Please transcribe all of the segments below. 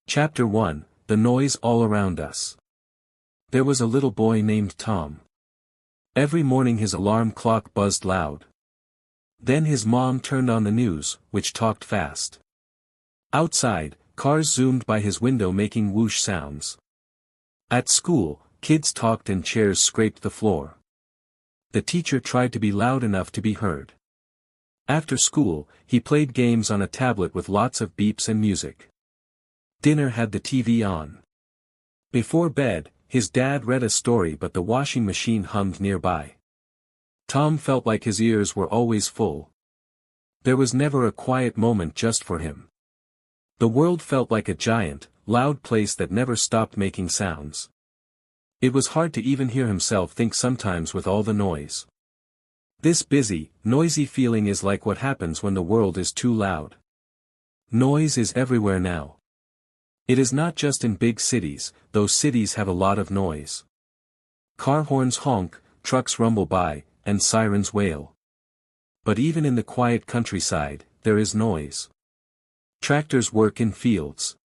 Chapter 1, The Noise All Around Us. There was a little boy named Tom. Every morning his alarm clock buzzed loud. Then his mom turned on the news, which talked fast. Outside, cars zoomed by his window making whoosh sounds. At school, kids talked and chairs scraped the floor. The teacher tried to be loud enough to be heard. After school, he played games on a tablet with lots of beeps and music. Dinner had the TV on. Before bed, his dad read a story but the washing machine hummed nearby. Tom felt like his ears were always full. There was never a quiet moment just for him. The world felt like a giant, loud place that never stopped making sounds. It was hard to even hear himself think sometimes with all the noise. This busy, noisy feeling is like what happens when the world is too loud. Noise is everywhere now. It is not just in big cities, though cities have a lot of noise. Car horns honk, trucks rumble by, and sirens wail. But even in the quiet countryside, there is noise. Tractors work in fields.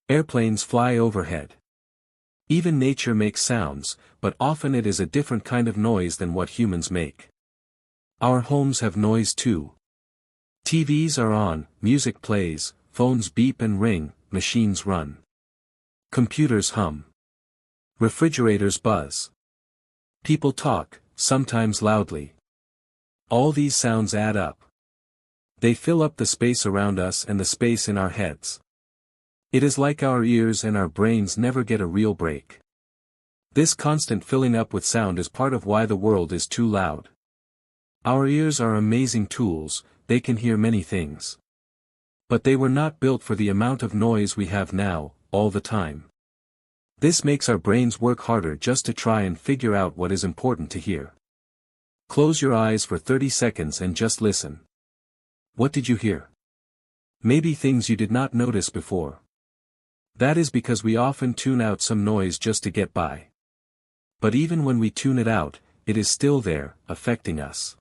Airplanes fly overhead. Even nature makes sounds, but often it is a different kind of noise than what humans make. Our homes have noise too. TVs are on, music plays, phones beep and ring, machines run. Computers hum. Refrigerators buzz. People talk, sometimes loudly. All these sounds add up. They fill up the space around us and the space in our heads. It is like our ears and our brains never get a real break. This constant filling up with sound is part of why the world is too loud. Our ears are amazing tools, they can hear many things. But they were not built for the amount of noise we have now, all the time. This makes our brains work harder just to try and figure out what is important to hear. Close your eyes for 30 seconds and just listen. What did you hear? Maybe things you did not notice before. That is because we often tune out some noise just to get by. But even when we tune it out, it is still there, affecting us.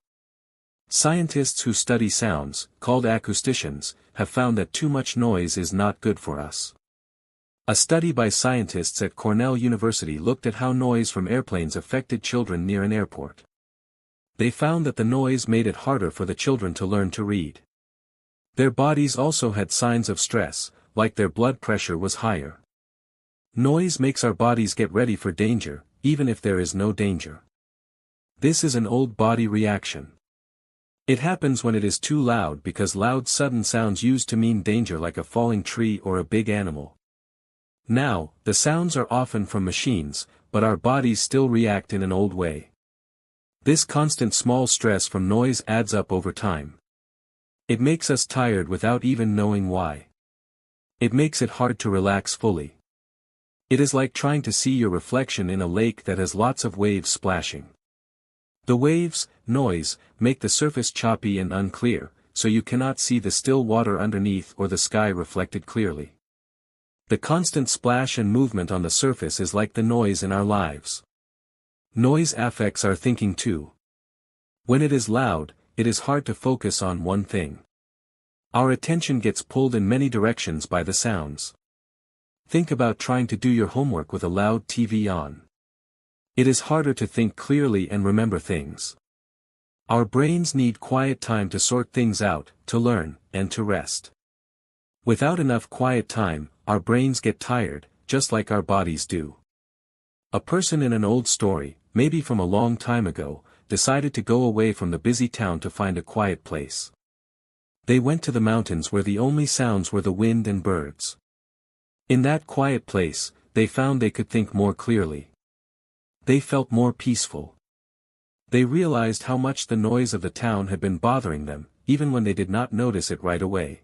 Scientists who study sounds, called acousticians, have found that too much noise is not good for us. A study by scientists at Cornell University looked at how noise from airplanes affected children near an airport. They found that the noise made it harder for the children to learn to read. Their bodies also had signs of stress, like their blood pressure was higher. Noise makes our bodies get ready for danger, even if there is no danger. This is an old body reaction. It happens when it is too loud because loud sudden sounds used to mean danger like a falling tree or a big animal. Now, the sounds are often from machines, but our bodies still react in an old way. This constant small stress from noise adds up over time. It makes us tired without even knowing why. It makes it hard to relax fully. It is like trying to see your reflection in a lake that has lots of waves splashing. The waves, noise, make the surface choppy and unclear, so you cannot see the still water underneath or the sky reflected clearly. The constant splash and movement on the surface is like the noise in our lives. Noise affects our thinking too. When it is loud, it is hard to focus on one thing. Our attention gets pulled in many directions by the sounds. Think about trying to do your homework with a loud TV on. It is harder to think clearly and remember things. Our brains need quiet time to sort things out, to learn, and to rest. Without enough quiet time, our brains get tired, just like our bodies do. A person in an old story, maybe from a long time ago, decided to go away from the busy town to find a quiet place. They went to the mountains where the only sounds were the wind and birds. In that quiet place, they found they could think more clearly. They felt more peaceful. They realized how much the noise of the town had been bothering them, even when they did not notice it right away.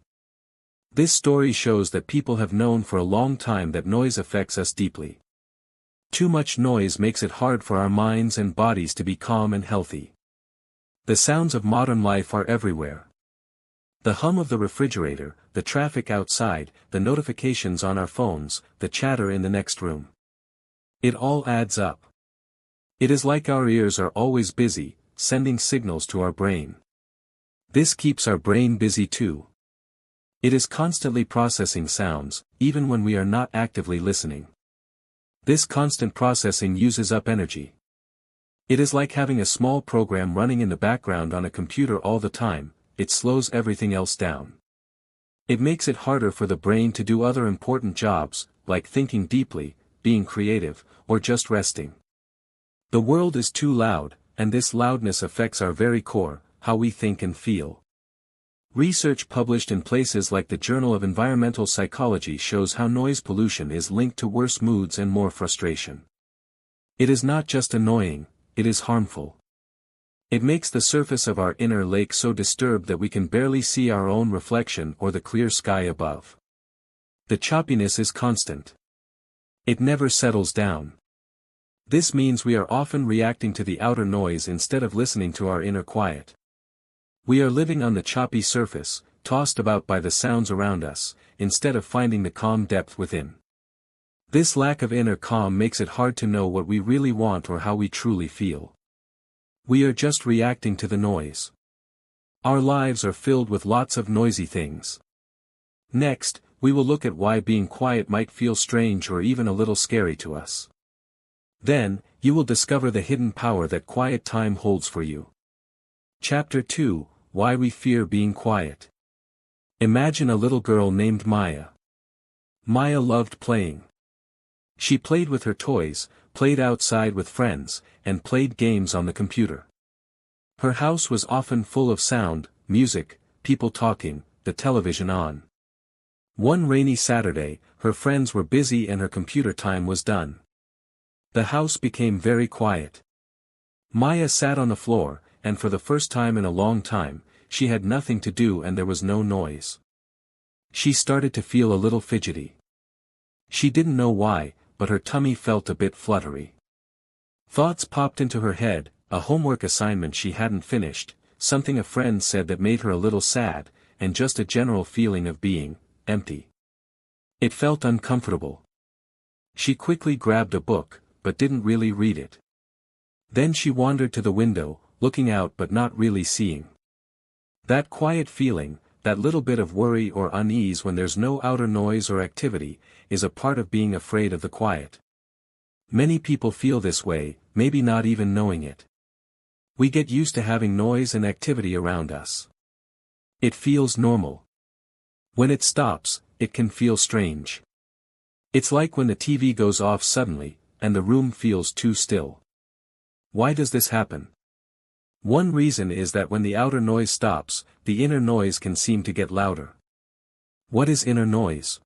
This story shows that people have known for a long time that noise affects us deeply. Too much noise makes it hard for our minds and bodies to be calm and healthy. The sounds of modern life are everywhere. The hum of the refrigerator, the traffic outside, the notifications on our phones, the chatter in the next room. It all adds up. It is like our ears are always busy, sending signals to our brain. This keeps our brain busy too. It is constantly processing sounds, even when we are not actively listening. This constant processing uses up energy. It is like having a small program running in the background on a computer all the time. It slows everything else down. It makes it harder for the brain to do other important jobs, like thinking deeply, being creative, or just resting. The world is too loud, and this loudness affects our very core, how we think and feel. Research published in places like the Journal of Environmental Psychology shows how noise pollution is linked to worse moods and more frustration. It is not just annoying, it is harmful. It makes the surface of our inner lake so disturbed that we can barely see our own reflection or the clear sky above. The choppiness is constant. It never settles down. This means we are often reacting to the outer noise instead of listening to our inner quiet. We are living on the choppy surface, tossed about by the sounds around us, instead of finding the calm depth within. This lack of inner calm makes it hard to know what we really want or how we truly feel. We are just reacting to the noise. Our lives are filled with lots of noisy things. Next, we will look at why being quiet might feel strange or even a little scary to us. Then, you will discover the hidden power that quiet time holds for you. Chapter 2, Why We Fear Being Quiet. Imagine a little girl named Maya. Maya loved playing. She played with her toys, played outside with friends, and played games on the computer. Her house was often full of sound, music, people talking, the television on. One rainy Saturday, her friends were busy and her computer time was done. The house became very quiet. Maya sat on the floor, and for the first time in a long time, she had nothing to do and there was no noise. She started to feel a little fidgety. She didn't know why, but her tummy felt a bit fluttery. Thoughts popped into her head, a homework assignment she hadn't finished, something a friend said that made her a little sad, and just a general feeling of being empty. It felt uncomfortable. She quickly grabbed a book, but didn't really read it. Then she wandered to the window, looking out but not really seeing. That quiet feeling, that little bit of worry or unease when there's no outer noise or activity, is a part of being afraid of the quiet. Many people feel this way, maybe not even knowing it. We get used to having noise and activity around us. It feels normal. When it stops, it can feel strange. It's like when the TV goes off suddenly, and the room feels too still. Why does this happen? One reason is that when the outer noise stops, the inner noise can seem to get louder. What is inner noise?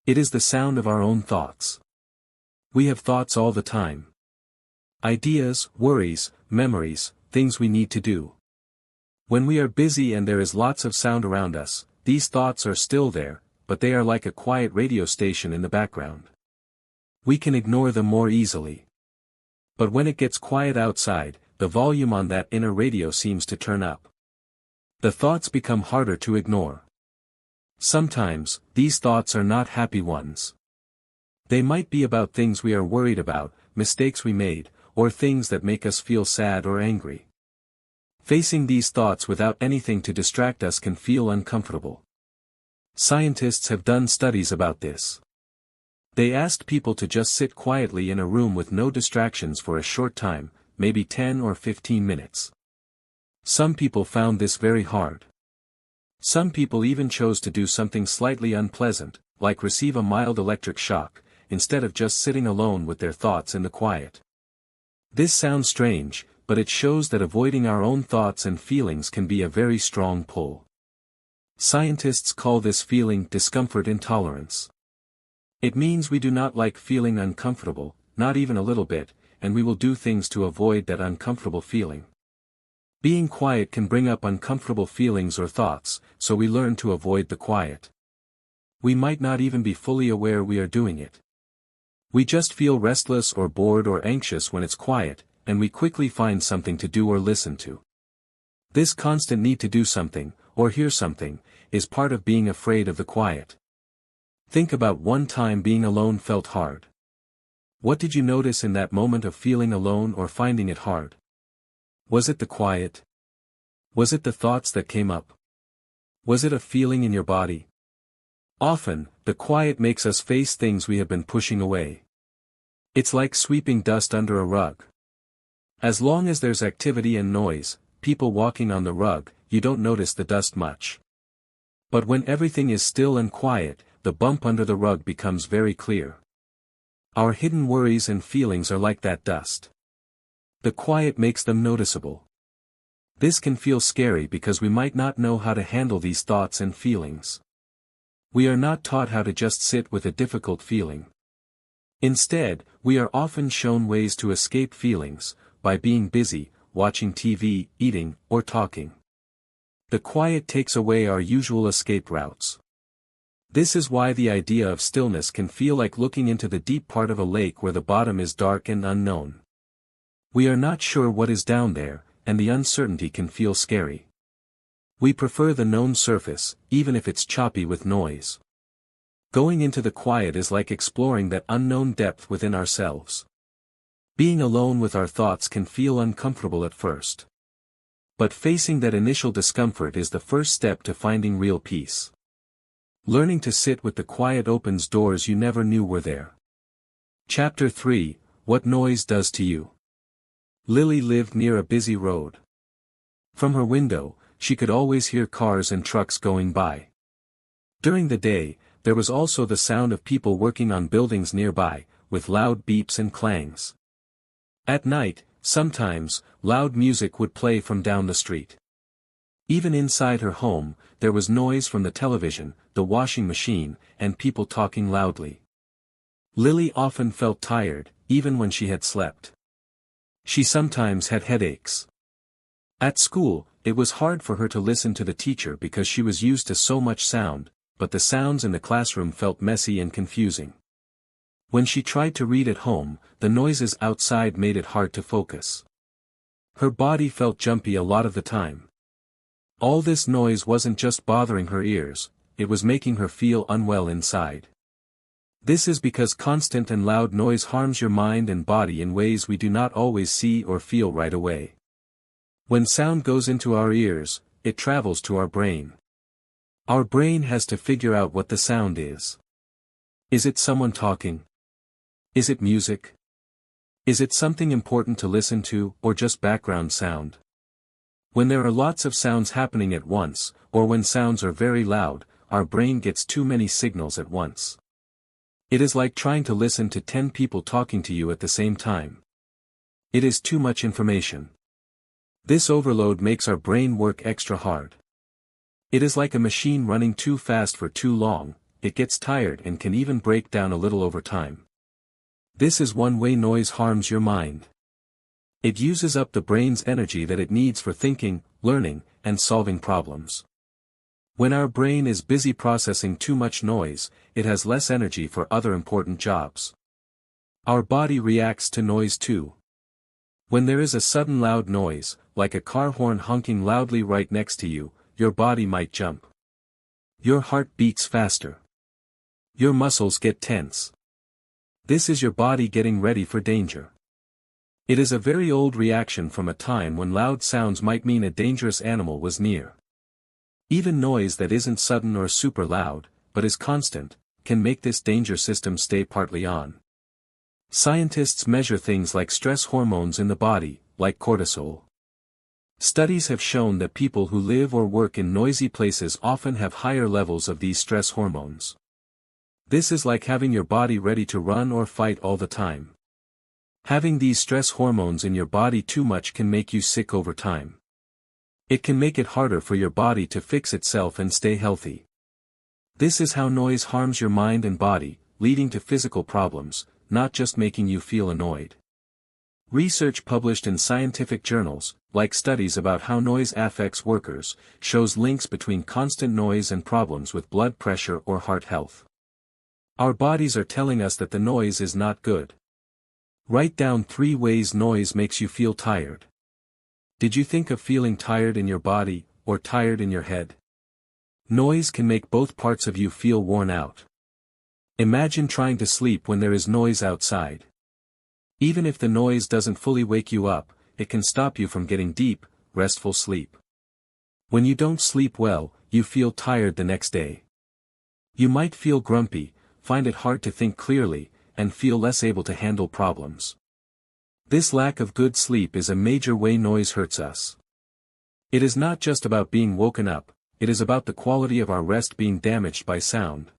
It is the sound of our own thoughts. We have thoughts all the time. Ideas, worries, memories, things we need to do. When we are busy and there is lots of sound around us, these thoughts are still there, but they are like a quiet radio station in the background. We can ignore them more easily. But when it gets quiet outside, the volume on that inner radio seems to turn up. The thoughts become harder to ignore. Sometimes, these thoughts are not happy ones. They might be about things we are worried about, mistakes we made, or things that make us feel sad or angry. Facing these thoughts without anything to distract us can feel uncomfortable. Scientists have done studies about this. They asked people to just sit quietly in a room with no distractions for a short time, maybe 10 or 15 minutes. Some people found this very hard. Some people even chose to do something slightly unpleasant, like receive a mild electric shock, instead of just sitting alone with their thoughts in the quiet. This sounds strange, but it shows that avoiding our own thoughts and feelings can be a very strong pull. Scientists call this feeling discomfort intolerance. It means we do not like feeling uncomfortable, not even a little bit, and we will do things to avoid that uncomfortable feeling. Being quiet can bring up uncomfortable feelings or thoughts, so we learn to avoid the quiet. We might not even be fully aware we are doing it. We just feel restless or bored or anxious when it's quiet, and we quickly find something to do or listen to. This constant need to do something, or hear something, is part of being afraid of the quiet. Think about one time being alone felt hard. What did you notice in that moment of feeling alone or finding it hard? Was it the quiet? Was it the thoughts that came up? Was it a feeling in your body? Often, the quiet makes us face things we have been pushing away. It's like sweeping dust under a rug. As long as there's activity and noise, people walking on the rug, you don't notice the dust much. But when everything is still and quiet, the bump under the rug becomes very clear. Our hidden worries and feelings are like that dust. The quiet makes them noticeable. This can feel scary because we might not know how to handle these thoughts and feelings. We are not taught how to just sit with a difficult feeling. Instead, we are often shown ways to escape feelings, by being busy, watching TV, eating, or talking. The quiet takes away our usual escape routes. This is why the idea of stillness can feel like looking into the deep part of a lake where the bottom is dark and unknown. We are not sure what is down there, and the uncertainty can feel scary. We prefer the known surface, even if it's choppy with noise. Going into the quiet is like exploring that unknown depth within ourselves. Being alone with our thoughts can feel uncomfortable at first. But facing that initial discomfort is the first step to finding real peace. Learning to sit with the quiet opens doors you never knew were there. Chapter 3: What Noise Does to You. Lily lived near a busy road. From her window, she could always hear cars and trucks going by. During the day, there was also the sound of people working on buildings nearby, with loud beeps and clangs. At night, sometimes, loud music would play from down the street. Even inside her home, there was noise from the television, the washing machine, and people talking loudly. Lily often felt tired, even when she had slept. She sometimes had headaches. At school, it was hard for her to listen to the teacher because she was used to so much sound, but the sounds in the classroom felt messy and confusing. When she tried to read at home, the noises outside made it hard to focus. Her body felt jumpy a lot of the time. All this noise wasn't just bothering her ears, it was making her feel unwell inside. This is because constant and loud noise harms your mind and body in ways we do not always see or feel right away. When sound goes into our ears, it travels to our brain. Our brain has to figure out what the sound is. Is it someone talking? Is it music? Is it something important to listen to, or just background sound? When there are lots of sounds happening at once, or when sounds are very loud, our brain gets too many signals at once. It is like trying to listen to 10 people talking to you at the same time. It is too much information. This overload makes our brain work extra hard. It is like a machine running too fast for too long, it gets tired and can even break down a little over time. This is one way noise harms your mind. It uses up the brain's energy that it needs for thinking, learning, and solving problems. When our brain is busy processing too much noise, it has less energy for other important jobs. Our body reacts to noise too. When there is a sudden loud noise, like a car horn honking loudly right next to you, your body might jump. Your heart beats faster. Your muscles get tense. This is your body getting ready for danger. It is a very old reaction from a time when loud sounds might mean a dangerous animal was near. Even noise that isn't sudden or super loud, but is constant, can make this danger system stay partly on. Scientists measure things like stress hormones in the body, like cortisol. Studies have shown that people who live or work in noisy places often have higher levels of these stress hormones. This is like having your body ready to run or fight all the time. Having these stress hormones in your body too much can make you sick over time. It can make it harder for your body to fix itself and stay healthy. This is how noise harms your mind and body, leading to physical problems, not just making you feel annoyed. Research published in scientific journals, like studies about how noise affects workers, shows links between constant noise and problems with blood pressure or heart health. Our bodies are telling us that the noise is not good. Write down 3 ways noise makes you feel tired. Did you think of feeling tired in your body, or tired in your head? Noise can make both parts of you feel worn out. Imagine trying to sleep when there is noise outside. Even if the noise doesn't fully wake you up, it can stop you from getting deep, restful sleep. When you don't sleep well, you feel tired the next day. You might feel grumpy, find it hard to think clearly, and feel less able to handle problems. This lack of good sleep is a major way noise hurts us. It is not just about being woken up, it is about the quality of our rest being damaged by sound.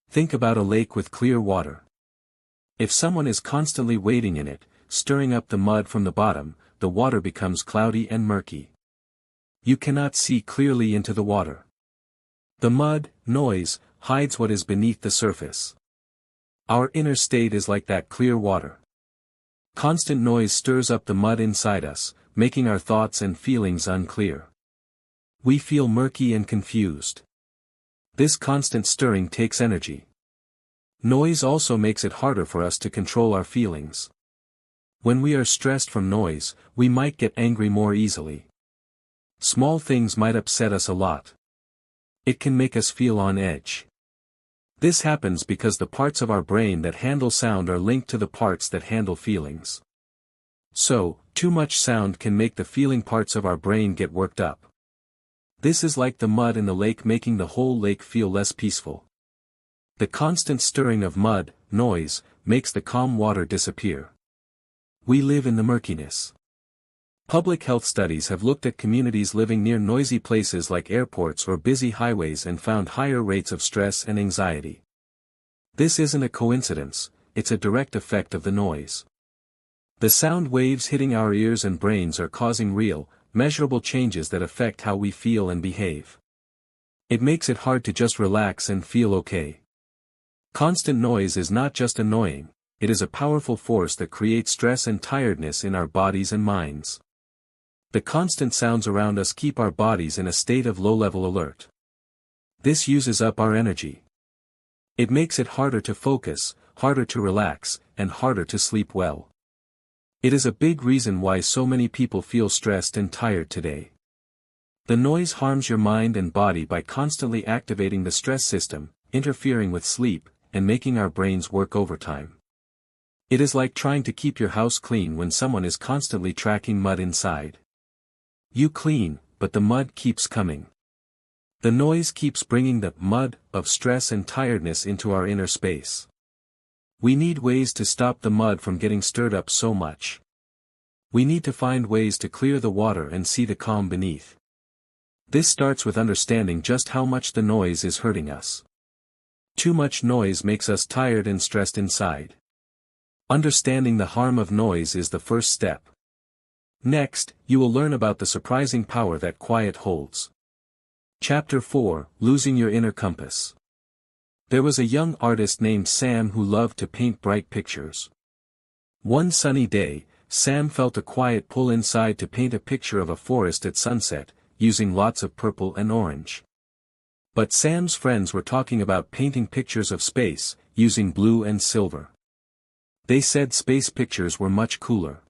Think about a lake with clear water. If someone is constantly wading in it, stirring up the mud from the bottom, the water becomes cloudy and murky. You cannot see clearly into the water. The mud, noise, hides what is beneath the surface. Our inner state is like that clear water. Constant noise stirs up the mud inside us, making our thoughts and feelings unclear. We feel murky and confused. This constant stirring takes energy. Noise also makes it harder for us to control our feelings. When we are stressed from noise, we might get angry more easily. Small things might upset us a lot. It can make us feel on edge. This happens because the parts of our brain that handle sound are linked to the parts that handle feelings. So, too much sound can make the feeling parts of our brain get worked up. This is like the mud in the lake making the whole lake feel less peaceful. The constant stirring of mud, noise, makes the calm water disappear. We live in the murkiness. Public health studies have looked at communities living near noisy places like airports or busy highways and found higher rates of stress and anxiety. This isn't a coincidence, it's a direct effect of the noise. The sound waves hitting our ears and brains are causing real, measurable changes that affect how we feel and behave. It makes it hard to just relax and feel okay. Constant noise is not just annoying, it is a powerful force that creates stress and tiredness in our bodies and minds. The constant sounds around us keep our bodies in a state of low-level alert. This uses up our energy. It makes it harder to focus, harder to relax, and harder to sleep well. It is a big reason why so many people feel stressed and tired today. The noise harms your mind and body by constantly activating the stress system, interfering with sleep, and making our brains work overtime. It is like trying to keep your house clean when someone is constantly tracking mud inside. You clean, but the mud keeps coming. The noise keeps bringing the mud of stress and tiredness into our inner space. We need ways to stop the mud from getting stirred up so much. We need to find ways to clear the water and see the calm beneath. This starts with understanding just how much the noise is hurting us. Too much noise makes us tired and stressed inside. Understanding the harm of noise is the first step. Next, you will learn about the surprising power that quiet holds. Chapter 4: Losing Your Inner Compass. There was a young artist named Sam who loved to paint bright pictures. One sunny day, Sam felt a quiet pull inside to paint a picture of a forest at sunset, using lots of purple and orange. But Sam's friends were talking about painting pictures of space, using blue and silver. They said space pictures were much cooler.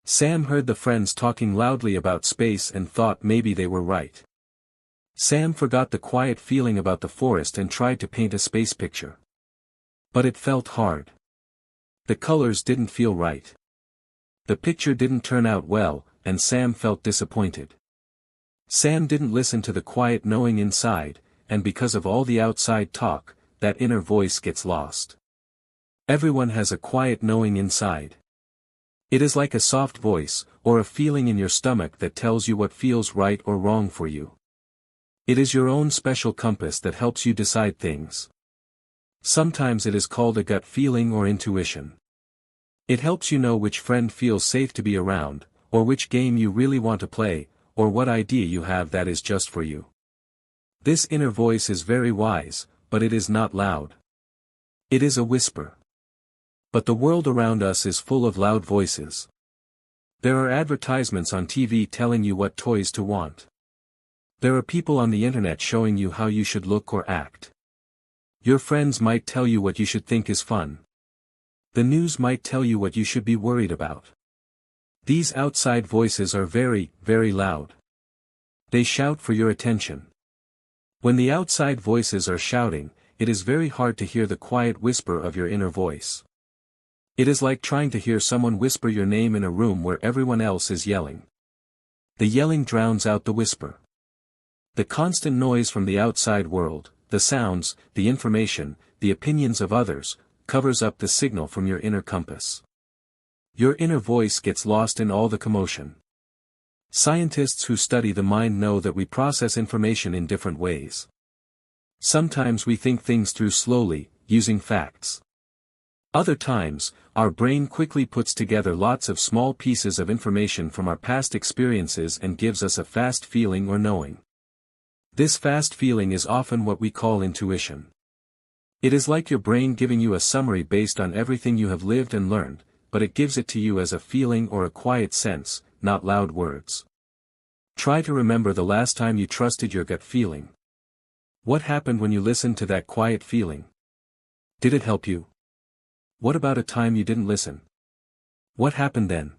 Sam heard the friends talking loudly about space and thought maybe they were right. Sam forgot the quiet feeling about the forest and tried to paint a space picture. But it felt hard. The colors didn't feel right. The picture didn't turn out well, and Sam felt disappointed. Sam didn't listen to the quiet knowing inside, and because of all the outside talk, that inner voice gets lost. Everyone has a quiet knowing inside. It is like a soft voice, or a feeling in your stomach that tells you what feels right or wrong for you. It is your own special compass that helps you decide things. Sometimes it is called a gut feeling or intuition. It helps you know which friend feels safe to be around, or which game you really want to play, or what idea you have that is just for you. This inner voice is very wise, but it is not loud. It is a whisper. But the world around us is full of loud voices. There are advertisements on TV telling you what toys to want. There are people on the internet showing you how you should look or act. Your friends might tell you what you should think is fun. The news might tell you what you should be worried about. These outside voices are very, very loud. They shout for your attention. When the outside voices are shouting, it is very hard to hear the quiet whisper of your inner voice. It is like trying to hear someone whisper your name in a room where everyone else is yelling. The yelling drowns out the whisper. The constant noise from the outside world, the sounds, the information, the opinions of others, covers up the signal from your inner compass. Your inner voice gets lost in all the commotion. Scientists who study the mind know that we process information in different ways. Sometimes we think things through slowly, using facts. Other times, our brain quickly puts together lots of small pieces of information from our past experiences and gives us a fast feeling or knowing. This fast feeling is often what we call intuition. It is like your brain giving you a summary based on everything you have lived and learned, but it gives it to you as a feeling or a quiet sense, not loud words. Try to remember the last time you trusted your gut feeling. What happened when you listened to that quiet feeling? Did it help you? What about a time you didn't listen? What happened then?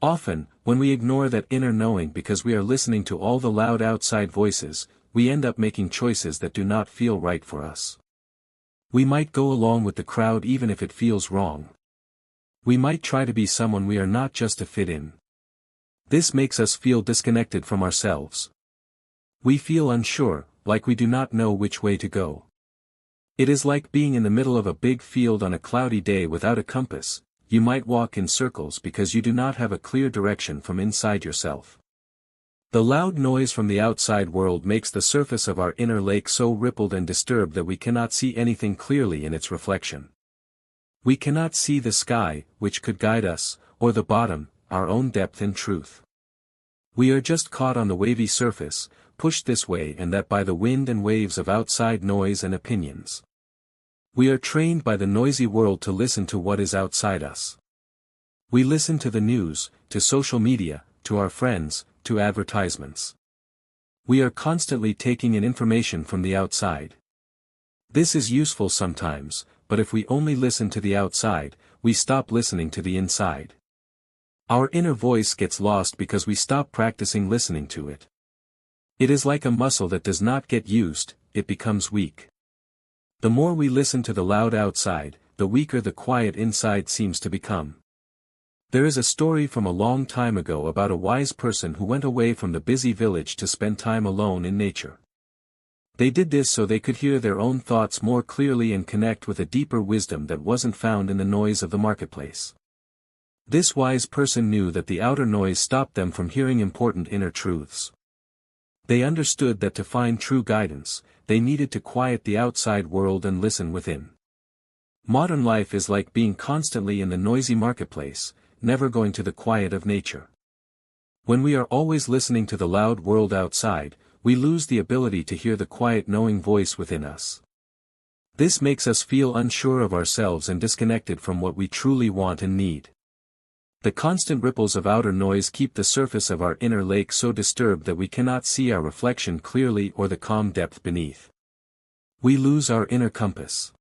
Often, when we ignore that inner knowing because we are listening to all the loud outside voices, we end up making choices that do not feel right for us. We might go along with the crowd even if it feels wrong. We might try to be someone we are not just to fit in. This makes us feel disconnected from ourselves. We feel unsure, like we do not know which way to go. It is like being in the middle of a big field on a cloudy day without a compass. You might walk in circles because you do not have a clear direction from inside yourself. The loud noise from the outside world makes the surface of our inner lake so rippled and disturbed that we cannot see anything clearly in its reflection. We cannot see the sky, which could guide us, or the bottom, our own depth and truth. We are just caught on the wavy surface, pushed this way and that by the wind and waves of outside noise and opinions. We are trained by the noisy world to listen to what is outside us. We listen to the news, to social media, to our friends, to advertisements. We are constantly taking in information from the outside. This is useful sometimes, but if we only listen to the outside, we stop listening to the inside. Our inner voice gets lost because we stop practicing listening to it. It is like a muscle that does not get used, it becomes weak. The more we listen to the loud outside, the weaker the quiet inside seems to become. There is a story from a long time ago about a wise person who went away from the busy village to spend time alone in nature. They did this so they could hear their own thoughts more clearly and connect with a deeper wisdom that wasn't found in the noise of the marketplace. This wise person knew that the outer noise stopped them from hearing important inner truths. They understood that to find true guidance, they needed to quiet the outside world and listen within. Modern life is like being constantly in the noisy marketplace, never going to the quiet of nature. When we are always listening to the loud world outside, we lose the ability to hear the quiet knowing voice within us. This makes us feel unsure of ourselves and disconnected from what we truly want and need. The constant ripples of outer noise keep the surface of our inner lake so disturbed that we cannot see our reflection clearly or the calm depth beneath. We lose our inner compass.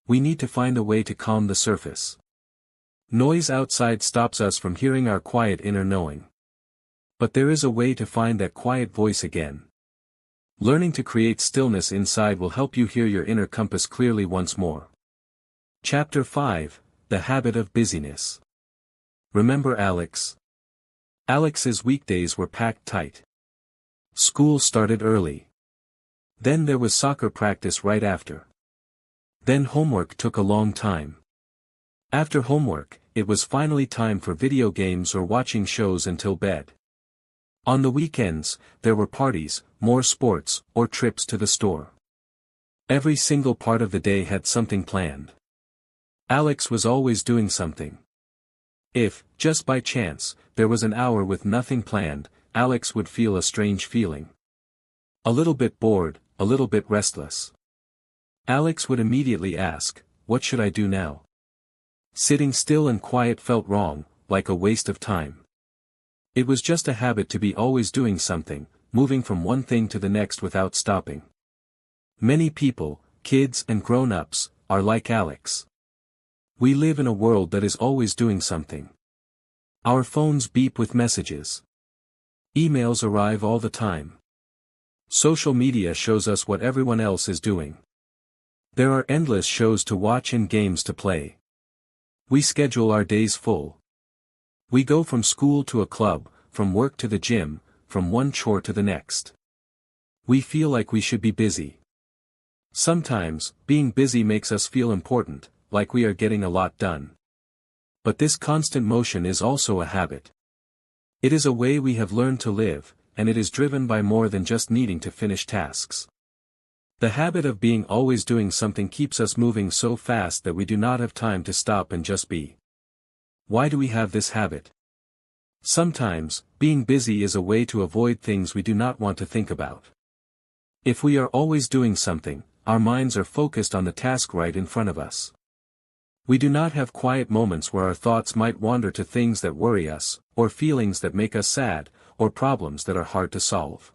We need to find a way to calm the surface. Noise outside stops us from hearing our quiet inner knowing. But there is a way to find that quiet voice again. Learning to create stillness inside will help you hear your inner compass clearly once more. Chapter 5: The Habit of Busyness. Remember Alex? Alex's weekdays were packed tight. School started early. Then there was soccer practice right after. Then homework took a long time. After homework, it was finally time for video games or watching shows until bed. On the weekends, there were parties, more sports, or trips to the store. Every single part of the day had something planned. Alex was always doing something. If, just by chance, there was an hour with nothing planned, Alex would feel a strange feeling. A little bit bored, a little bit restless. Alex would immediately ask, "What should I do now?" Sitting still and quiet felt wrong, like a waste of time. It was just a habit to be always doing something, moving from one thing to the next without stopping. Many people, kids and grown-ups, are like Alex. We live in a world that is always doing something. Our phones beep with messages. Emails arrive all the time. Social media shows us what everyone else is doing. There are endless shows to watch and games to play. We schedule our days full. We go from school to a club, from work to the gym, from one chore to the next. We feel like we should be busy. Sometimes, being busy makes us feel important, like we are getting a lot done. But this constant motion is also a habit. It is a way we have learned to live, and it is driven by more than just needing to finish tasks. The habit of being always doing something keeps us moving so fast that we do not have time to stop and just be. Why do we have this habit? Sometimes, being busy is a way to avoid things we do not want to think about. If we are always doing something, our minds are focused on the task right in front of us. We do not have quiet moments where our thoughts might wander to things that worry us, or feelings that make us sad, or problems that are hard to solve.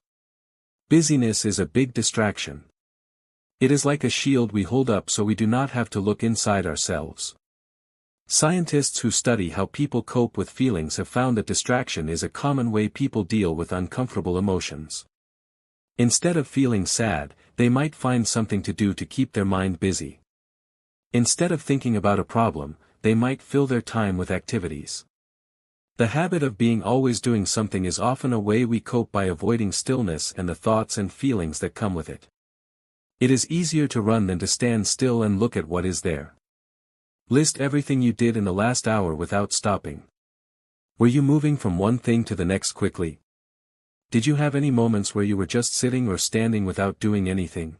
Busyness is a big distraction. It is like a shield we hold up so we do not have to look inside ourselves. Scientists who study how people cope with feelings have found that distraction is a common way people deal with uncomfortable emotions. Instead of feeling sad, they might find something to do to keep their mind busy. Instead of thinking about a problem, they might fill their time with activities. The habit of being always doing something is often a way we cope by avoiding stillness and the thoughts and feelings that come with it. It is easier to run than to stand still and look at what is there. List everything you did in the last hour without stopping. Were you moving from one thing to the next quickly? Did you have any moments where you were just sitting or standing without doing anything?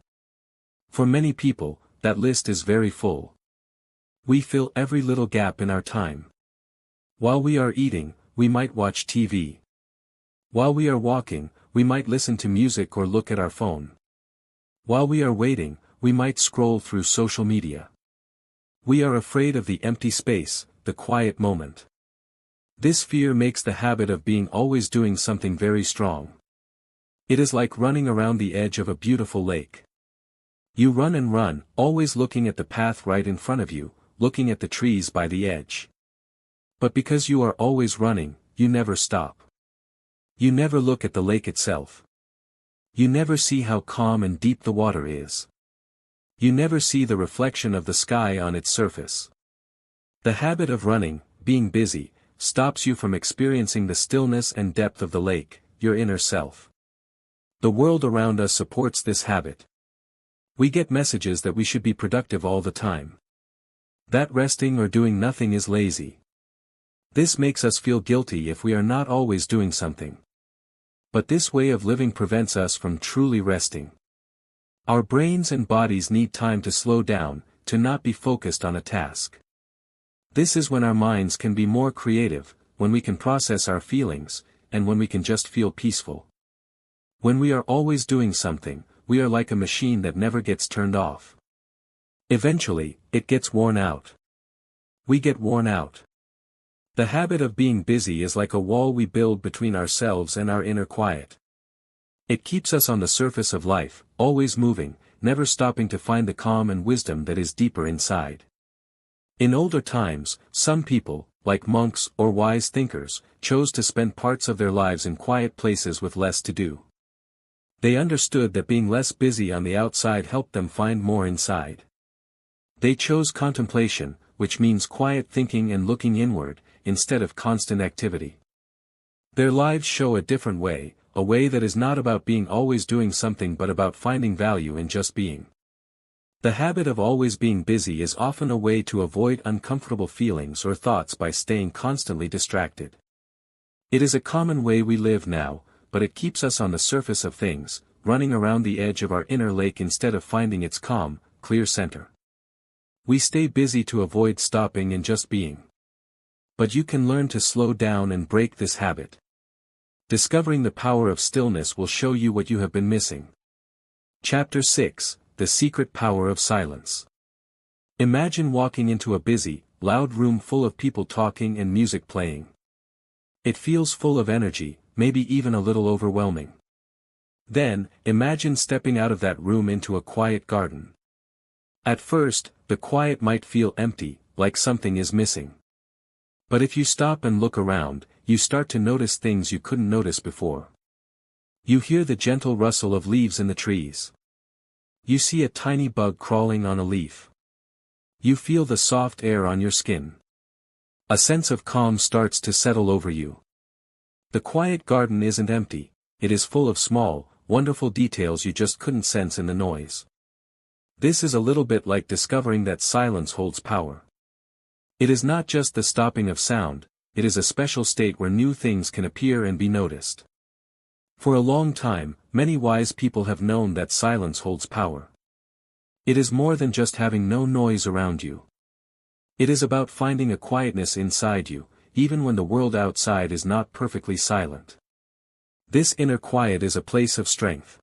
For many people, that list is very full. We fill every little gap in our time. While we are eating, we might watch TV. While we are walking, we might listen to music or look at our phone. While we are waiting, we might scroll through social media. We are afraid of the empty space, the quiet moment. This fear makes the habit of being always doing something very strong. It is like running around the edge of a beautiful lake. You run and run, always looking at the path right in front of you, looking at the trees by the edge. But because you are always running, you never stop. You never look at the lake itself. You never see how calm and deep the water is. You never see the reflection of the sky on its surface. The habit of running, being busy, stops you from experiencing the stillness and depth of the lake, your inner self. The world around us supports this habit. We get messages that we should be productive all the time. That resting or doing nothing is lazy. This makes us feel guilty if we are not always doing something. But this way of living prevents us from truly resting. Our brains and bodies need time to slow down, to not be focused on a task. This is when our minds can be more creative, when we can process our feelings, and when we can just feel peaceful. When we are always doing something, we are like a machine that never gets turned off. Eventually, it gets worn out. We get worn out. The habit of being busy is like a wall we build between ourselves and our inner quiet. It keeps us on the surface of life, always moving, never stopping to find the calm and wisdom that is deeper inside. In older times, some people, like monks or wise thinkers, chose to spend parts of their lives in quiet places with less to do. They understood that being less busy on the outside helped them find more inside. They chose contemplation, which means quiet thinking and looking inward, instead of constant activity. Their lives show a different way, a way that is not about being always doing something but about finding value in just being. The habit of always being busy is often a way to avoid uncomfortable feelings or thoughts by staying constantly distracted. It is a common way we live now, but it keeps us on the surface of things, running around the edge of our inner lake instead of finding its calm, clear center. We stay busy to avoid stopping and just being. But you can learn to slow down and break this habit. Discovering the power of stillness will show you what you have been missing. Chapter 6: The Secret Power of Silence. Imagine walking into a busy, loud room full of people talking and music playing. It feels full of energy, maybe even a little overwhelming. Then, imagine stepping out of that room into a quiet garden. At first, the quiet might feel empty, like something is missing. But if you stop and look around, you start to notice things you couldn't notice before. You hear the gentle rustle of leaves in the trees. You see a tiny bug crawling on a leaf. You feel the soft air on your skin. A sense of calm starts to settle over you. The quiet garden isn't empty, it is full of small, wonderful details you just couldn't sense in the noise. This is a little bit like discovering that silence holds power. It is not just the stopping of sound, it is a special state where new things can appear and be noticed. For a long time, many wise people have known that silence holds power. It is more than just having no noise around you. It is about finding a quietness inside you, even when the world outside is not perfectly silent. This inner quiet is a place of strength.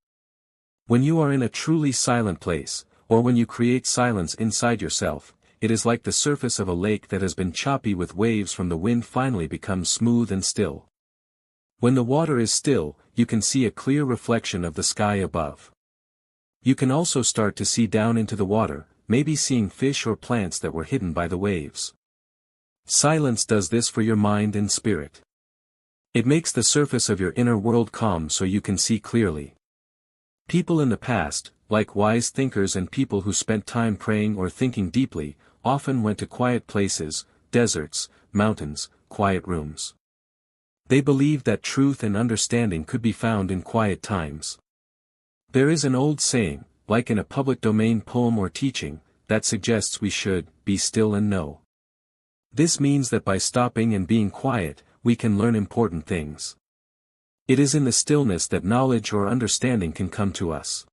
When you are in a truly silent place, or when you create silence inside yourself, it is like the surface of a lake that has been choppy with waves from the wind finally becomes smooth and still. When the water is still, you can see a clear reflection of the sky above. You can also start to see down into the water, maybe seeing fish or plants that were hidden by the waves. Silence does this for your mind and spirit. It makes the surface of your inner world calm so you can see clearly. People in the past, like wise thinkers and people who spent time praying or thinking deeply, often went to quiet places, deserts, mountains, quiet rooms. They believed that truth and understanding could be found in quiet times. There is an old saying, like in a public domain poem or teaching, that suggests we should be still and know. This means that by stopping and being quiet, we can learn important things. It is in the stillness that knowledge or understanding can come to us.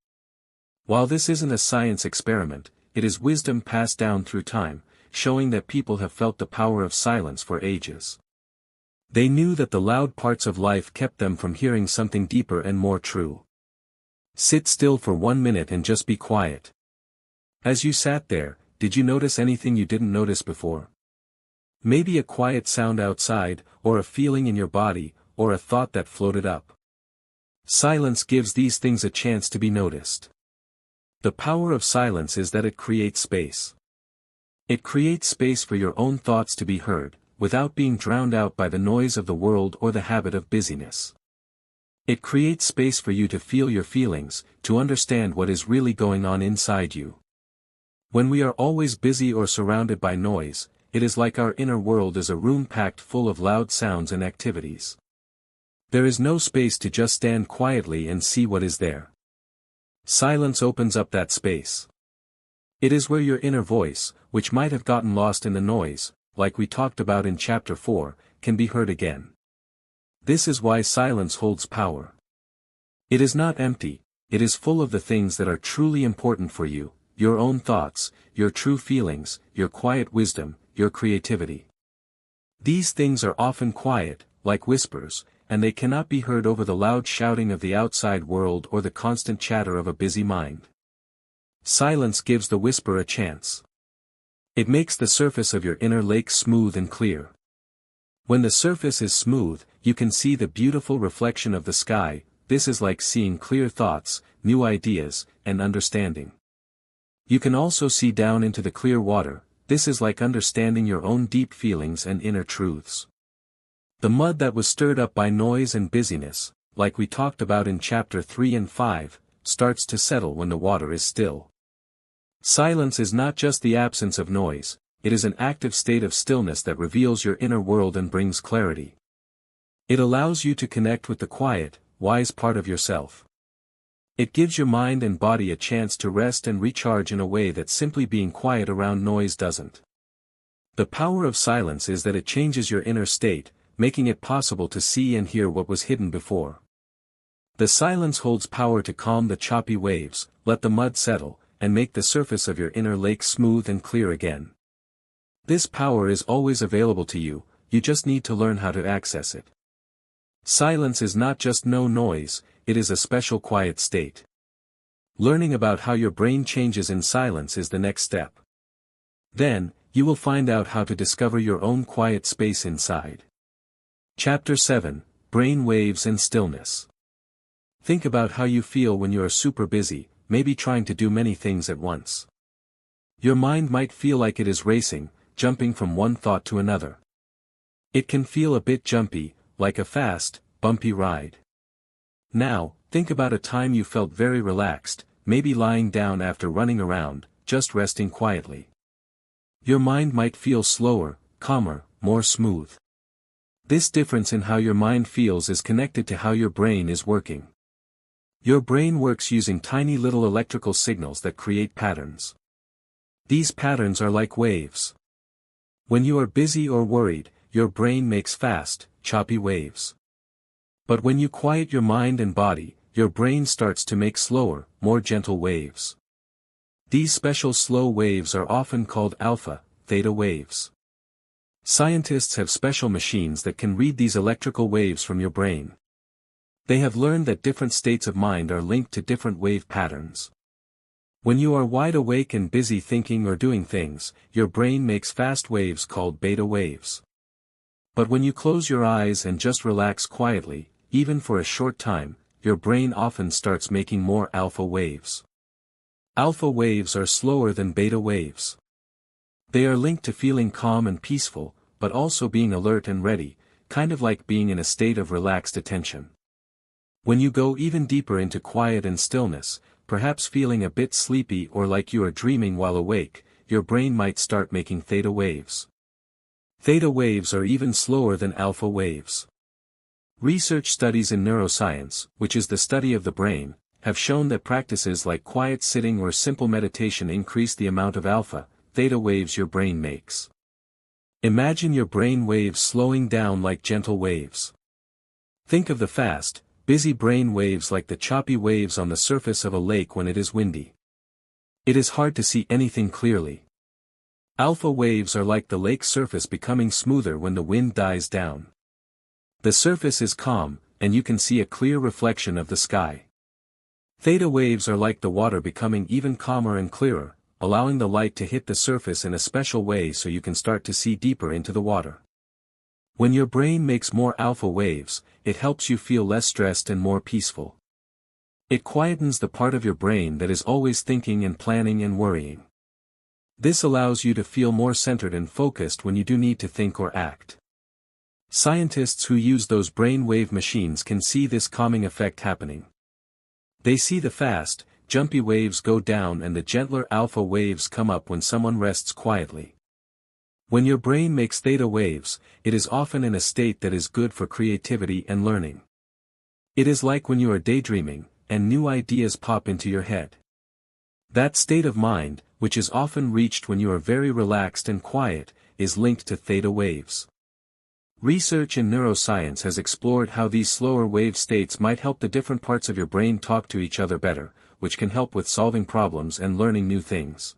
While this isn't a science experiment, it is wisdom passed down through time, showing that people have felt the power of silence for ages. They knew that the loud parts of life kept them from hearing something deeper and more true. Sit still for 1 minute and just be quiet. As you sat there, did you notice anything you didn't notice before? Maybe a quiet sound outside, or a feeling in your body, or a thought that floated up. Silence gives these things a chance to be noticed. The power of silence is that it creates space. It creates space for your own thoughts to be heard, without being drowned out by the noise of the world or the habit of busyness. It creates space for you to feel your feelings, to understand what is really going on inside you. When we are always busy or surrounded by noise, it is like our inner world is a room packed full of loud sounds and activities. There is no space to just stand quietly and see what is there. Silence opens up that space. It is where your inner voice, which might have gotten lost in the noise, like we talked about in chapter 4, can be heard again. This is why silence holds power. It is not empty, it is full of the things that are truly important for you, your own thoughts, your true feelings, your quiet wisdom, your creativity. These things are often quiet, like whispers, and they cannot be heard over the loud shouting of the outside world or the constant chatter of a busy mind. Silence gives the whisper a chance. It makes the surface of your inner lake smooth and clear. When the surface is smooth, you can see the beautiful reflection of the sky. This is like seeing clear thoughts, new ideas, and understanding. You can also see down into the clear water. This is like understanding your own deep feelings and inner truths. The mud that was stirred up by noise and busyness, like we talked about in chapter 3 and 5, starts to settle when the water is still. Silence is not just the absence of noise, it is an active state of stillness that reveals your inner world and brings clarity. It allows you to connect with the quiet, wise part of yourself. It gives your mind and body a chance to rest and recharge in a way that simply being quiet around noise doesn't. The power of silence is that it changes your inner state, making it possible to see and hear what was hidden before. The silence holds power to calm the choppy waves, let the mud settle, and make the surface of your inner lake smooth and clear again. This power is always available to you, you just need to learn how to access it. Silence is not just no noise, it is a special quiet state. Learning about how your brain changes in silence is the next step. Then, you will find out how to discover your own quiet space inside. Chapter 7, Brain Waves and Stillness. Think about how you feel when you are super busy, maybe trying to do many things at once. Your mind might feel like it is racing, jumping from one thought to another. It can feel a bit jumpy, like a fast, bumpy ride. Now, think about a time you felt very relaxed, maybe lying down after running around, just resting quietly. Your mind might feel slower, calmer, more smooth. This difference in how your mind feels is connected to how your brain is working. Your brain works using tiny little electrical signals that create patterns. These patterns are like waves. When you are busy or worried, your brain makes fast, choppy waves. But when you quiet your mind and body, your brain starts to make slower, more gentle waves. These special slow waves are often called alpha, theta waves. Scientists have special machines that can read these electrical waves from your brain. They have learned that different states of mind are linked to different wave patterns. When you are wide awake and busy thinking or doing things, your brain makes fast waves called beta waves. But when you close your eyes and just relax quietly, even for a short time, your brain often starts making more alpha waves. Alpha waves are slower than beta waves. They are linked to feeling calm and peaceful, but also being alert and ready, kind of like being in a state of relaxed attention. When you go even deeper into quiet and stillness, perhaps feeling a bit sleepy or like you are dreaming while awake, your brain might start making theta waves. Theta waves are even slower than alpha waves. Research studies in neuroscience, which is the study of the brain, have shown that practices like quiet sitting or simple meditation increase the amount of alpha, theta waves your brain makes. Imagine your brain waves slowing down like gentle waves. Think of the fast, busy brain waves like the choppy waves on the surface of a lake when it is windy. It is hard to see anything clearly. Alpha waves are like the lake surface becoming smoother when the wind dies down. The surface is calm, and you can see a clear reflection of the sky. Theta waves are like the water becoming even calmer and clearer, allowing the light to hit the surface in a special way so you can start to see deeper into the water. When your brain makes more alpha waves, it helps you feel less stressed and more peaceful. It quietens the part of your brain that is always thinking and planning and worrying. This allows you to feel more centered and focused when you do need to think or act. Scientists who use those brain wave machines can see this calming effect happening. They see the fast, jumpy waves go down and the gentler alpha waves come up when someone rests quietly. When your brain makes theta waves, it is often in a state that is good for creativity and learning. It is like when you are daydreaming, and new ideas pop into your head. That state of mind, which is often reached when you are very relaxed and quiet, is linked to theta waves. Research in neuroscience has explored how these slower wave states might help the different parts of your brain talk to each other better, which can help with solving problems and learning new things.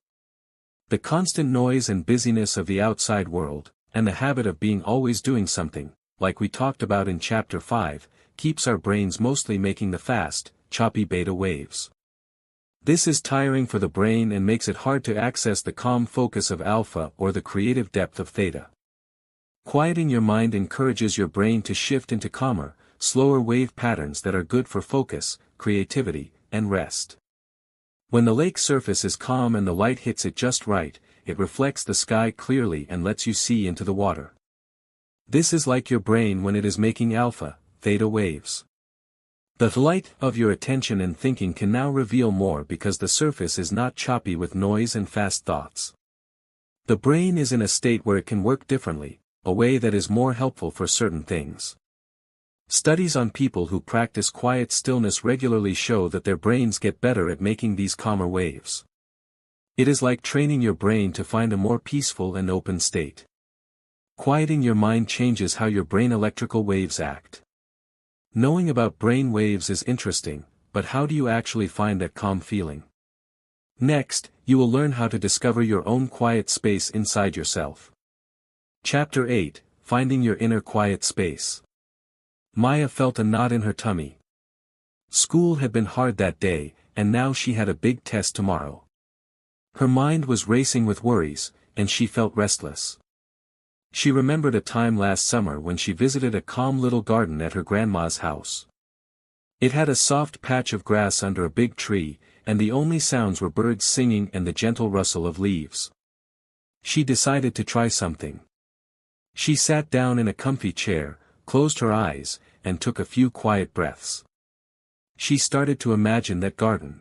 The constant noise and busyness of the outside world, and the habit of being always doing something, like we talked about in Chapter 5, keeps our brains mostly making the fast, choppy beta waves. This is tiring for the brain and makes it hard to access the calm focus of alpha or the creative depth of theta. Quieting your mind encourages your brain to shift into calmer, slower wave patterns that are good for focus, creativity, and rest. When the lake surface is calm and the light hits it just right, it reflects the sky clearly and lets you see into the water. This is like your brain when it is making alpha, theta waves. The light of your attention and thinking can now reveal more because the surface is not choppy with noise and fast thoughts. The brain is in a state where it can work differently, a way that is more helpful for certain things. Studies on people who practice quiet stillness regularly show that their brains get better at making these calmer waves. It is like training your brain to find a more peaceful and open state. Quieting your mind changes how your brain electrical waves act. Knowing about brain waves is interesting, but how do you actually find that calm feeling? Next, you will learn how to discover your own quiet space inside yourself. Chapter 8, Finding Your Inner Quiet Space. Maya felt a knot in her tummy. School had been hard that day, and now she had a big test tomorrow. Her mind was racing with worries, and she felt restless. She remembered a time last summer when she visited a calm little garden at her grandma's house. It had a soft patch of grass under a big tree, and the only sounds were birds singing and the gentle rustle of leaves. She decided to try something. She sat down in a comfy chair, closed her eyes, and took a few quiet breaths. She started to imagine that garden.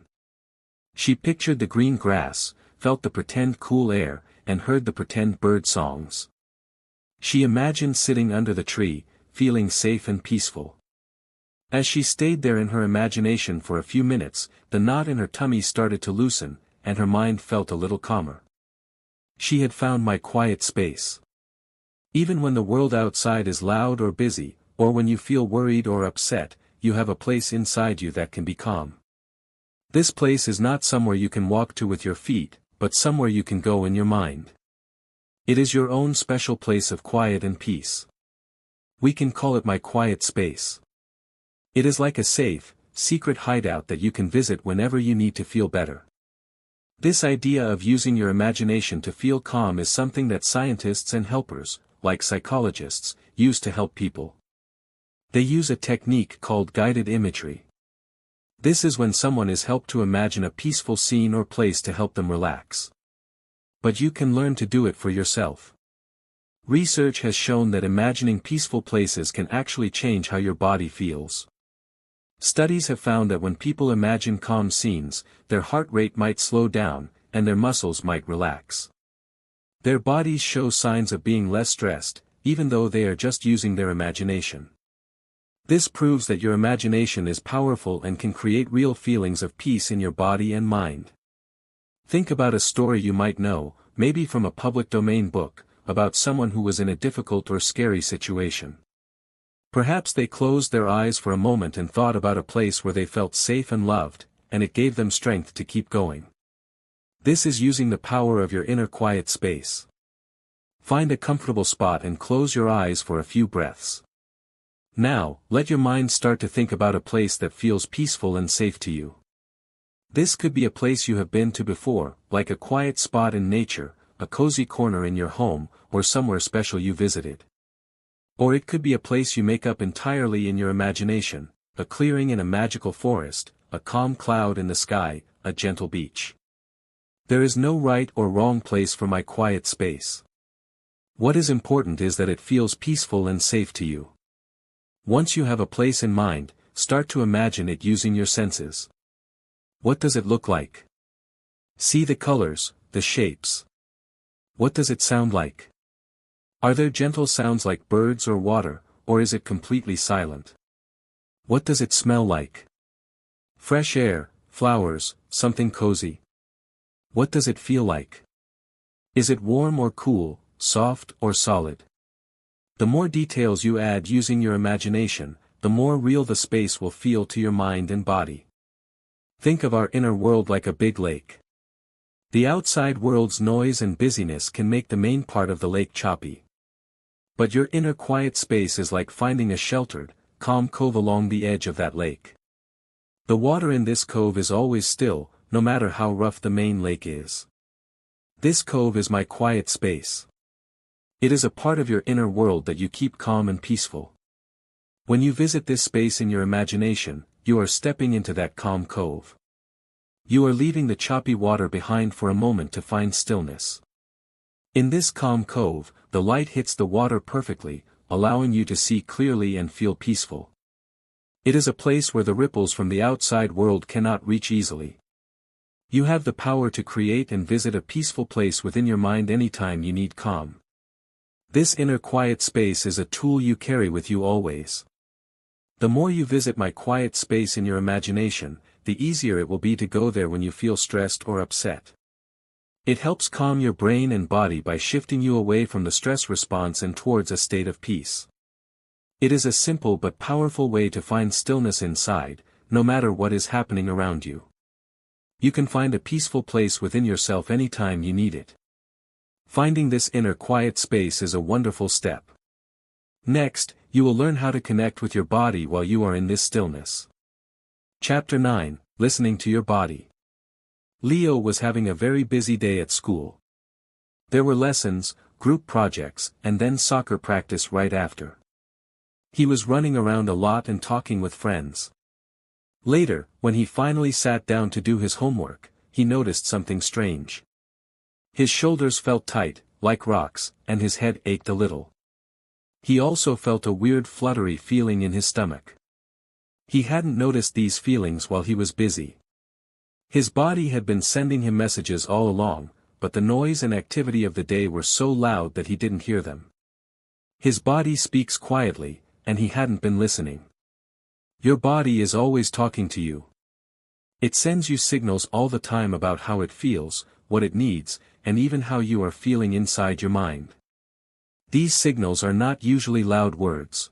She pictured the green grass, felt the pretend cool air, and heard the pretend bird songs. She imagined sitting under the tree, feeling safe and peaceful. As she stayed there in her imagination for a few minutes, the knot in her tummy started to loosen, and her mind felt a little calmer. She had found my quiet space. Even when the world outside is loud or busy, or when you feel worried or upset, you have a place inside you that can be calm. This place is not somewhere you can walk to with your feet, but somewhere you can go in your mind. It is your own special place of quiet and peace. We can call it my quiet space. It is like a safe, secret hideout that you can visit whenever you need to feel better. This idea of using your imagination to feel calm is something that scientists and helpers, like psychologists, use to help people. They use a technique called guided imagery. This is when someone is helped to imagine a peaceful scene or place to help them relax. But you can learn to do it for yourself. Research has shown that imagining peaceful places can actually change how your body feels. Studies have found that when people imagine calm scenes, their heart rate might slow down, and their muscles might relax. Their bodies show signs of being less stressed, even though they are just using their imagination. This proves that your imagination is powerful and can create real feelings of peace in your body and mind. Think about a story you might know, maybe from a public domain book, about someone who was in a difficult or scary situation. Perhaps they closed their eyes for a moment and thought about a place where they felt safe and loved, and it gave them strength to keep going. This is using the power of your inner quiet space. Find a comfortable spot and close your eyes for a few breaths. Now, let your mind start to think about a place that feels peaceful and safe to you. This could be a place you have been to before, like a quiet spot in nature, a cozy corner in your home, or somewhere special you visited. Or it could be a place you make up entirely in your imagination, a clearing in a magical forest, a calm cloud in the sky, a gentle beach. There is no right or wrong place for my quiet space. What is important is that it feels peaceful and safe to you. Once you have a place in mind, start to imagine it using your senses. What does it look like? See the colors, the shapes. What does it sound like? Are there gentle sounds like birds or water, or is it completely silent? What does it smell like? Fresh air, flowers, something cozy. What does it feel like? Is it warm or cool, soft or solid? The more details you add using your imagination, the more real the space will feel to your mind and body. Think of our inner world like a big lake. The outside world's noise and busyness can make the main part of the lake choppy. But your inner quiet space is like finding a sheltered, calm cove along the edge of that lake. The water in this cove is always still, no matter how rough the main lake is. This cove is my quiet space. It is a part of your inner world that you keep calm and peaceful. When you visit this space in your imagination, you are stepping into that calm cove. You are leaving the choppy water behind for a moment to find stillness. In this calm cove, the light hits the water perfectly, allowing you to see clearly and feel peaceful. It is a place where the ripples from the outside world cannot reach easily. You have the power to create and visit a peaceful place within your mind anytime you need calm. This inner quiet space is a tool you carry with you always. The more you visit my quiet space in your imagination, the easier it will be to go there when you feel stressed or upset. It helps calm your brain and body by shifting you away from the stress response and towards a state of peace. It is a simple but powerful way to find stillness inside, no matter what is happening around you. You can find a peaceful place within yourself anytime you need it. Finding this inner quiet space is a wonderful step. Next, you will learn how to connect with your body while you are in this stillness. Chapter 9, Listening to Your Body. Leo was having a very busy day at school. There were lessons, group projects, and then soccer practice right after. He was running around a lot and talking with friends. Later, when he finally sat down to do his homework, he noticed something strange. His shoulders felt tight, like rocks, and his head ached a little. He also felt a weird fluttery feeling in his stomach. He hadn't noticed these feelings while he was busy. His body had been sending him messages all along, but the noise and activity of the day were so loud that he didn't hear them. His body speaks quietly, and he hadn't been listening. Your body is always talking to you. It sends you signals all the time about how it feels, what it needs, and even how you are feeling inside your mind. These signals are not usually loud words.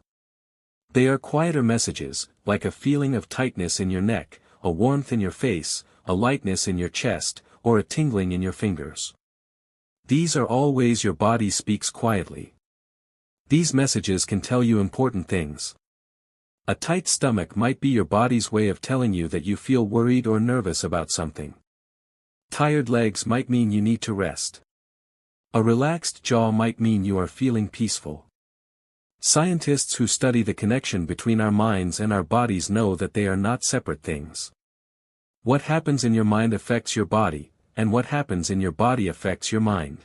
They are quieter messages, like a feeling of tightness in your neck, a warmth in your face, a lightness in your chest, or a tingling in your fingers. These are all ways your body speaks quietly. These messages can tell you important things. A tight stomach might be your body's way of telling you that you feel worried or nervous about something. Tired legs might mean you need to rest. A relaxed jaw might mean you are feeling peaceful. Scientists who study the connection between our minds and our bodies know that they are not separate things. What happens in your mind affects your body, and what happens in your body affects your mind.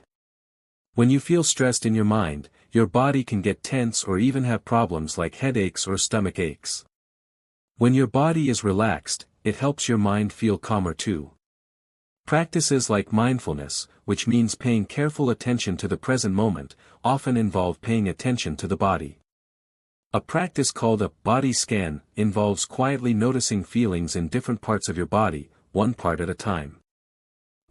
When you feel stressed in your mind, your body can get tense or even have problems like headaches or stomach aches. When your body is relaxed, it helps your mind feel calmer too. Practices like mindfulness, which means paying careful attention to the present moment, often involve paying attention to the body. A practice called a body scan involves quietly noticing feelings in different parts of your body, one part at a time.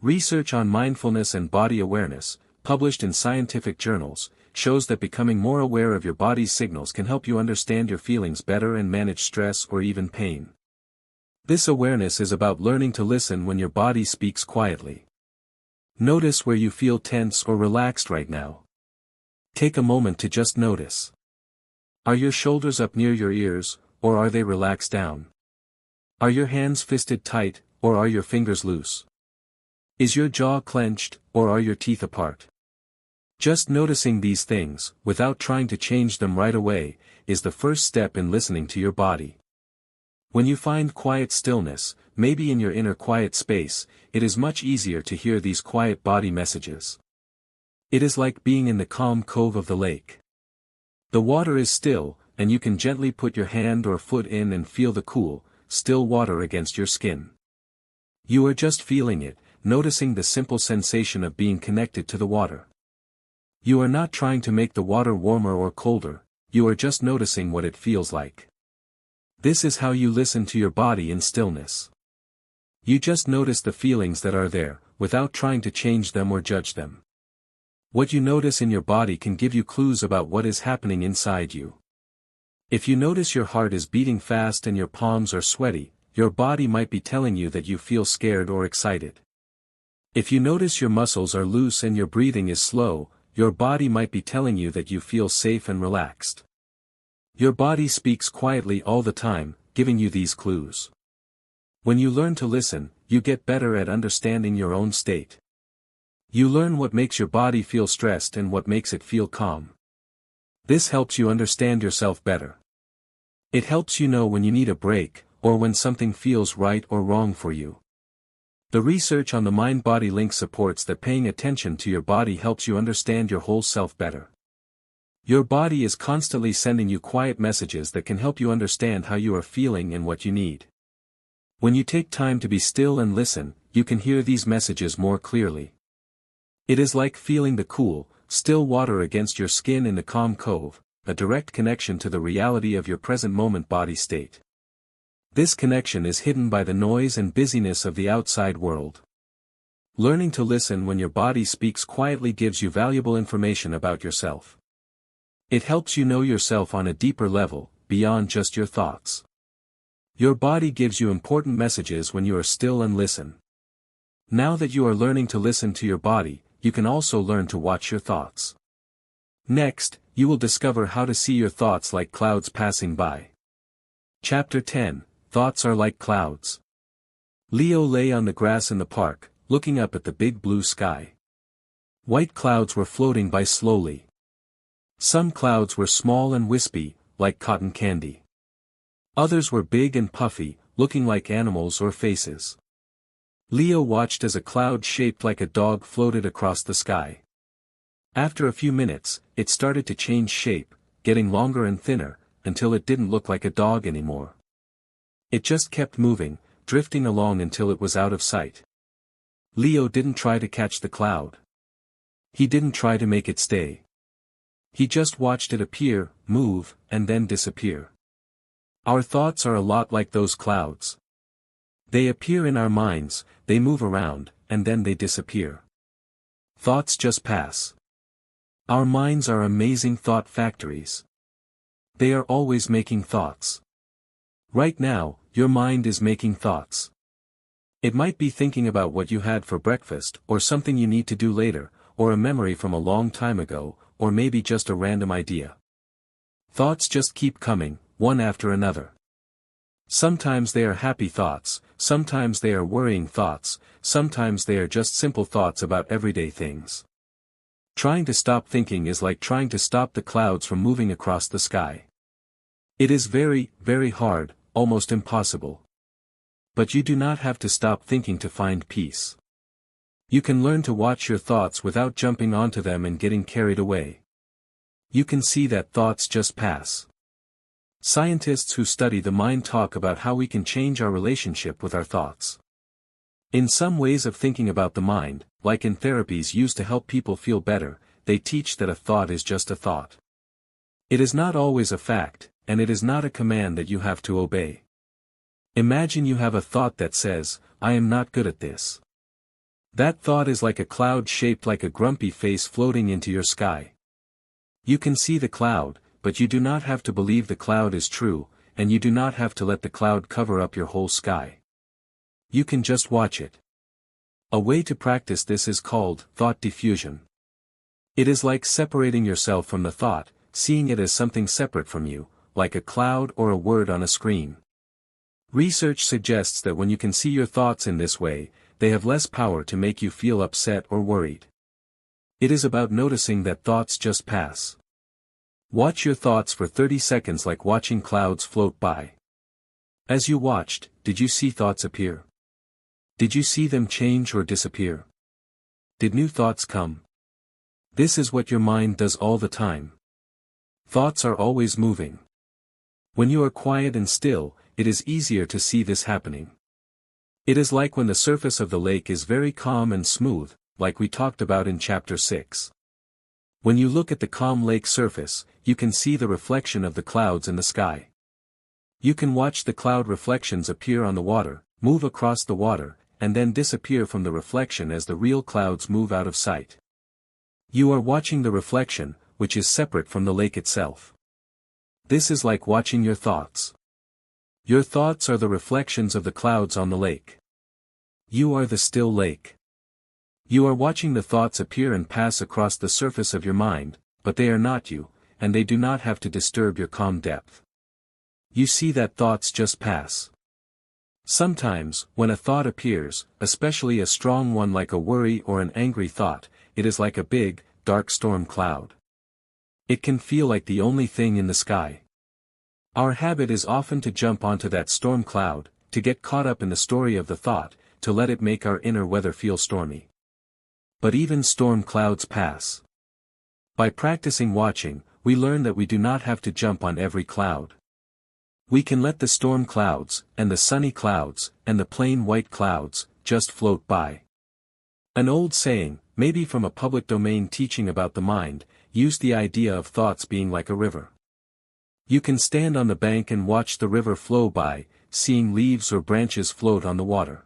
Research on mindfulness and body awareness, published in scientific journals, shows that becoming more aware of your body's signals can help you understand your feelings better and manage stress or even pain. This awareness is about learning to listen when your body speaks quietly. Notice where you feel tense or relaxed right now. Take a moment to just notice. Are your shoulders up near your ears, or are they relaxed down? Are your hands fisted tight, or are your fingers loose? Is your jaw clenched, or are your teeth apart? Just noticing these things, without trying to change them right away, is the first step in listening to your body. When you find quiet stillness, maybe in your inner quiet space, it is much easier to hear these quiet body messages. It is like being in the calm cove of the lake. The water is still, and you can gently put your hand or foot in and feel the cool, still water against your skin. You are just feeling it, noticing the simple sensation of being connected to the water. You are not trying to make the water warmer or colder, you are just noticing what it feels like. This is how you listen to your body in stillness. You just notice the feelings that are there, without trying to change them or judge them. What you notice in your body can give you clues about what is happening inside you. If you notice your heart is beating fast and your palms are sweaty, your body might be telling you that you feel scared or excited. If you notice your muscles are loose and your breathing is slow, your body might be telling you that you feel safe and relaxed. Your body speaks quietly all the time, giving you these clues. When you learn to listen, you get better at understanding your own state. You learn what makes your body feel stressed and what makes it feel calm. This helps you understand yourself better. It helps you know when you need a break, or when something feels right or wrong for you. The research on the mind-body link supports that paying attention to your body helps you understand your whole self better. Your body is constantly sending you quiet messages that can help you understand how you are feeling and what you need. When you take time to be still and listen, you can hear these messages more clearly. It is like feeling the cool, still water against your skin in the calm cove, a direct connection to the reality of your present moment body state. This connection is hidden by the noise and busyness of the outside world. Learning to listen when your body speaks quietly gives you valuable information about yourself. It helps you know yourself on a deeper level, beyond just your thoughts. Your body gives you important messages when you are still and listen. Now that you are learning to listen to your body, you can also learn to watch your thoughts. Next, you will discover how to see your thoughts like clouds passing by. Chapter 10. Thoughts are like clouds. Leo lay on the grass in the park, looking up at the big blue sky. White clouds were floating by slowly. Some clouds were small and wispy, like cotton candy. Others were big and puffy, looking like animals or faces. Leo watched as a cloud shaped like a dog floated across the sky. After a few minutes, it started to change shape, getting longer and thinner, until it didn't look like a dog anymore. It just kept moving, drifting along until it was out of sight. Leo didn't try to catch the cloud. He didn't try to make it stay. He just watched it appear, move, and then disappear. Our thoughts are a lot like those clouds. They appear in our minds, they move around, and then they disappear. Thoughts just pass. Our minds are amazing thought factories. They are always making thoughts. Right now, your mind is making thoughts. It might be thinking about what you had for breakfast, or something you need to do later, or a memory from a long time ago, or maybe just a random idea. Thoughts just keep coming, one after another. Sometimes they are happy thoughts, sometimes they are worrying thoughts, sometimes they are just simple thoughts about everyday things. Trying to stop thinking is like trying to stop the clouds from moving across the sky. It is very, very hard, almost impossible. But you do not have to stop thinking to find peace. You can learn to watch your thoughts without jumping onto them and getting carried away. You can see that thoughts just pass. Scientists who study the mind talk about how we can change our relationship with our thoughts. In some ways of thinking about the mind, like in therapies used to help people feel better, they teach that a thought is just a thought. It is not always a fact, and it is not a command that you have to obey. Imagine you have a thought that says, "I am not good at this." That thought is like a cloud shaped like a grumpy face floating into your sky. You can see the cloud, but you do not have to believe the cloud is true, and you do not have to let the cloud cover up your whole sky. You can just watch it. A way to practice this is called thought diffusion. It is like separating yourself from the thought, seeing it as something separate from you, like a cloud or a word on a screen. Research suggests that when you can see your thoughts in this way, they have less power to make you feel upset or worried. It is about noticing that thoughts just pass. Watch your thoughts for 30 seconds like watching clouds float by. As you watched, did you see thoughts appear? Did you see them change or disappear? Did new thoughts come? This is what your mind does all the time. Thoughts are always moving. When you are quiet and still, it is easier to see this happening. It is like when the surface of the lake is very calm and smooth, like we talked about in chapter 6. When you look at the calm lake surface, you can see the reflection of the clouds in the sky. You can watch the cloud reflections appear on the water, move across the water, and then disappear from the reflection as the real clouds move out of sight. You are watching the reflection, which is separate from the lake itself. This is like watching your thoughts. Your thoughts are the reflections of the clouds on the lake. You are the still lake. You are watching the thoughts appear and pass across the surface of your mind, but they are not you, and they do not have to disturb your calm depth. You see that thoughts just pass. Sometimes, when a thought appears, especially a strong one like a worry or an angry thought, it is like a big, dark storm cloud. It can feel like the only thing in the sky. Our habit is often to jump onto that storm cloud, to get caught up in the story of the thought, to let it make our inner weather feel stormy. But even storm clouds pass. By practicing watching, we learn that we do not have to jump on every cloud. We can let the storm clouds, and the sunny clouds, and the plain white clouds, just float by. An old saying, maybe from a public domain teaching about the mind, used the idea of thoughts being like a river. You can stand on the bank and watch the river flow by, seeing leaves or branches float on the water.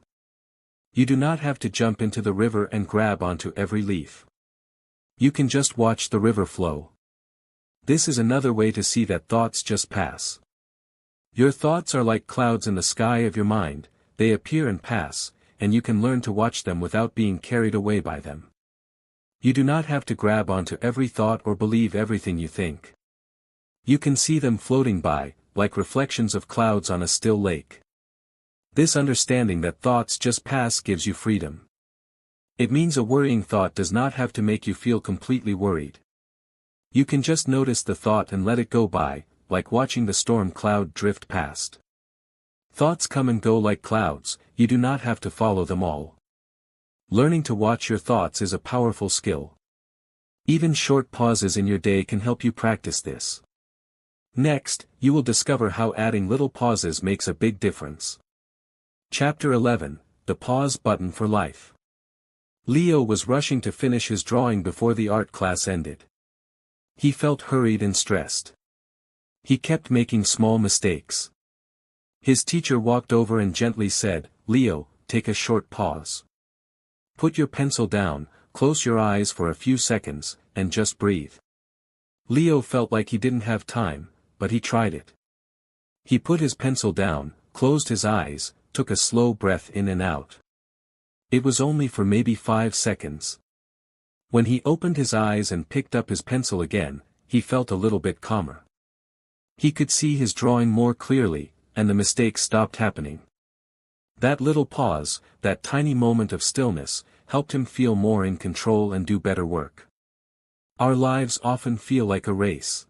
You do not have to jump into the river and grab onto every leaf. You can just watch the river flow. This is another way to see that thoughts just pass. Your thoughts are like clouds in the sky of your mind, they appear and pass, and you can learn to watch them without being carried away by them. You do not have to grab onto every thought or believe everything you think. You can see them floating by, like reflections of clouds on a still lake. This understanding that thoughts just pass gives you freedom. It means a worrying thought does not have to make you feel completely worried. You can just notice the thought and let it go by, like watching the storm cloud drift past. Thoughts come and go like clouds, you do not have to follow them all. Learning to watch your thoughts is a powerful skill. Even short pauses in your day can help you practice this. Next, you will discover how adding little pauses makes a big difference. Chapter 11, The Pause Button for Life. Leo was rushing to finish his drawing before the art class ended. He felt hurried and stressed. He kept making small mistakes. His teacher walked over and gently said, "Leo, take a short pause. Put your pencil down, close your eyes for a few seconds, and just breathe." Leo felt like he didn't have time, but he tried it. He put his pencil down, closed his eyes, took a slow breath in and out. It was only for maybe 5 seconds. When he opened his eyes and picked up his pencil again, he felt a little bit calmer. He could see his drawing more clearly, and the mistakes stopped happening. That little pause, that tiny moment of stillness, helped him feel more in control and do better work. Our lives often feel like a race.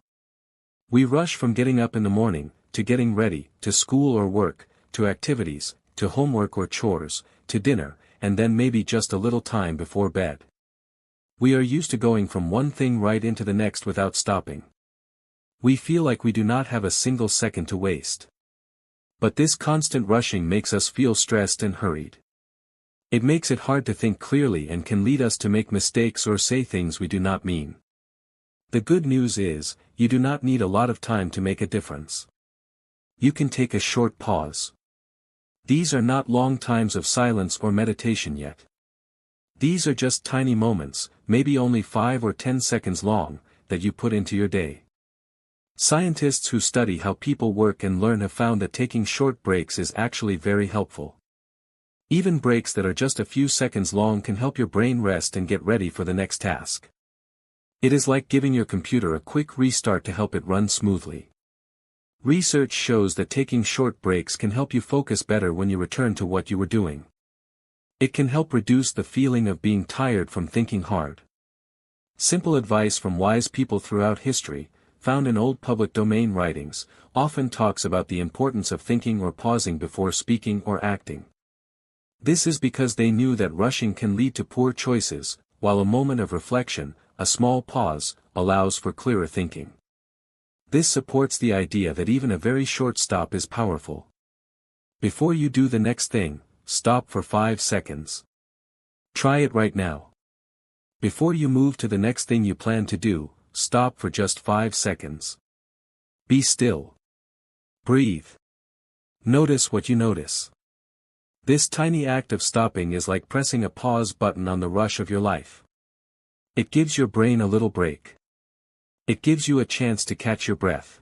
We rush from getting up in the morning, to getting ready, to school or work, to activities, to homework or chores, to dinner, and then maybe just a little time before bed. We are used to going from one thing right into the next without stopping. We feel like we do not have a single second to waste. But this constant rushing makes us feel stressed and hurried. It makes it hard to think clearly and can lead us to make mistakes or say things we do not mean. The good news is, you do not need a lot of time to make a difference. You can take a short pause. These are not long times of silence or meditation yet. These are just tiny moments, maybe only 5 or 10 seconds long, that you put into your day. Scientists who study how people work and learn have found that taking short breaks is actually very helpful. Even breaks that are just a few seconds long can help your brain rest and get ready for the next task. It is like giving your computer a quick restart to help it run smoothly. Research shows that taking short breaks can help you focus better when you return to what you were doing. It can help reduce the feeling of being tired from thinking hard. Simple advice from wise people throughout history, found in old public domain writings, often talks about the importance of thinking or pausing before speaking or acting. This is because they knew that rushing can lead to poor choices, while a moment of reflection, a small pause, allows for clearer thinking. This supports the idea that even a very short stop is powerful. Before you do the next thing, stop for 5 seconds. Try it right now. Before you move to the next thing you plan to do, stop for just 5 seconds. Be still. Breathe. Notice what you notice. This tiny act of stopping is like pressing a pause button on the rush of your life. It gives your brain a little break. It gives you a chance to catch your breath.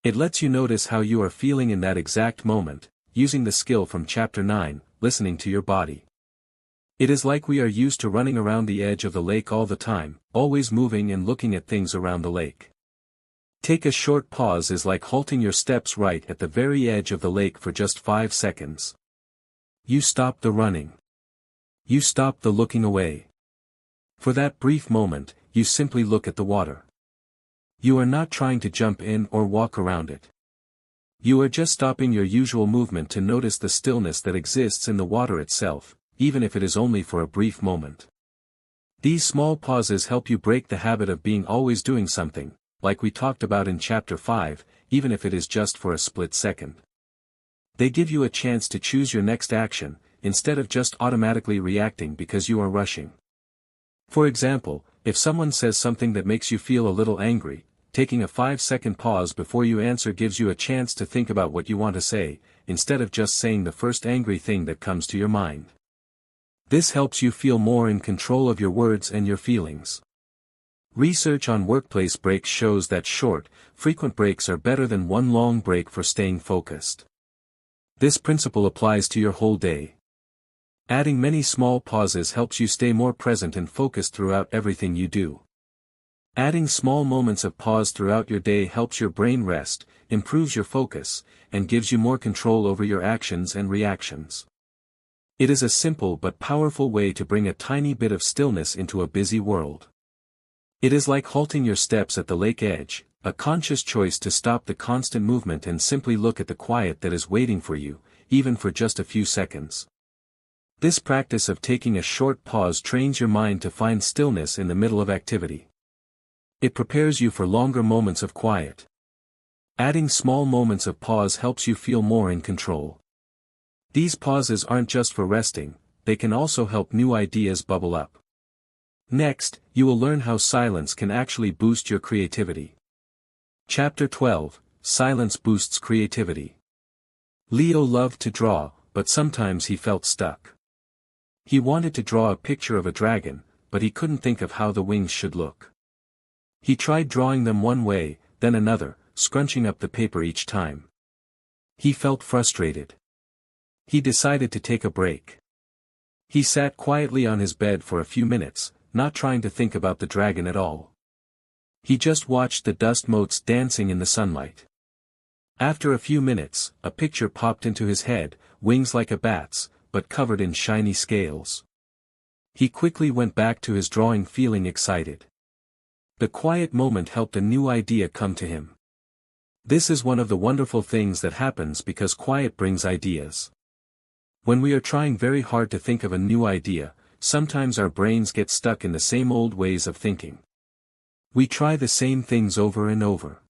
It lets you notice how you are feeling in that exact moment, using the skill from Chapter 9, listening to your body. It is like we are used to running around the edge of the lake all the time, always moving and looking at things around the lake. Take a short pause is like halting your steps right at the very edge of the lake for just 5 seconds. You stop the running. You stop the looking away. For that brief moment, you simply look at the water. You are not trying to jump in or walk around it. You are just stopping your usual movement to notice the stillness that exists in the water itself, even if it is only for a brief moment. These small pauses help you break the habit of being always doing something, like we talked about in Chapter 5, even if it is just for a split second. They give you a chance to choose your next action, instead of just automatically reacting because you are rushing. For example, if someone says something that makes you feel a little angry, taking a 5-second pause before you answer gives you a chance to think about what you want to say, instead of just saying the first angry thing that comes to your mind. This helps you feel more in control of your words and your feelings. Research on workplace breaks shows that short, frequent breaks are better than one long break for staying focused. This principle applies to your whole day. Adding many small pauses helps you stay more present and focused throughout everything you do. Adding small moments of pause throughout your day helps your brain rest, improves your focus, and gives you more control over your actions and reactions. It is a simple but powerful way to bring a tiny bit of stillness into a busy world. It is like halting your steps at the lake edge, a conscious choice to stop the constant movement and simply look at the quiet that is waiting for you, even for just a few seconds. This practice of taking a short pause trains your mind to find stillness in the middle of activity. It prepares you for longer moments of quiet. Adding small moments of pause helps you feel more in control. These pauses aren't just for resting, they can also help new ideas bubble up. Next, you will learn how silence can actually boost your creativity. Chapter 12, Silence Boosts Creativity. Leo loved to draw, but sometimes he felt stuck. He wanted to draw a picture of a dragon, but he couldn't think of how the wings should look. He tried drawing them one way, then another, scrunching up the paper each time. He felt frustrated. He decided to take a break. He sat quietly on his bed for a few minutes, not trying to think about the dragon at all. He just watched the dust motes dancing in the sunlight. After a few minutes, a picture popped into his head, wings like a bat's, but covered in shiny scales. He quickly went back to his drawing feeling excited. The quiet moment helped a new idea come to him. This is one of the wonderful things that happens because quiet brings ideas. When we are trying very hard to think of a new idea, sometimes our brains get stuck in the same old ways of thinking. We try the same things over and over.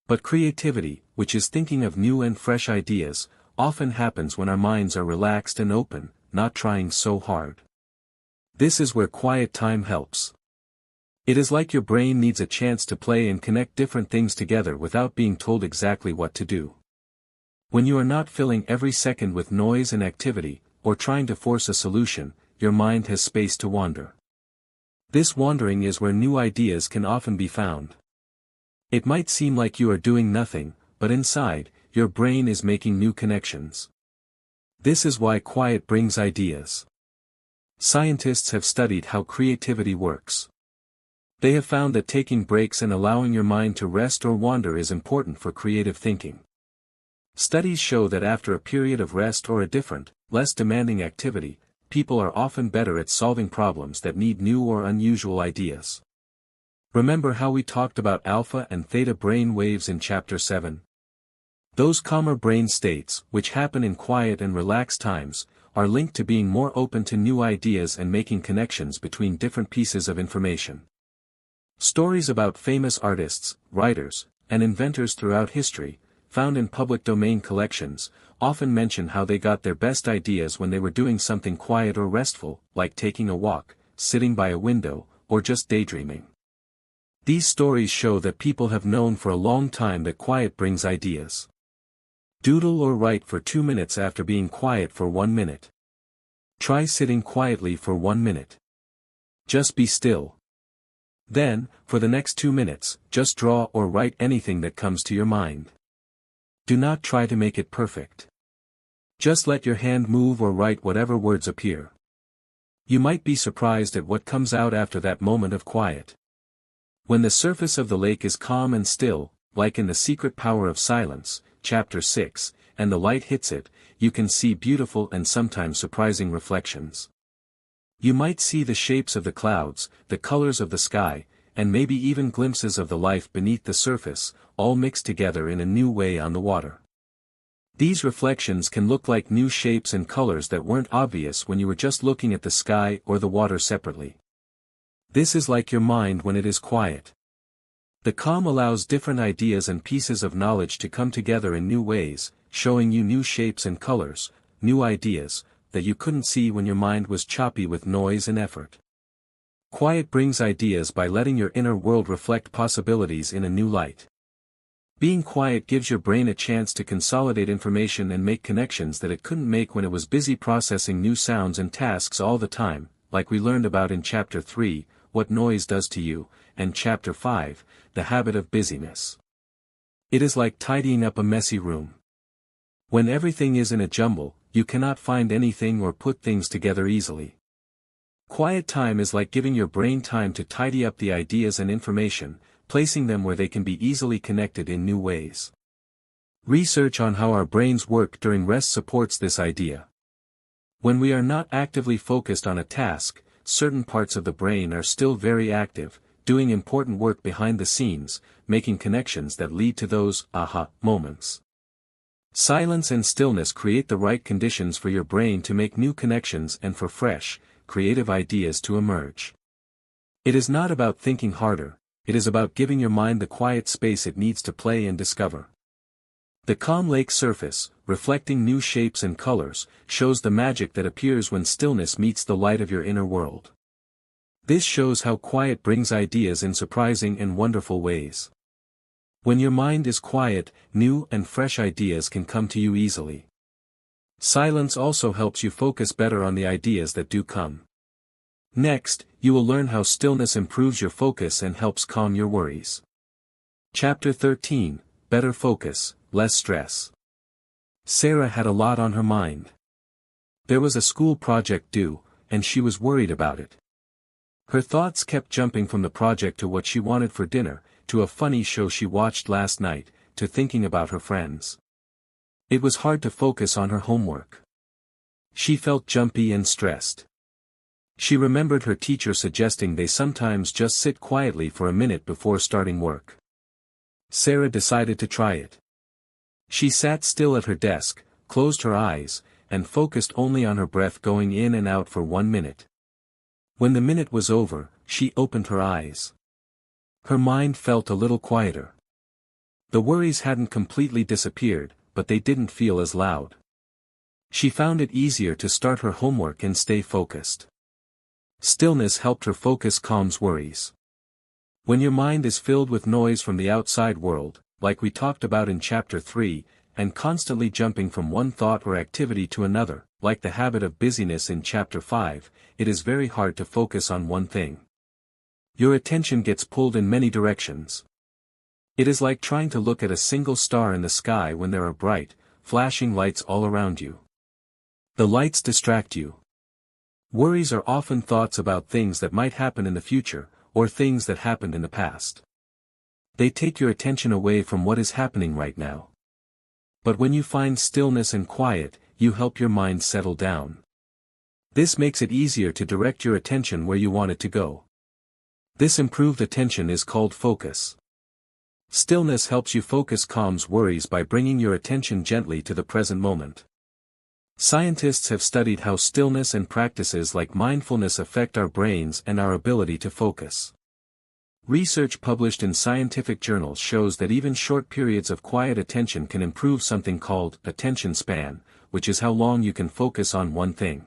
But creativity, which is thinking of new and fresh ideas, often happens when our minds are relaxed and open, not trying so hard. This is where quiet time helps. It is like your brain needs a chance to play and connect different things together without being told exactly what to do. When you are not filling every second with noise and activity, or trying to force a solution, your mind has space to wander. This wandering is where new ideas can often be found. It might seem like you are doing nothing, but inside, your brain is making new connections. This is why quiet brings ideas. Scientists have studied how creativity works. They have found that taking breaks and allowing your mind to rest or wander is important for creative thinking. Studies show that after a period of rest or a different, less demanding activity, people are often better at solving problems that need new or unusual ideas. Remember how we talked about alpha and theta brain waves in Chapter 7? Those calmer brain states, which happen in quiet and relaxed times, are linked to being more open to new ideas and making connections between different pieces of information. Stories about famous artists, writers, and inventors throughout history, found in public domain collections, often mention how they got their best ideas when they were doing something quiet or restful, like taking a walk, sitting by a window, or just daydreaming. These stories show that people have known for a long time that quiet brings ideas. Doodle or write for 2 minutes after being quiet for 1 minute. Try sitting quietly for 1 minute. Just be still. Then, for the next 2 minutes, just draw or write anything that comes to your mind. Do not try to make it perfect. Just let your hand move or write whatever words appear. You might be surprised at what comes out after that moment of quiet. When the surface of the lake is calm and still, like in The Secret Power of Silence, Chapter 6, and the light hits it, you can see beautiful and sometimes surprising reflections. You might see the shapes of the clouds, the colors of the sky, and maybe even glimpses of the life beneath the surface, all mixed together in a new way on the water. These reflections can look like new shapes and colors that weren't obvious when you were just looking at the sky or the water separately. This is like your mind when it is quiet. The calm allows different ideas and pieces of knowledge to come together in new ways, showing you new shapes and colors, new ideas, that you couldn't see when your mind was choppy with noise and effort. Quiet brings ideas by letting your inner world reflect possibilities in a new light. Being quiet gives your brain a chance to consolidate information and make connections that it couldn't make when it was busy processing new sounds and tasks all the time, like we learned about in Chapter 3, What Noise Does to You, and Chapter 5, The Habit of Busyness. It is like tidying up a messy room. When everything is in a jumble, you cannot find anything or put things together easily. Quiet time is like giving your brain time to tidy up the ideas and information, placing them where they can be easily connected in new ways. Research on how our brains work during rest supports this idea. When we are not actively focused on a task, certain parts of the brain are still very active, doing important work behind the scenes, making connections that lead to those aha moments. Silence and stillness create the right conditions for your brain to make new connections and for fresh, creative ideas to emerge. It is not about thinking harder, it is about giving your mind the quiet space it needs to play and discover. The calm lake surface, reflecting new shapes and colors, shows the magic that appears when stillness meets the light of your inner world. This shows how quiet brings ideas in surprising and wonderful ways. When your mind is quiet, new and fresh ideas can come to you easily. Silence also helps you focus better on the ideas that do come. Next, you will learn how stillness improves your focus and helps calm your worries. Chapter 13, Better Focus, Less Stress. Sarah had a lot on her mind. There was a school project due, and she was worried about it. Her thoughts kept jumping from the project to what she wanted for dinner, to a funny show she watched last night, to thinking about her friends. It was hard to focus on her homework. She felt jumpy and stressed. She remembered her teacher suggesting they sometimes just sit quietly for a minute before starting work. Sarah decided to try it. She sat still at her desk, closed her eyes, and focused only on her breath going in and out for 1 minute. When the minute was over, she opened her eyes. Her mind felt a little quieter. The worries hadn't completely disappeared, but they didn't feel as loud. She found it easier to start her homework and stay focused. Stillness helped her focus calms worries. When your mind is filled with noise from the outside world, like we talked about in Chapter 3, and constantly jumping from one thought or activity to another, like the habit of busyness in Chapter 5, it is very hard to focus on one thing. Your attention gets pulled in many directions. It is like trying to look at a single star in the sky when there are bright, flashing lights all around you. The lights distract you. Worries are often thoughts about things that might happen in the future, or things that happened in the past. They take your attention away from what is happening right now. But when you find stillness and quiet, you help your mind settle down. This makes it easier to direct your attention where you want it to go. This improved attention is called focus. Stillness helps you focus calms worries by bringing your attention gently to the present moment. Scientists have studied how stillness and practices like mindfulness affect our brains and our ability to focus. Research published in scientific journals shows that even short periods of quiet attention can improve something called attention span, which is how long you can focus on one thing.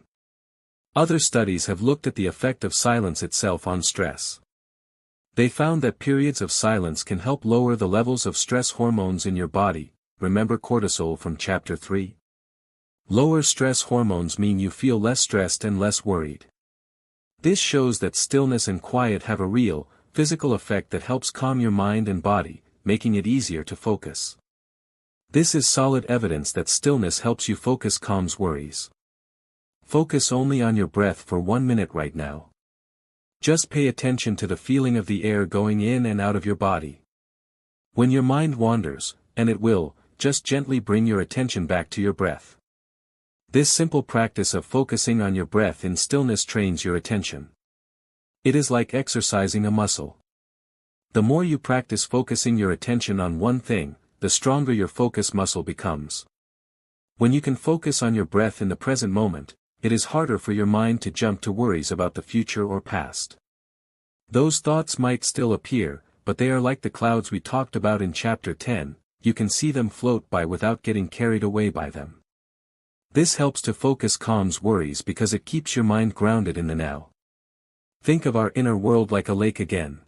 Other studies have looked at the effect of silence itself on stress. They found that periods of silence can help lower the levels of stress hormones in your body. Remember cortisol from Chapter 3? Lower stress hormones mean you feel less stressed and less worried. This shows that stillness and quiet have a real, physical effect that helps calm your mind and body, making it easier to focus. This is solid evidence that stillness helps you focus calms worries. Focus only on your breath for 1 minute right now. Just pay attention to the feeling of the air going in and out of your body. When your mind wanders, and it will, just gently bring your attention back to your breath. This simple practice of focusing on your breath in stillness trains your attention. It is like exercising a muscle. The more you practice focusing your attention on one thing, the stronger your focus muscle becomes. When you can focus on your breath in the present moment, it is harder for your mind to jump to worries about the future or past. Those thoughts might still appear, but they are like the clouds we talked about in Chapter 10, you can see them float by without getting carried away by them. This helps to focus calms worries because it keeps your mind grounded in the now. Think of our inner world like a lake again.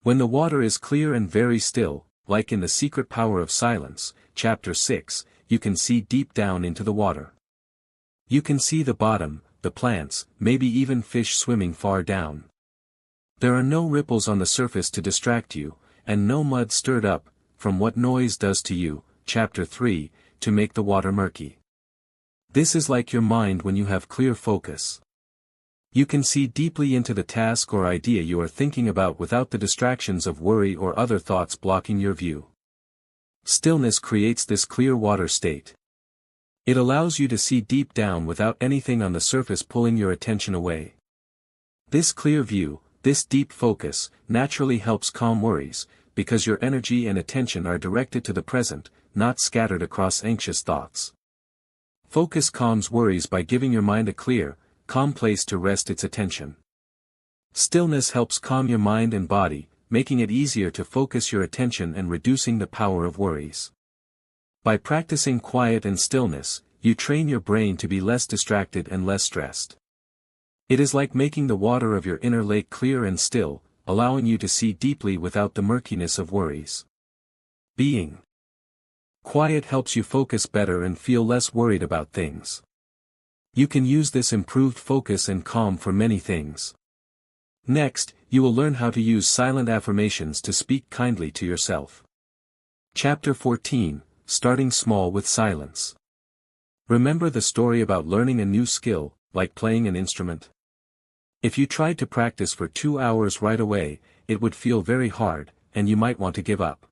When the water is clear and very still, like in The Secret Power of Silence, Chapter 6, you can see deep down into the water. You can see the bottom, the plants, maybe even fish swimming far down. There are no ripples on the surface to distract you, and no mud stirred up, from what noise does to you, Chapter 3, to make the water murky. This is like your mind when you have clear focus. You can see deeply into the task or idea you are thinking about without the distractions of worry or other thoughts blocking your view. Stillness creates this clear water state. It allows you to see deep down without anything on the surface pulling your attention away. This clear view, this deep focus, naturally helps calm worries, because your energy and attention are directed to the present, not scattered across anxious thoughts. Focus calms worries by giving your mind a clear, calm place to rest its attention. Stillness helps calm your mind and body, making it easier to focus your attention and reducing the power of worries. By practicing quiet and stillness, you train your brain to be less distracted and less stressed. It is like making the water of your inner lake clear and still, allowing you to see deeply without the murkiness of worries. Being quiet helps you focus better and feel less worried about things. You can use this improved focus and calm for many things. Next, you will learn how to use silent affirmations to speak kindly to yourself. Chapter 14, Starting Small with Silence. Remember the story about learning a new skill, like playing an instrument? If you tried to practice for 2 hours right away, it would feel very hard, and you might want to give up.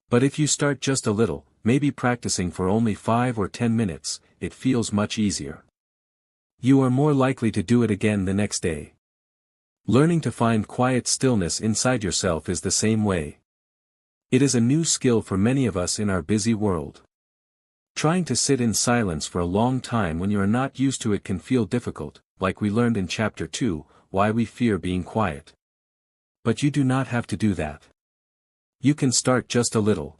But if you start just a little, maybe practicing for only 5 or 10 minutes, it feels much easier. You are more likely to do it again the next day. Learning to find quiet stillness inside yourself is the same way. It is a new skill for many of us in our busy world. Trying to sit in silence for a long time when you are not used to it can feel difficult, like we learned in Chapter 2, Why We Fear Being Quiet. But you do not have to do that. You can start just a little.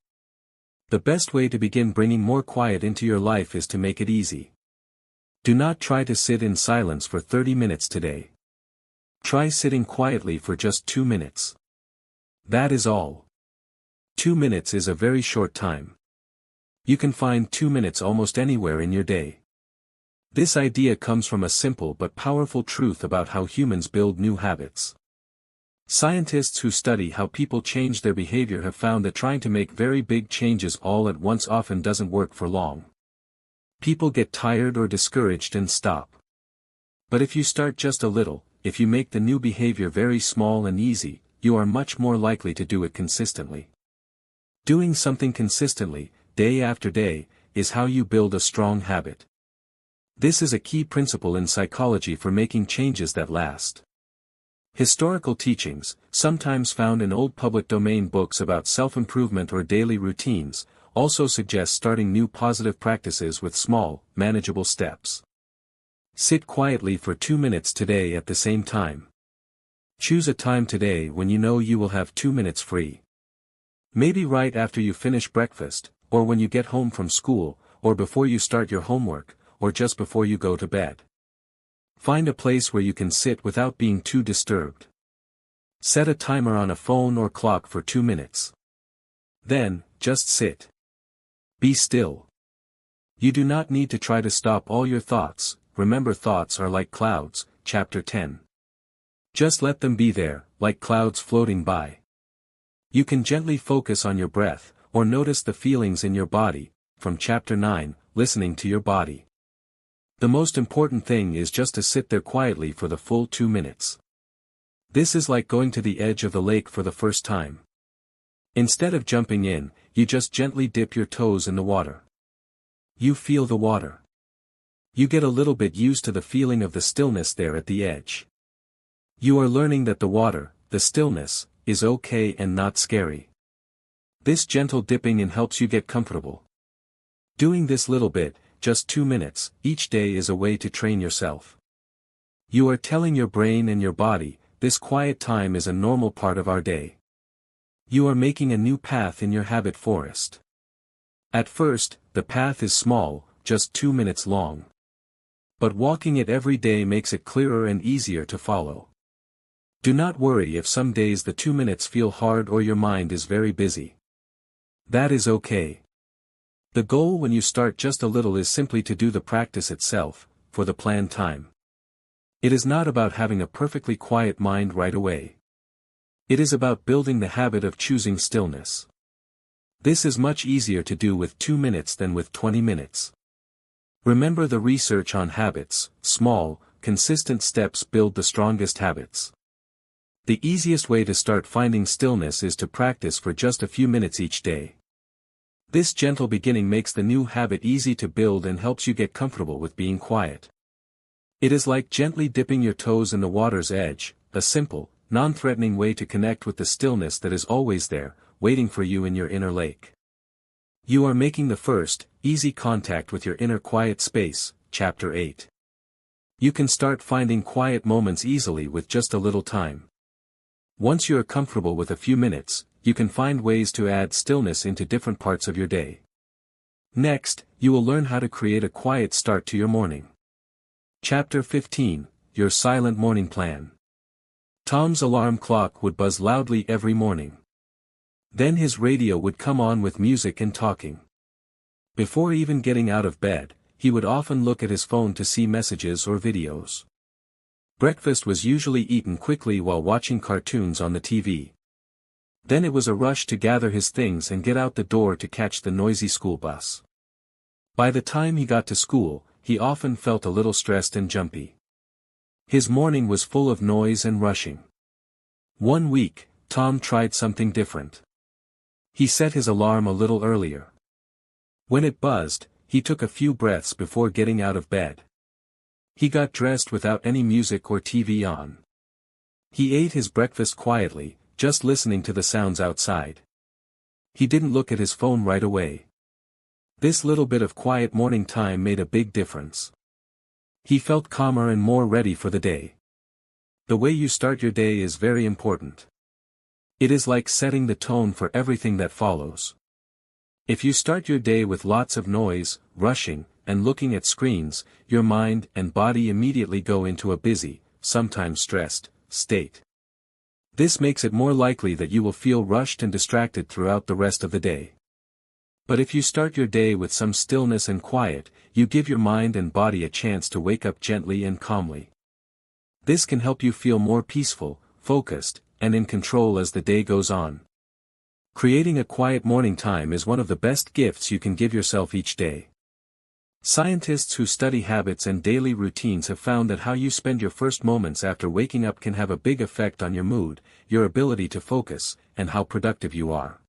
The best way to begin bringing more quiet into your life is to make it easy. Do not try to sit in silence for 30 minutes today. Try sitting quietly for just 2 minutes. That is all. 2 minutes is a very short time. You can find 2 minutes almost anywhere in your day. This idea comes from a simple but powerful truth about how humans build new habits. Scientists who study how people change their behavior have found that trying to make very big changes all at once often doesn't work for long. People get tired or discouraged and stop. But if you start just a little, if you make the new behavior very small and easy, you are much more likely to do it consistently. Doing something consistently, day after day, is how you build a strong habit. This is a key principle in psychology for making changes that last. Historical teachings, sometimes found in old public domain books about self-improvement or daily routines, also suggest starting new positive practices with small, manageable steps. Sit quietly for 2 minutes today at the same time. Choose a time today when you know you will have 2 minutes free. Maybe right after you finish breakfast, or when you get home from school, or before you start your homework, or just before you go to bed. Find a place where you can sit without being too disturbed. Set a timer on a phone or clock for 2 minutes. Then, just sit. Be still. You do not need to try to stop all your thoughts. Remember, thoughts are like clouds, Chapter 10. Just let them be there, like clouds floating by. You can gently focus on your breath, or notice the feelings in your body, from Chapter 9, Listening to Your Body. The most important thing is just to sit there quietly for the full 2 minutes. This is like going to the edge of the lake for the first time. Instead of jumping in, you just gently dip your toes in the water. You feel the water. You get a little bit used to the feeling of the stillness there at the edge. You are learning that the water, the stillness, is okay and not scary. This gentle dipping in helps you get comfortable. Doing this little bit, just 2 minutes, each day is a way to train yourself. You are telling your brain and your body, this quiet time is a normal part of our day. You are making a new path in your habit forest. At first, the path is small, just 2 minutes long. But walking it every day makes it clearer and easier to follow. Do not worry if some days the 2 minutes feel hard or your mind is very busy. That is okay. The goal when you start just a little is simply to do the practice itself, for the planned time. It is not about having a perfectly quiet mind right away. It is about building the habit of choosing stillness. This is much easier to do with 2 minutes than with 20 minutes. Remember the research on habits: small, consistent steps build the strongest habits. The easiest way to start finding stillness is to practice for just a few minutes each day. This gentle beginning makes the new habit easy to build and helps you get comfortable with being quiet. It is like gently dipping your toes in the water's edge, a simple, non-threatening way to connect with the stillness that is always there, waiting for you in your inner lake. You are making the first, easy contact with your inner quiet space, Chapter 8. You can start finding quiet moments easily with just a little time. Once you are comfortable with a few minutes, you can find ways to add stillness into different parts of your day. Next, you will learn how to create a quiet start to your morning. Chapter 15, Your Silent Morning Plan. Tom's alarm clock would buzz loudly every morning. Then his radio would come on with music and talking. Before even getting out of bed, he would often look at his phone to see messages or videos. Breakfast was usually eaten quickly while watching cartoons on the TV. Then it was a rush to gather his things and get out the door to catch the noisy school bus. By the time he got to school, he often felt a little stressed and jumpy. His morning was full of noise and rushing. One week, Tom tried something different. He set his alarm a little earlier. When it buzzed, he took a few breaths before getting out of bed. He got dressed without any music or TV on. He ate his breakfast quietly, just listening to the sounds outside. He didn't look at his phone right away. This little bit of quiet morning time made a big difference. He felt calmer and more ready for the day. The way you start your day is very important. It is like setting the tone for everything that follows. If you start your day with lots of noise, rushing, and looking at screens, your mind and body immediately go into a busy, sometimes stressed, state. This makes it more likely that you will feel rushed and distracted throughout the rest of the day. But if you start your day with some stillness and quiet, you give your mind and body a chance to wake up gently and calmly. This can help you feel more peaceful, focused, and in control as the day goes on. Creating a quiet morning time is one of the best gifts you can give yourself each day. Scientists who study habits and daily routines have found that how you spend your first moments after waking up can have a big effect on your mood, your ability to focus, and how productive you are.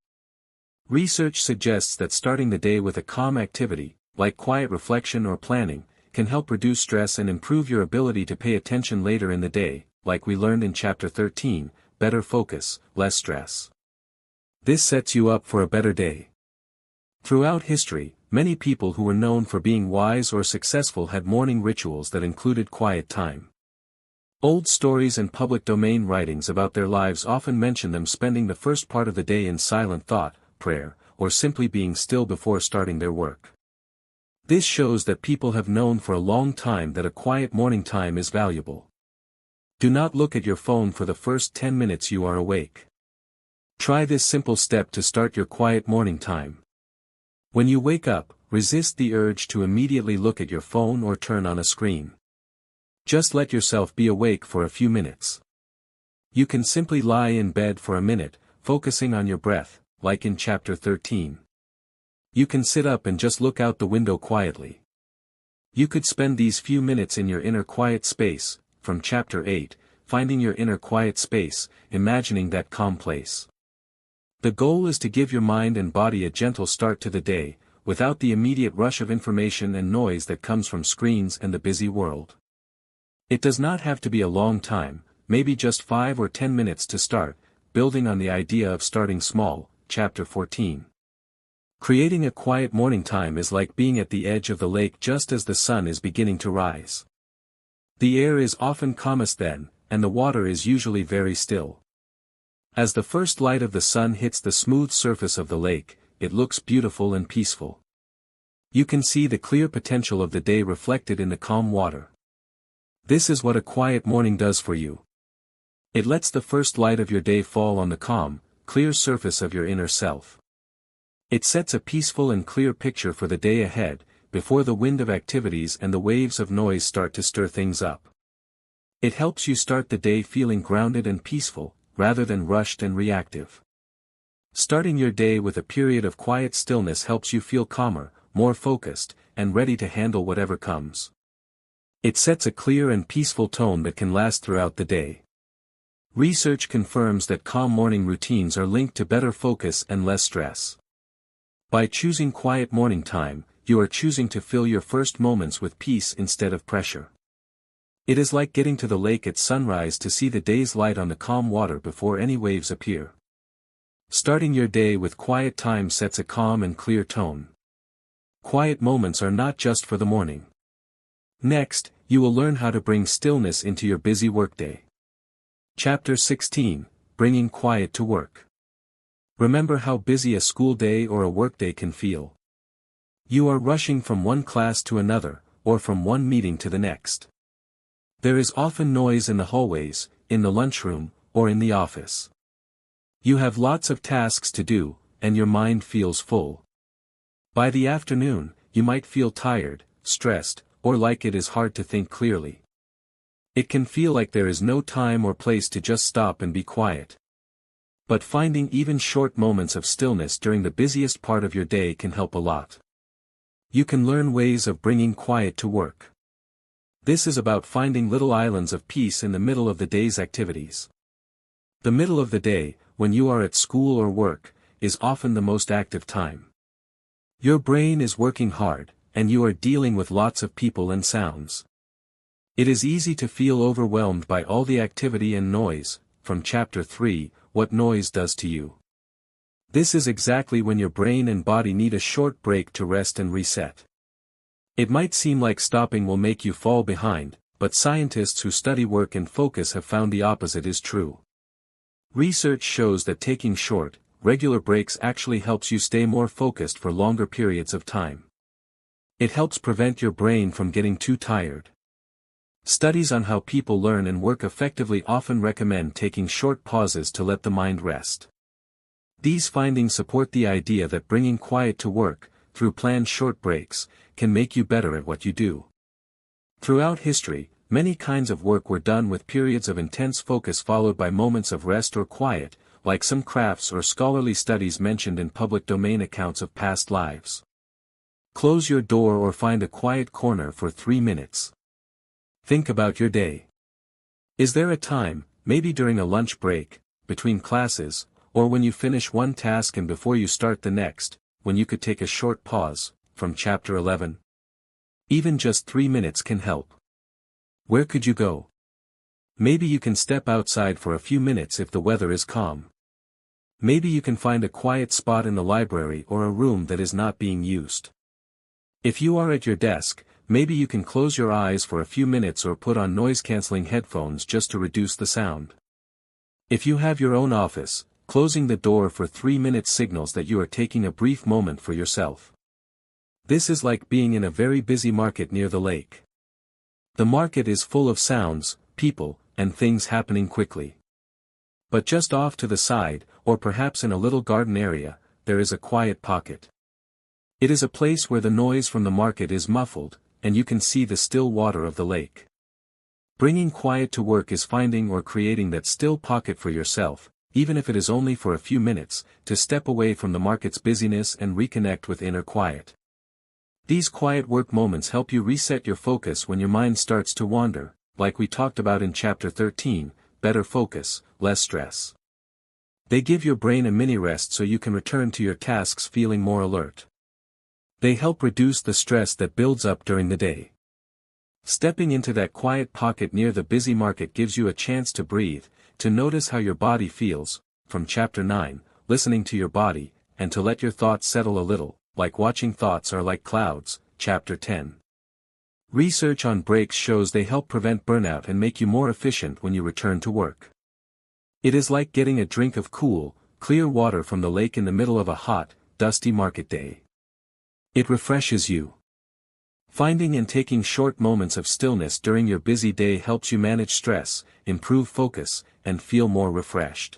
Research suggests that starting the day with a calm activity, like quiet reflection or planning, can help reduce stress and improve your ability to pay attention later in the day, like we learned in Chapter 13, Better Focus, Less Stress. This sets you up for a better day. Throughout history, many people who were known for being wise or successful had morning rituals that included quiet time. Old stories and public domain writings about their lives often mention them spending the first part of the day in silent thought, prayer, or simply being still before starting their work. This shows that people have known for a long time that a quiet morning time is valuable. Do not look at your phone for the first 10 minutes you are awake. Try this simple step to start your quiet morning time. When you wake up, resist the urge to immediately look at your phone or turn on a screen. Just let yourself be awake for a few minutes. You can simply lie in bed for a minute, focusing on your breath, like in Chapter 13. You can sit up and just look out the window quietly. You could spend these few minutes in your inner quiet space, from Chapter 8, finding your inner quiet space, imagining that calm place. The goal is to give your mind and body a gentle start to the day, without the immediate rush of information and noise that comes from screens and the busy world. It does not have to be a long time, maybe just 5 or 10 minutes to start, building on the idea of starting small, Chapter 14. Creating a quiet morning time is like being at the edge of the lake just as the sun is beginning to rise. The air is often calmest then, and the water is usually very still. As the first light of the sun hits the smooth surface of the lake, it looks beautiful and peaceful. You can see the clear potential of the day reflected in the calm water. This is what a quiet morning does for you. It lets the first light of your day fall on the calm, clear surface of your inner self. It sets a peaceful and clear picture for the day ahead, before the wind of activities and the waves of noise start to stir things up. It helps you start the day feeling grounded and peaceful, rather than rushed and reactive. Starting your day with a period of quiet stillness helps you feel calmer, more focused, and ready to handle whatever comes. It sets a clear and peaceful tone that can last throughout the day. Research confirms that calm morning routines are linked to better focus and less stress. By choosing quiet morning time, you are choosing to fill your first moments with peace instead of pressure. It is like getting to the lake at sunrise to see the day's light on the calm water before any waves appear. Starting your day with quiet time sets a calm and clear tone. Quiet moments are not just for the morning. Next, you will learn how to bring stillness into your busy workday. Chapter 16, Bringing Quiet to Work. Remember how busy a school day or a workday can feel. You are rushing from one class to another, or from one meeting to the next. There is often noise in the hallways, in the lunchroom, or in the office. You have lots of tasks to do, and your mind feels full. By the afternoon, you might feel tired, stressed, or like it is hard to think clearly. It can feel like there is no time or place to just stop and be quiet. But finding even short moments of stillness during the busiest part of your day can help a lot. You can learn ways of bringing quiet to work. This is about finding little islands of peace in the middle of the day's activities. The middle of the day, when you are at school or work, is often the most active time. Your brain is working hard, and you are dealing with lots of people and sounds. It is easy to feel overwhelmed by all the activity and noise. From Chapter 3, What Noise Does to You. This is exactly when your brain and body need a short break to rest and reset. It might seem like stopping will make you fall behind, but scientists who study work and focus have found the opposite is true. Research shows that taking short, regular breaks actually helps you stay more focused for longer periods of time. It helps prevent your brain from getting too tired. Studies on how people learn and work effectively often recommend taking short pauses to let the mind rest. These findings support the idea that bringing quiet to work, through planned short breaks, can make you better at what you do. Throughout history, many kinds of work were done with periods of intense focus followed by moments of rest or quiet, like some crafts or scholarly studies mentioned in public domain accounts of past lives. Close your door or find a quiet corner for 3 minutes. Think about your day. Is there a time, maybe during a lunch break, between classes, or when you finish one task and before you start the next, when you could take a short pause? From Chapter 11. Even just 3 minutes can help. Where could you go? Maybe you can step outside for a few minutes if the weather is calm. Maybe you can find a quiet spot in the library or a room that is not being used. If you are at your desk, maybe you can close your eyes for a few minutes or put on noise-canceling headphones just to reduce the sound. If you have your own office, closing the door for 3 minutes signals that you are taking a brief moment for yourself. This is like being in a very busy market near the lake. The market is full of sounds, people, and things happening quickly. But just off to the side, or perhaps in a little garden area, there is a quiet pocket. It is a place where the noise from the market is muffled, and you can see the still water of the lake. Bringing quiet to work is finding or creating that still pocket for yourself, even if it is only for a few minutes, to step away from the market's busyness and reconnect with inner quiet. These quiet work moments help you reset your focus when your mind starts to wander, like we talked about in Chapter 13, Better Focus, Less Stress. They give your brain a mini rest so you can return to your tasks feeling more alert. They help reduce the stress that builds up during the day. Stepping into that quiet pocket near the busy market gives you a chance to breathe, to notice how your body feels, from Chapter 9, Listening to Your Body, and to let your thoughts settle a little, like watching thoughts are like clouds, Chapter 10. Research on breaks shows they help prevent burnout and make you more efficient when you return to work. It is like getting a drink of cool, clear water from the lake in the middle of a hot, dusty market day. It refreshes you. Finding and taking short moments of stillness during your busy day helps you manage stress, improve focus, and feel more refreshed.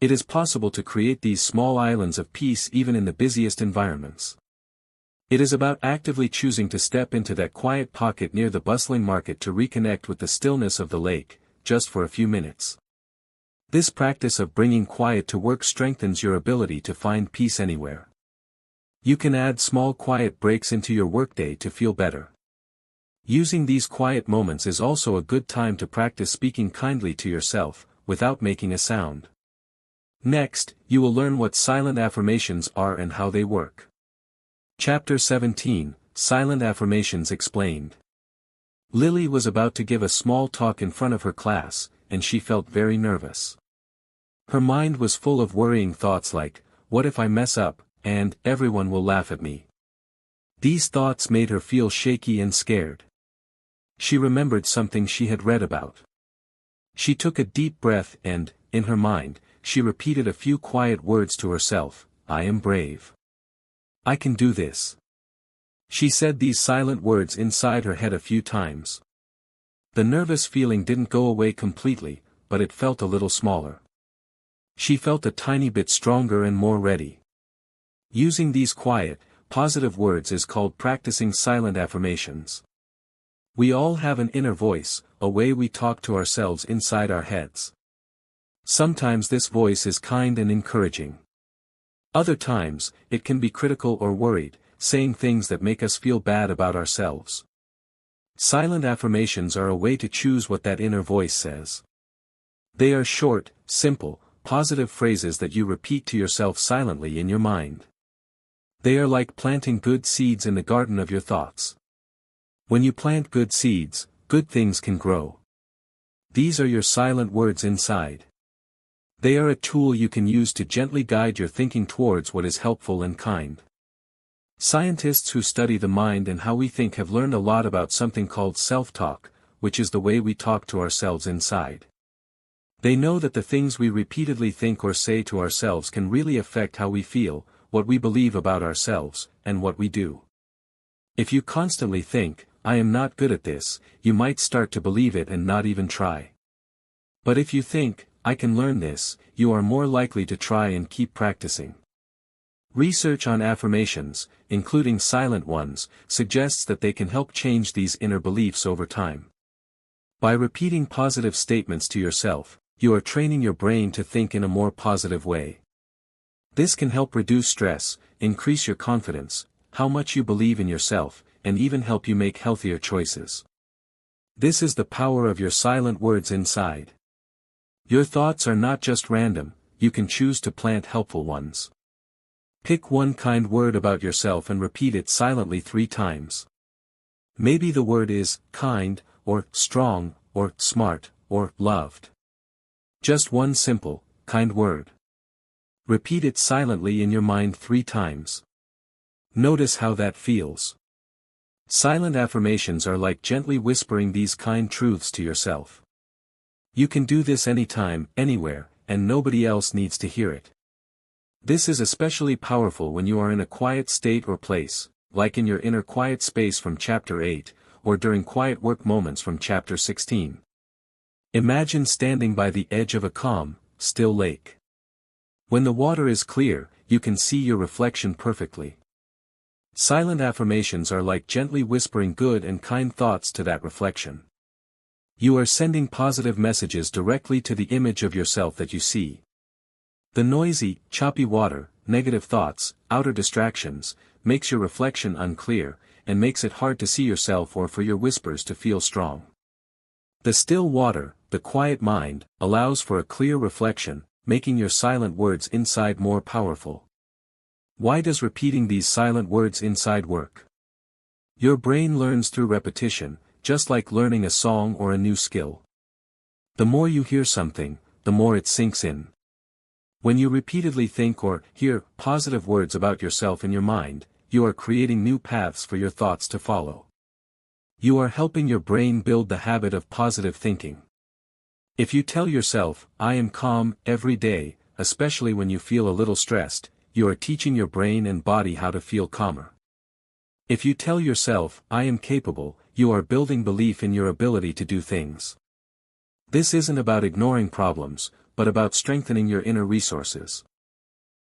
It is possible to create these small islands of peace even in the busiest environments. It is about actively choosing to step into that quiet pocket near the bustling market to reconnect with the stillness of the lake, just for a few minutes. This practice of bringing quiet to work strengthens your ability to find peace anywhere. You can add small quiet breaks into your workday to feel better. Using these quiet moments is also a good time to practice speaking kindly to yourself, without making a sound. Next, you will learn what silent affirmations are and how they work. Chapter 17, Silent Affirmations Explained. Lily was about to give a small talk in front of her class, and she felt very nervous. Her mind was full of worrying thoughts like, what if I mess up, and everyone will laugh at me. These thoughts made her feel shaky and scared. She remembered something she had read about. She took a deep breath and, in her mind, she repeated a few quiet words to herself, I am brave. I can do this. She said these silent words inside her head a few times. The nervous feeling didn't go away completely, but it felt a little smaller. She felt a tiny bit stronger and more ready. Using these quiet, positive words is called practicing silent affirmations. We all have an inner voice, a way we talk to ourselves inside our heads. Sometimes this voice is kind and encouraging. Other times, it can be critical or worried, saying things that make us feel bad about ourselves. Silent affirmations are a way to choose what that inner voice says. They are short, simple, positive phrases that you repeat to yourself silently in your mind. They are like planting good seeds in the garden of your thoughts. When you plant good seeds, good things can grow. These are your silent words inside. They are a tool you can use to gently guide your thinking towards what is helpful and kind. Scientists who study the mind and how we think have learned a lot about something called self-talk, which is the way we talk to ourselves inside. They know that the things we repeatedly think or say to ourselves can really affect how we feel, what we believe about ourselves, and what we do. If you constantly think, "I am not good at this," you might start to believe it and not even try. But if you think, "I can learn this," you are more likely to try and keep practicing. Research on affirmations, including silent ones, suggests that they can help change these inner beliefs over time. By repeating positive statements to yourself, you are training your brain to think in a more positive way. This can help reduce stress, increase your confidence, how much you believe in yourself, and even help you make healthier choices. This is the power of your silent words inside. Your thoughts are not just random, you can choose to plant helpful ones. Pick one kind word about yourself and repeat it silently 3 times. Maybe the word is kind, or strong, or smart, or loved. Just one simple, kind word. Repeat it silently in your mind 3 times. Notice how that feels. Silent affirmations are like gently whispering these kind truths to yourself. You can do this anytime, anywhere, and nobody else needs to hear it. This is especially powerful when you are in a quiet state or place, like in your inner quiet space from Chapter 8, or during quiet work moments from Chapter 16. Imagine standing by the edge of a calm, still lake. When the water is clear, you can see your reflection perfectly. Silent affirmations are like gently whispering good and kind thoughts to that reflection. You are sending positive messages directly to the image of yourself that you see. The noisy, choppy water, negative thoughts, outer distractions, makes your reflection unclear, and makes it hard to see yourself or for your whispers to feel strong. The still water, the quiet mind, allows for a clear reflection, making your silent words inside more powerful. Why does repeating these silent words inside work? Your brain learns through repetition, just like learning a song or a new skill. The more you hear something, the more it sinks in. When you repeatedly think or hear positive words about yourself in your mind, you are creating new paths for your thoughts to follow. You are helping your brain build the habit of positive thinking. If you tell yourself, "I am calm," every day, especially when you feel a little stressed, you are teaching your brain and body how to feel calmer. If you tell yourself, "I am capable," you are building belief in your ability to do things. This isn't about ignoring problems, but about strengthening your inner resources.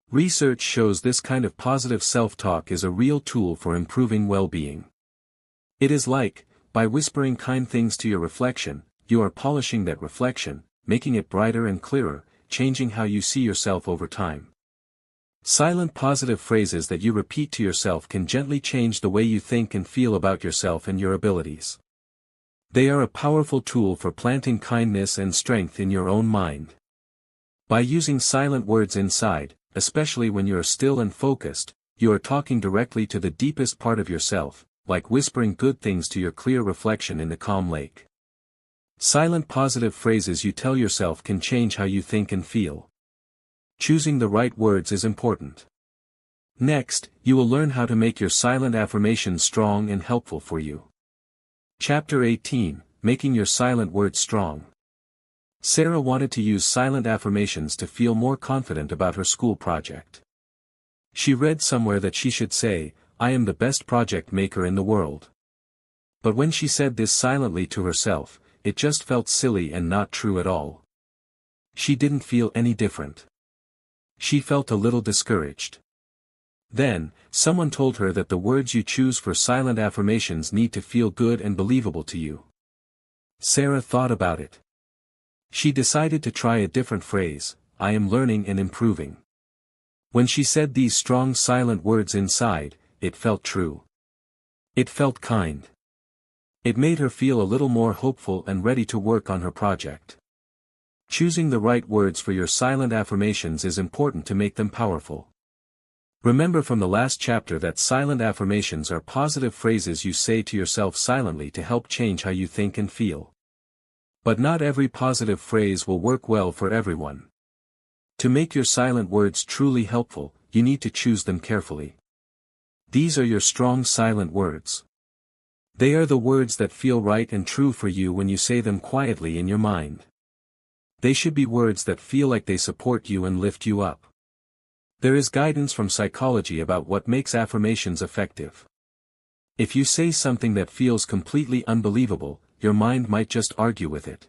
Research shows this kind of positive self-talk is a real tool for improving well-being. It is like, by whispering kind things to your reflection, you are polishing that reflection, making it brighter and clearer, changing how you see yourself over time. Silent positive phrases that you repeat to yourself can gently change the way you think and feel about yourself and your abilities. They are a powerful tool for planting kindness and strength in your own mind. By using silent words inside, especially when you are still and focused, you are talking directly to the deepest part of yourself, like whispering good things to your clear reflection in the calm lake. Silent positive phrases you tell yourself can change how you think and feel. Choosing the right words is important. Next, you will learn how to make your silent affirmations strong and helpful for you. Chapter 18, Making Your Silent Words Strong. Sarah wanted to use silent affirmations to feel more confident about her school project. She read somewhere that she should say, "I am the best project maker in the world." But when she said this silently to herself, it just felt silly and not true at all. She didn't feel any different. She felt a little discouraged. Then, someone told her that the words you choose for silent affirmations need to feel good and believable to you. Sarah thought about it. She decided to try a different phrase, I am learning and improving. When she said these strong silent words inside, it felt true. It felt kind. It made her feel a little more hopeful and ready to work on her project. Choosing the right words for your silent affirmations is important to make them powerful. Remember from the last chapter that silent affirmations are positive phrases you say to yourself silently to help change how you think and feel. But not every positive phrase will work well for everyone. To make your silent words truly helpful, you need to choose them carefully. These are your strong silent words. They are the words that feel right and true for you when you say them quietly in your mind. They should be words that feel like they support you and lift you up. There is guidance from psychology about what makes affirmations effective. If you say something that feels completely unbelievable, your mind might just argue with it.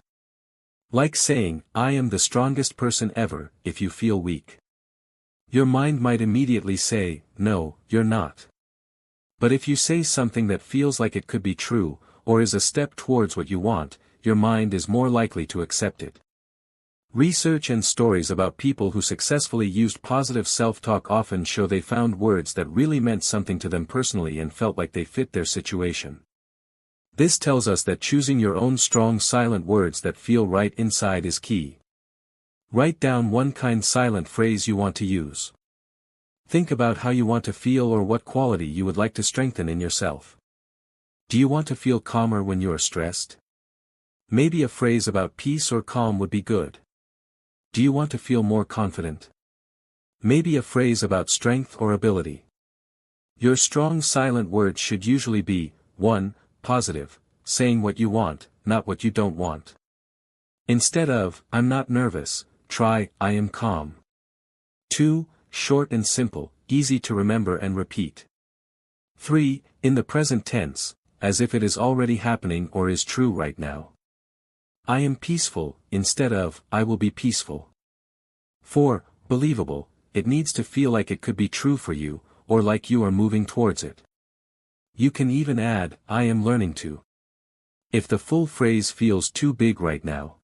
Like saying, I am the strongest person ever, if you feel weak. Your mind might immediately say, no, you're not. But if you say something that feels like it could be true, or is a step towards what you want, your mind is more likely to accept it. Research and stories about people who successfully used positive self-talk often show they found words that really meant something to them personally and felt like they fit their situation. This tells us that choosing your own strong silent words that feel right inside is key. Write down one kind silent phrase you want to use. Think about how you want to feel or what quality you would like to strengthen in yourself. Do you want to feel calmer when you are stressed? Maybe a phrase about peace or calm would be good. Do you want to feel more confident? Maybe a phrase about strength or ability. Your strong silent words should usually be, 1. Positive, saying what you want, not what you don't want. Instead of, I'm not nervous, try, I am calm. 2. Short and simple, easy to remember and repeat. 3. In the present tense, as if it is already happening or is true right now. I am peaceful, instead of, I will be peaceful. 4. Believable, it needs to feel like it could be true for you, or like you are moving towards it. You can even add, I am learning to. If the full phrase feels too big right now.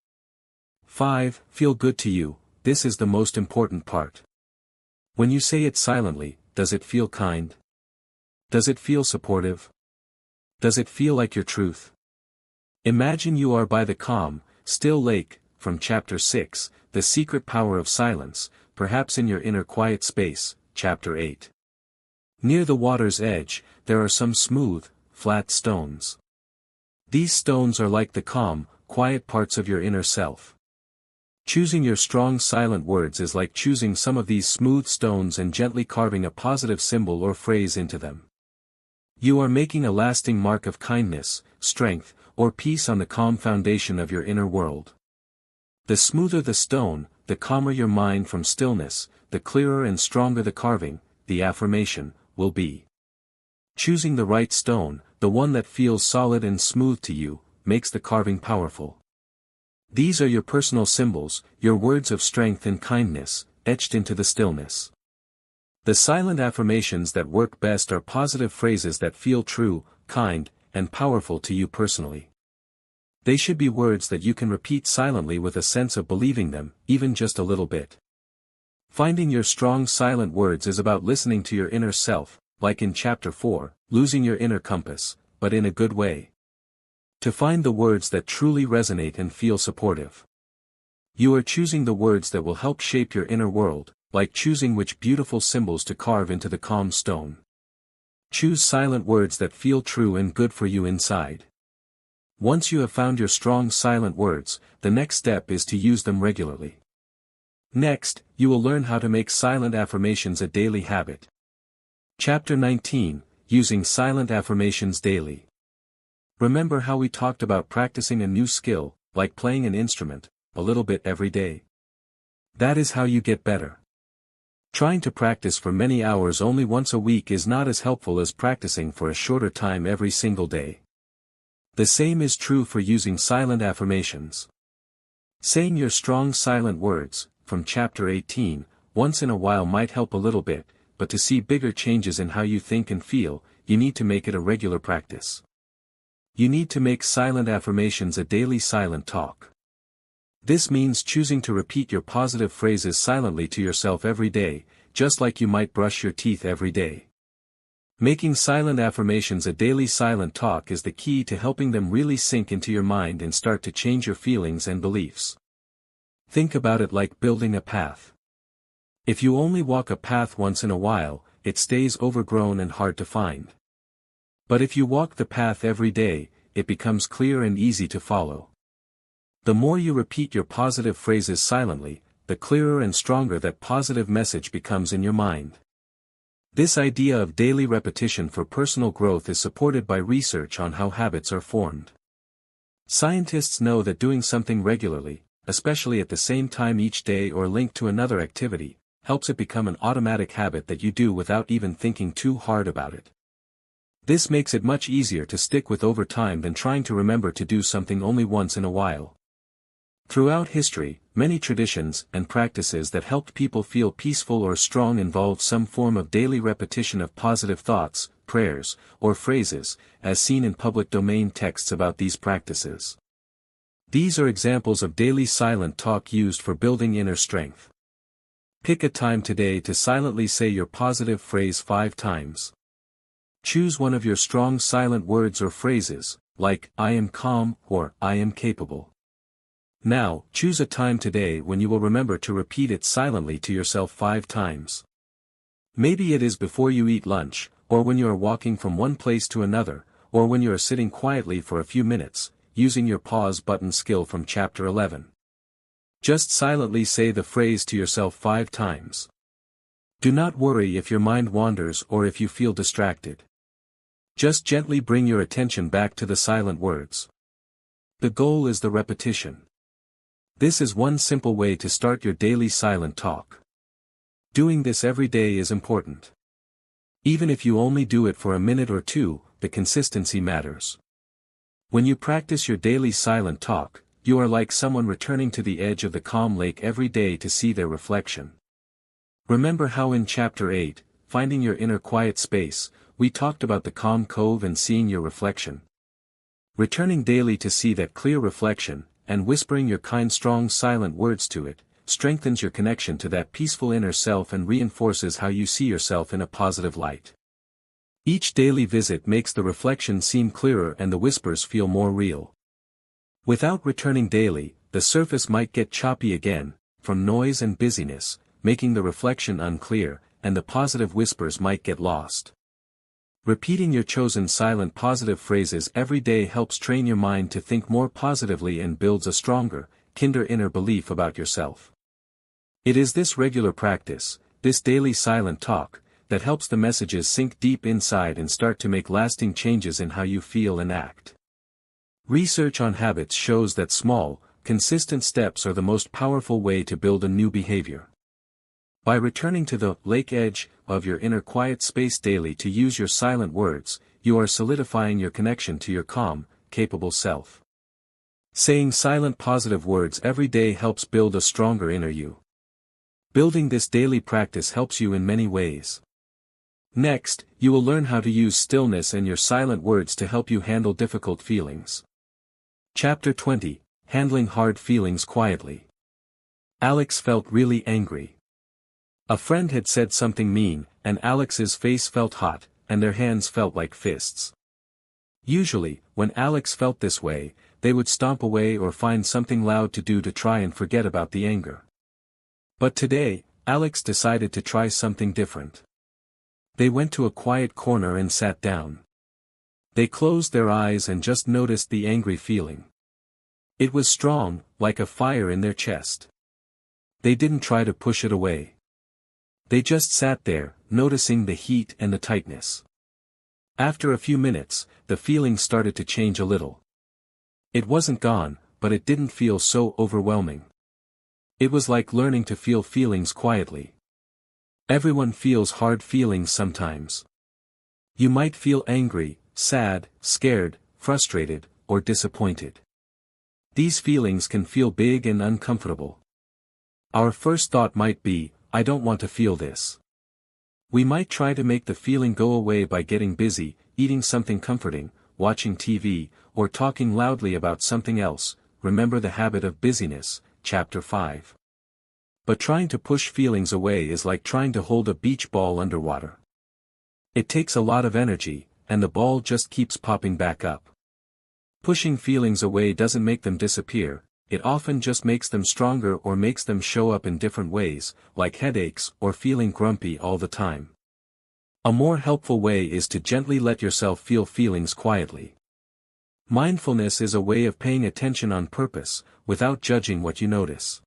5. Feel good to you, this is the most important part. When you say it silently, does it feel kind? Does it feel supportive? Does it feel like your truth? Imagine you are by the calm, still lake, from Chapter 6, The Secret Power of Silence, perhaps in your inner quiet space, Chapter 8. Near the water's edge, there are some smooth, flat stones. These stones are like the calm, quiet parts of your inner self. Choosing your strong silent words is like choosing some of these smooth stones and gently carving a positive symbol or phrase into them. You are making a lasting mark of kindness, strength, or peace on the calm foundation of your inner world. The smoother the stone, the calmer your mind from stillness, the clearer and stronger the carving, the affirmation, will be. Choosing the right stone, the one that feels solid and smooth to you, makes the carving powerful. These are your personal symbols, your words of strength and kindness, etched into the stillness. The silent affirmations that work best are positive phrases that feel true, kind, and powerful to you personally. They should be words that you can repeat silently with a sense of believing them, even just a little bit. Finding your strong silent words is about listening to your inner self, like in Chapter 4, losing your inner compass, but in a good way. To find the words that truly resonate and feel supportive. You are choosing the words that will help shape your inner world, like choosing which beautiful symbols to carve into the calm stone. Choose silent words that feel true and good for you inside. Once you have found your strong silent words, the next step is to use them regularly. Next, you will learn how to make silent affirmations a daily habit. Chapter 19, Using Silent Affirmations Daily. Remember how we talked about practicing a new skill, like playing an instrument, a little bit every day? That is how you get better. Trying to practice for many hours only once a week is not as helpful as practicing for a shorter time every single day. The same is true for using silent affirmations. Saying your strong silent words, from Chapter 18, once in a while might help a little bit, but to see bigger changes in how you think and feel, you need to make it a regular practice. You need to make silent affirmations a daily silent talk. This means choosing to repeat your positive phrases silently to yourself every day, just like you might brush your teeth every day. Making silent affirmations a daily silent talk is the key to helping them really sink into your mind and start to change your feelings and beliefs. Think about it like building a path. If you only walk a path once in a while, it stays overgrown and hard to find. But if you walk the path every day, it becomes clear and easy to follow. The more you repeat your positive phrases silently, the clearer and stronger that positive message becomes in your mind. This idea of daily repetition for personal growth is supported by research on how habits are formed. Scientists know that doing something regularly, especially at the same time each day or linked to another activity, helps it become an automatic habit that you do without even thinking too hard about it. This makes it much easier to stick with over time than trying to remember to do something only once in a while. Throughout history, many traditions and practices that helped people feel peaceful or strong involved some form of daily repetition of positive thoughts, prayers, or phrases, as seen in public domain texts about these practices. These are examples of daily silent talk used for building inner strength. Pick a time today to silently say your positive phrase 5 times. Choose one of your strong silent words or phrases, like, I am calm, or, I am capable. Now, choose a time today when you will remember to repeat it silently to yourself 5 times. Maybe it is before you eat lunch, or when you are walking from one place to another, or when you are sitting quietly for a few minutes, using your pause button skill from Chapter 11. Just silently say the phrase to yourself 5 times. Do not worry if your mind wanders or if you feel distracted. Just gently bring your attention back to the silent words. The goal is the repetition. This is one simple way to start your daily silent talk. Doing this every day is important. Even if you only do it for a minute or two, the consistency matters. When you practice your daily silent talk, you are like someone returning to the edge of the calm lake every day to see their reflection. Remember how in Chapter 8, Finding Your Inner Quiet Space, we talked about the calm cove and seeing your reflection. Returning daily to see that clear reflection, and whispering your kind strong silent words to it, strengthens your connection to that peaceful inner self and reinforces how you see yourself in a positive light. Each daily visit makes the reflection seem clearer and the whispers feel more real. Without returning daily, the surface might get choppy again, from noise and busyness, making the reflection unclear, and the positive whispers might get lost. Repeating your chosen silent positive phrases every day helps train your mind to think more positively and builds a stronger, kinder inner belief about yourself. It is this regular practice, this daily silent talk, that helps the messages sink deep inside and start to make lasting changes in how you feel and act. Research on habits shows that small, consistent steps are the most powerful way to build a new behavior. By returning to the lake edge of your inner quiet space daily to use your silent words, you are solidifying your connection to your calm, capable self. Saying silent positive words every day helps build a stronger inner you. Building this daily practice helps you in many ways. Next, you will learn how to use stillness and your silent words to help you handle difficult feelings. Chapter 20, Handling Hard Feelings Quietly. Alex felt really angry. A friend had said something mean, and Alex's face felt hot, and their hands felt like fists. Usually, when Alex felt this way, they would stomp away or find something loud to do to try and forget about the anger. But today, Alex decided to try something different. They went to a quiet corner and sat down. They closed their eyes and just noticed the angry feeling. It was strong, like a fire in their chest. They didn't try to push it away. They just sat there, noticing the heat and the tightness. After a few minutes, the feeling started to change a little. It wasn't gone, but it didn't feel so overwhelming. It was like learning to feel feelings quietly. Everyone feels hard feelings sometimes. You might feel angry, sad, scared, frustrated, or disappointed. These feelings can feel big and uncomfortable. Our first thought might be, I don't want to feel this. We might try to make the feeling go away by getting busy, eating something comforting, watching TV, or talking loudly about something else. Remember the habit of busyness, chapter 5. But trying to push feelings away is like trying to hold a beach ball underwater. It takes a lot of energy, and the ball just keeps popping back up. Pushing feelings away doesn't make them disappear, it often just makes them stronger or makes them show up in different ways, like headaches or feeling grumpy all the time. A more helpful way is to gently let yourself feel feelings quietly. Mindfulness is a way of paying attention on purpose, without judging what you notice.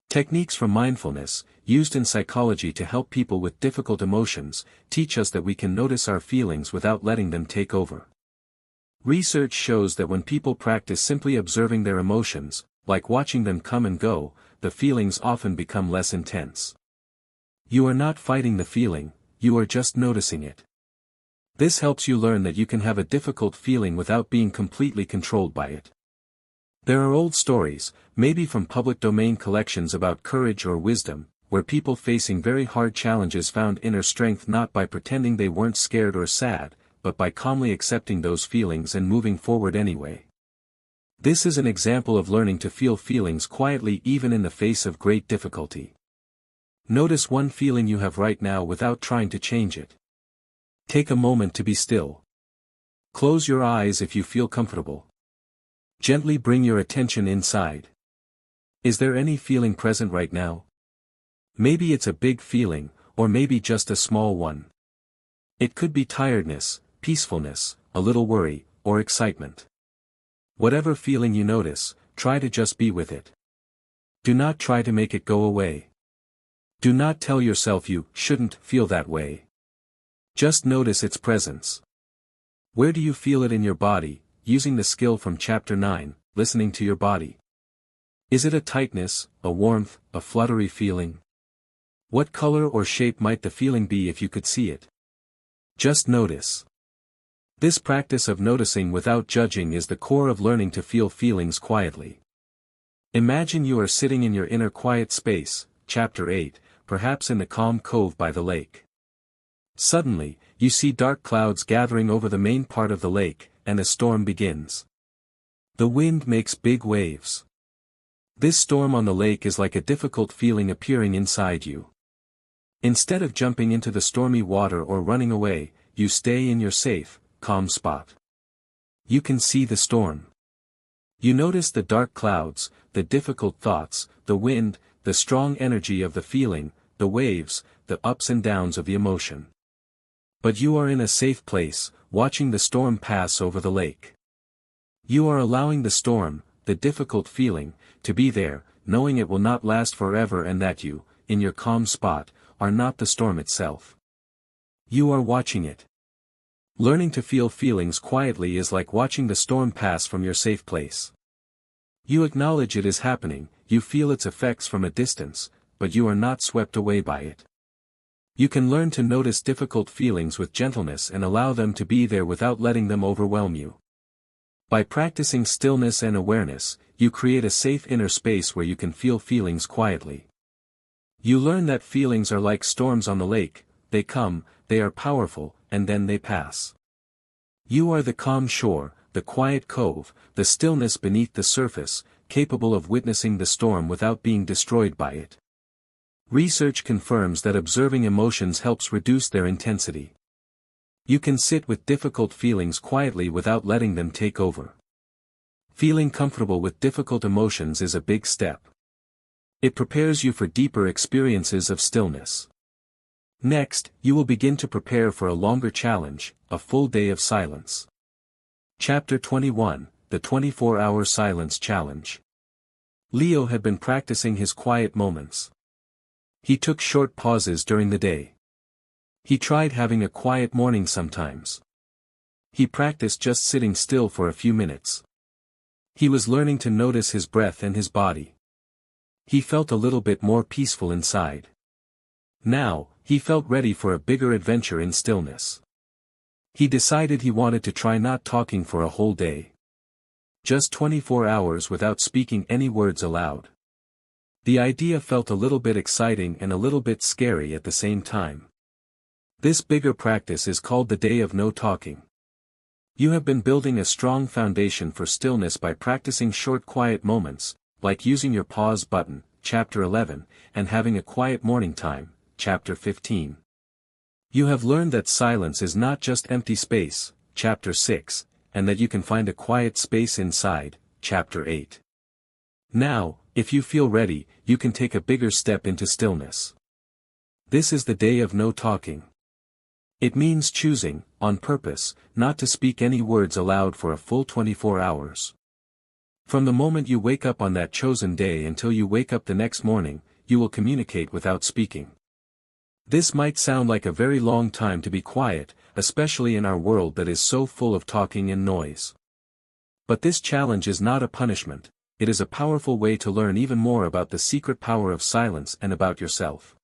Techniques from mindfulness, used in psychology to help people with difficult emotions, teach us that we can notice our feelings without letting them take over. Research shows that when people practice simply observing their emotions, like watching them come and go, the feelings often become less intense. You are not fighting the feeling, you are just noticing it. This helps you learn that you can have a difficult feeling without being completely controlled by it. There are old stories, maybe from public domain collections about courage or wisdom, where people facing very hard challenges found inner strength not by pretending they weren't scared or sad, but by calmly accepting those feelings and moving forward anyway. This is an example of learning to feel feelings quietly even in the face of great difficulty. Notice one feeling you have right now without trying to change it. Take a moment to be still. Close your eyes if you feel comfortable. Gently bring your attention inside. Is there any feeling present right now? Maybe it's a big feeling, or maybe just a small one. It could be tiredness, peacefulness, a little worry, or excitement. Whatever feeling you notice, try to just be with it. Do not try to make it go away. Do not tell yourself you shouldn't feel that way. Just notice its presence. Where do you feel it in your body, using the skill from chapter 9, listening to your body? Is it a tightness, a warmth, a fluttery feeling? What color or shape might the feeling be if you could see it? Just notice. This practice of noticing without judging is the core of learning to feel feelings quietly. Imagine you are sitting in your inner quiet space, chapter 8, perhaps in the calm cove by the lake. Suddenly, you see dark clouds gathering over the main part of the lake, and a storm begins. The wind makes big waves. This storm on the lake is like a difficult feeling appearing inside you. Instead of jumping into the stormy water or running away, you stay in your safe, calm spot. You can see the storm. You notice the dark clouds, the difficult thoughts, the wind, the strong energy of the feeling, the waves, the ups and downs of the emotion. But you are in a safe place, watching the storm pass over the lake. You are allowing the storm, the difficult feeling, to be there, knowing it will not last forever and that you, in your calm spot, are not the storm itself. You are watching it. Learning to feel feelings quietly is like watching the storm pass from your safe place. You acknowledge it is happening, you feel its effects from a distance, but you are not swept away by it. You can learn to notice difficult feelings with gentleness and allow them to be there without letting them overwhelm you. By practicing stillness and awareness, you create a safe inner space where you can feel feelings quietly. You learn that feelings are like storms on the lake, they come, they are powerful, and then they pass. You are the calm shore, the quiet cove, the stillness beneath the surface, capable of witnessing the storm without being destroyed by it. Research confirms that observing emotions helps reduce their intensity. You can sit with difficult feelings quietly without letting them take over. Feeling comfortable with difficult emotions is a big step. It prepares you for deeper experiences of stillness. Next, you will begin to prepare for a longer challenge, a full day of silence. Chapter 21, The 24-Hour Silence Challenge. Leo had been practicing his quiet moments. He took short pauses during the day. He tried having a quiet morning sometimes. He practiced just sitting still for a few minutes. He was learning to notice his breath and his body. He felt a little bit more peaceful inside. Now, he felt ready for a bigger adventure in stillness. He decided he wanted to try not talking for a whole day. Just 24 hours without speaking any words aloud. The idea felt a little bit exciting and a little bit scary at the same time. This bigger practice is called the Day of No Talking. You have been building a strong foundation for stillness by practicing short quiet moments, like using your pause button, Chapter 11, and having a quiet morning time, Chapter 15. You have learned that silence is not just empty space, Chapter 6, and that you can find a quiet space inside, Chapter 8. Now, if you feel ready, you can take a bigger step into stillness. This is the Day of No Talking. It means choosing, on purpose, not to speak any words aloud for a full 24 hours. From the moment you wake up on that chosen day until you wake up the next morning, you will communicate without speaking. This might sound like a very long time to be quiet, especially in our world that is so full of talking and noise. But this challenge is not a punishment, it is a powerful way to learn even more about the secret power of silence and about yourself.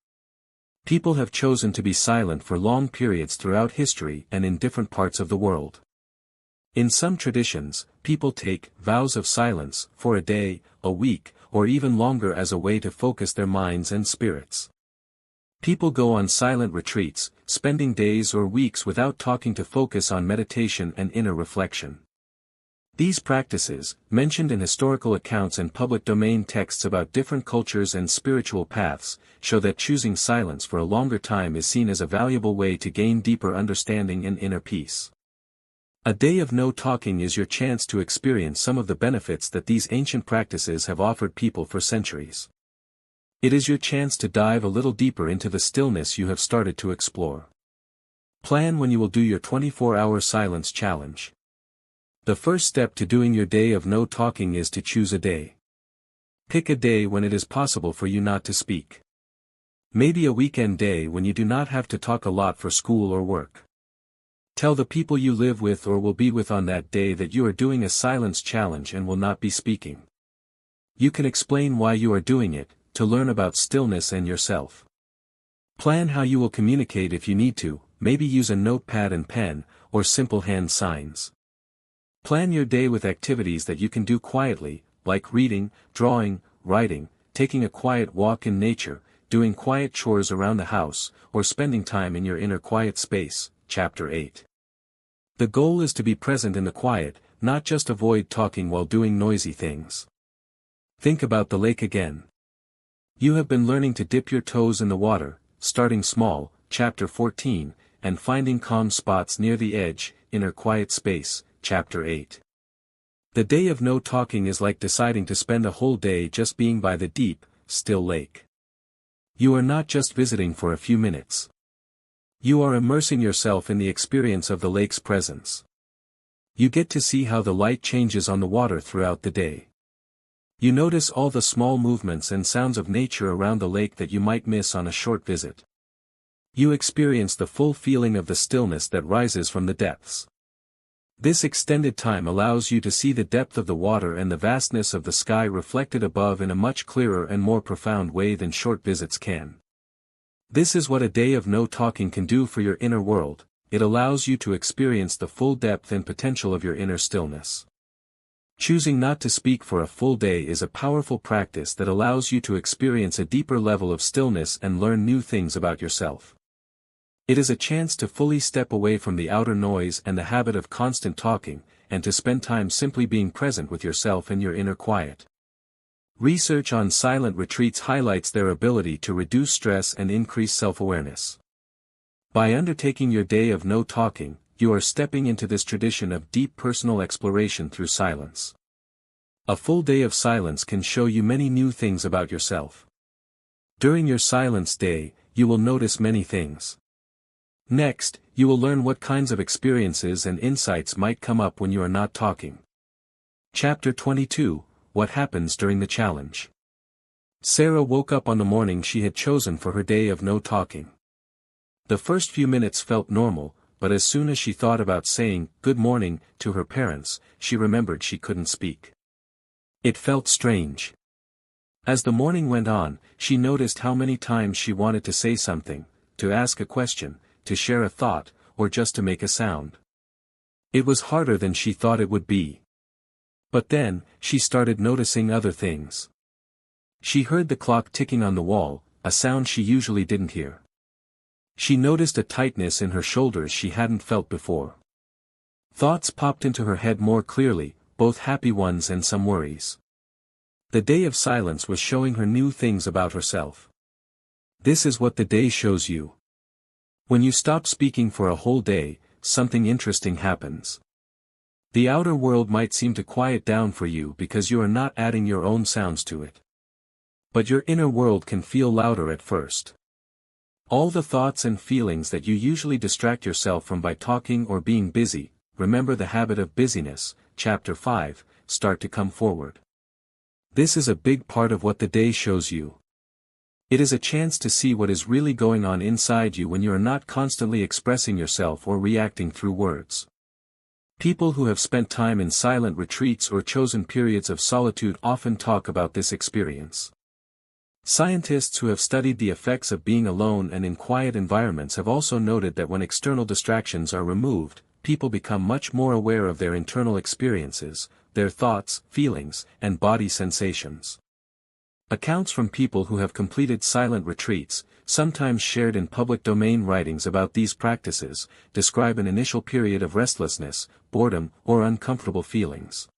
People have chosen to be silent for long periods throughout history and in different parts of the world. In some traditions, people take vows of silence for a day, a week, or even longer as a way to focus their minds and spirits. People go on silent retreats, spending days or weeks without talking to focus on meditation and inner reflection. These practices, mentioned in historical accounts and public domain texts about different cultures and spiritual paths, show that choosing silence for a longer time is seen as a valuable way to gain deeper understanding and inner peace. A day of no talking is your chance to experience some of the benefits that these ancient practices have offered people for centuries. It is your chance to dive a little deeper into the stillness you have started to explore. Plan when you will do your 24-hour silence challenge. The first step to doing your day of no talking is to choose a day. Pick a day when it is possible for you not to speak. Maybe a weekend day when you do not have to talk a lot for school or work. Tell the people you live with or will be with on that day that you are doing a silence challenge and will not be speaking. You can explain why you are doing it, to learn about stillness and yourself. Plan how you will communicate if you need to, maybe use a notepad and pen, or simple hand signs. Plan your day with activities that you can do quietly, like reading, drawing, writing, taking a quiet walk in nature, doing quiet chores around the house, or spending time in your inner quiet space, Chapter 8. The goal is to be present in the quiet, not just avoid talking while doing noisy things. Think about the lake again. You have been learning to dip your toes in the water, starting small, Chapter 14, and finding calm spots near the edge, inner quiet space, Chapter 8. The day of no talking is like deciding to spend a whole day just being by the deep, still lake. You are not just visiting for a few minutes. You are immersing yourself in the experience of the lake's presence. You get to see how the light changes on the water throughout the day. You notice all the small movements and sounds of nature around the lake that you might miss on a short visit. You experience the full feeling of the stillness that rises from the depths. This extended time allows you to see the depth of the water and the vastness of the sky reflected above in a much clearer and more profound way than short visits can. This is what a day of no talking can do for your inner world. It allows you to experience the full depth and potential of your inner stillness. Choosing not to speak for a full day is a powerful practice that allows you to experience a deeper level of stillness and learn new things about yourself. It is a chance to fully step away from the outer noise and the habit of constant talking, and to spend time simply being present with yourself and your inner quiet. Research on silent retreats highlights their ability to reduce stress and increase self-awareness. By undertaking your day of no talking, you are stepping into this tradition of deep personal exploration through silence. A full day of silence can show you many new things about yourself. During your silence day, you will notice many things. Next, you will learn what kinds of experiences and insights might come up when you are not talking. Chapter 22, What Happens During the Challenge. Sarah woke up on the morning she had chosen for her day of no talking. The first few minutes felt normal, but as soon as she thought about saying, "Good morning," to her parents, she remembered she couldn't speak. It felt strange. As the morning went on, she noticed how many times she wanted to say something, to ask a question, to share a thought, or just to make a sound. It was harder than she thought it would be. But then, she started noticing other things. She heard the clock ticking on the wall, a sound she usually didn't hear. She noticed a tightness in her shoulders she hadn't felt before. Thoughts popped into her head more clearly, both happy ones and some worries. The day of silence was showing her new things about herself. This is what the day shows you. When you stop speaking for a whole day, something interesting happens. The outer world might seem to quiet down for you because you are not adding your own sounds to it. But your inner world can feel louder at first. All the thoughts and feelings that you usually distract yourself from by talking or being busy, remember the habit of busyness, chapter 5, start to come forward. This is a big part of what the day shows you. It is a chance to see what is really going on inside you when you are not constantly expressing yourself or reacting through words. People who have spent time in silent retreats or chosen periods of solitude often talk about this experience. Scientists who have studied the effects of being alone and in quiet environments have also noted that when external distractions are removed, people become much more aware of their internal experiences, their thoughts, feelings, and body sensations. Accounts from people who have completed silent retreats, sometimes shared in public domain writings about these practices, describe an initial period of restlessness, boredom, or uncomfortable feelings.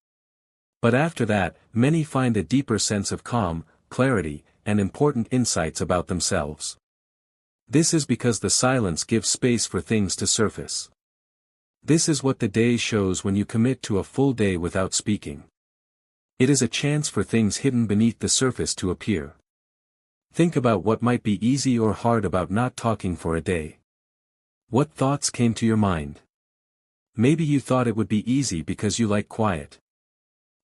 But after that, many find a deeper sense of calm, clarity, and important insights about themselves. This is because the silence gives space for things to surface. This is what the day shows when you commit to a full day without speaking. It is a chance for things hidden beneath the surface to appear. Think about what might be easy or hard about not talking for a day. What thoughts came to your mind? Maybe you thought it would be easy because you like quiet.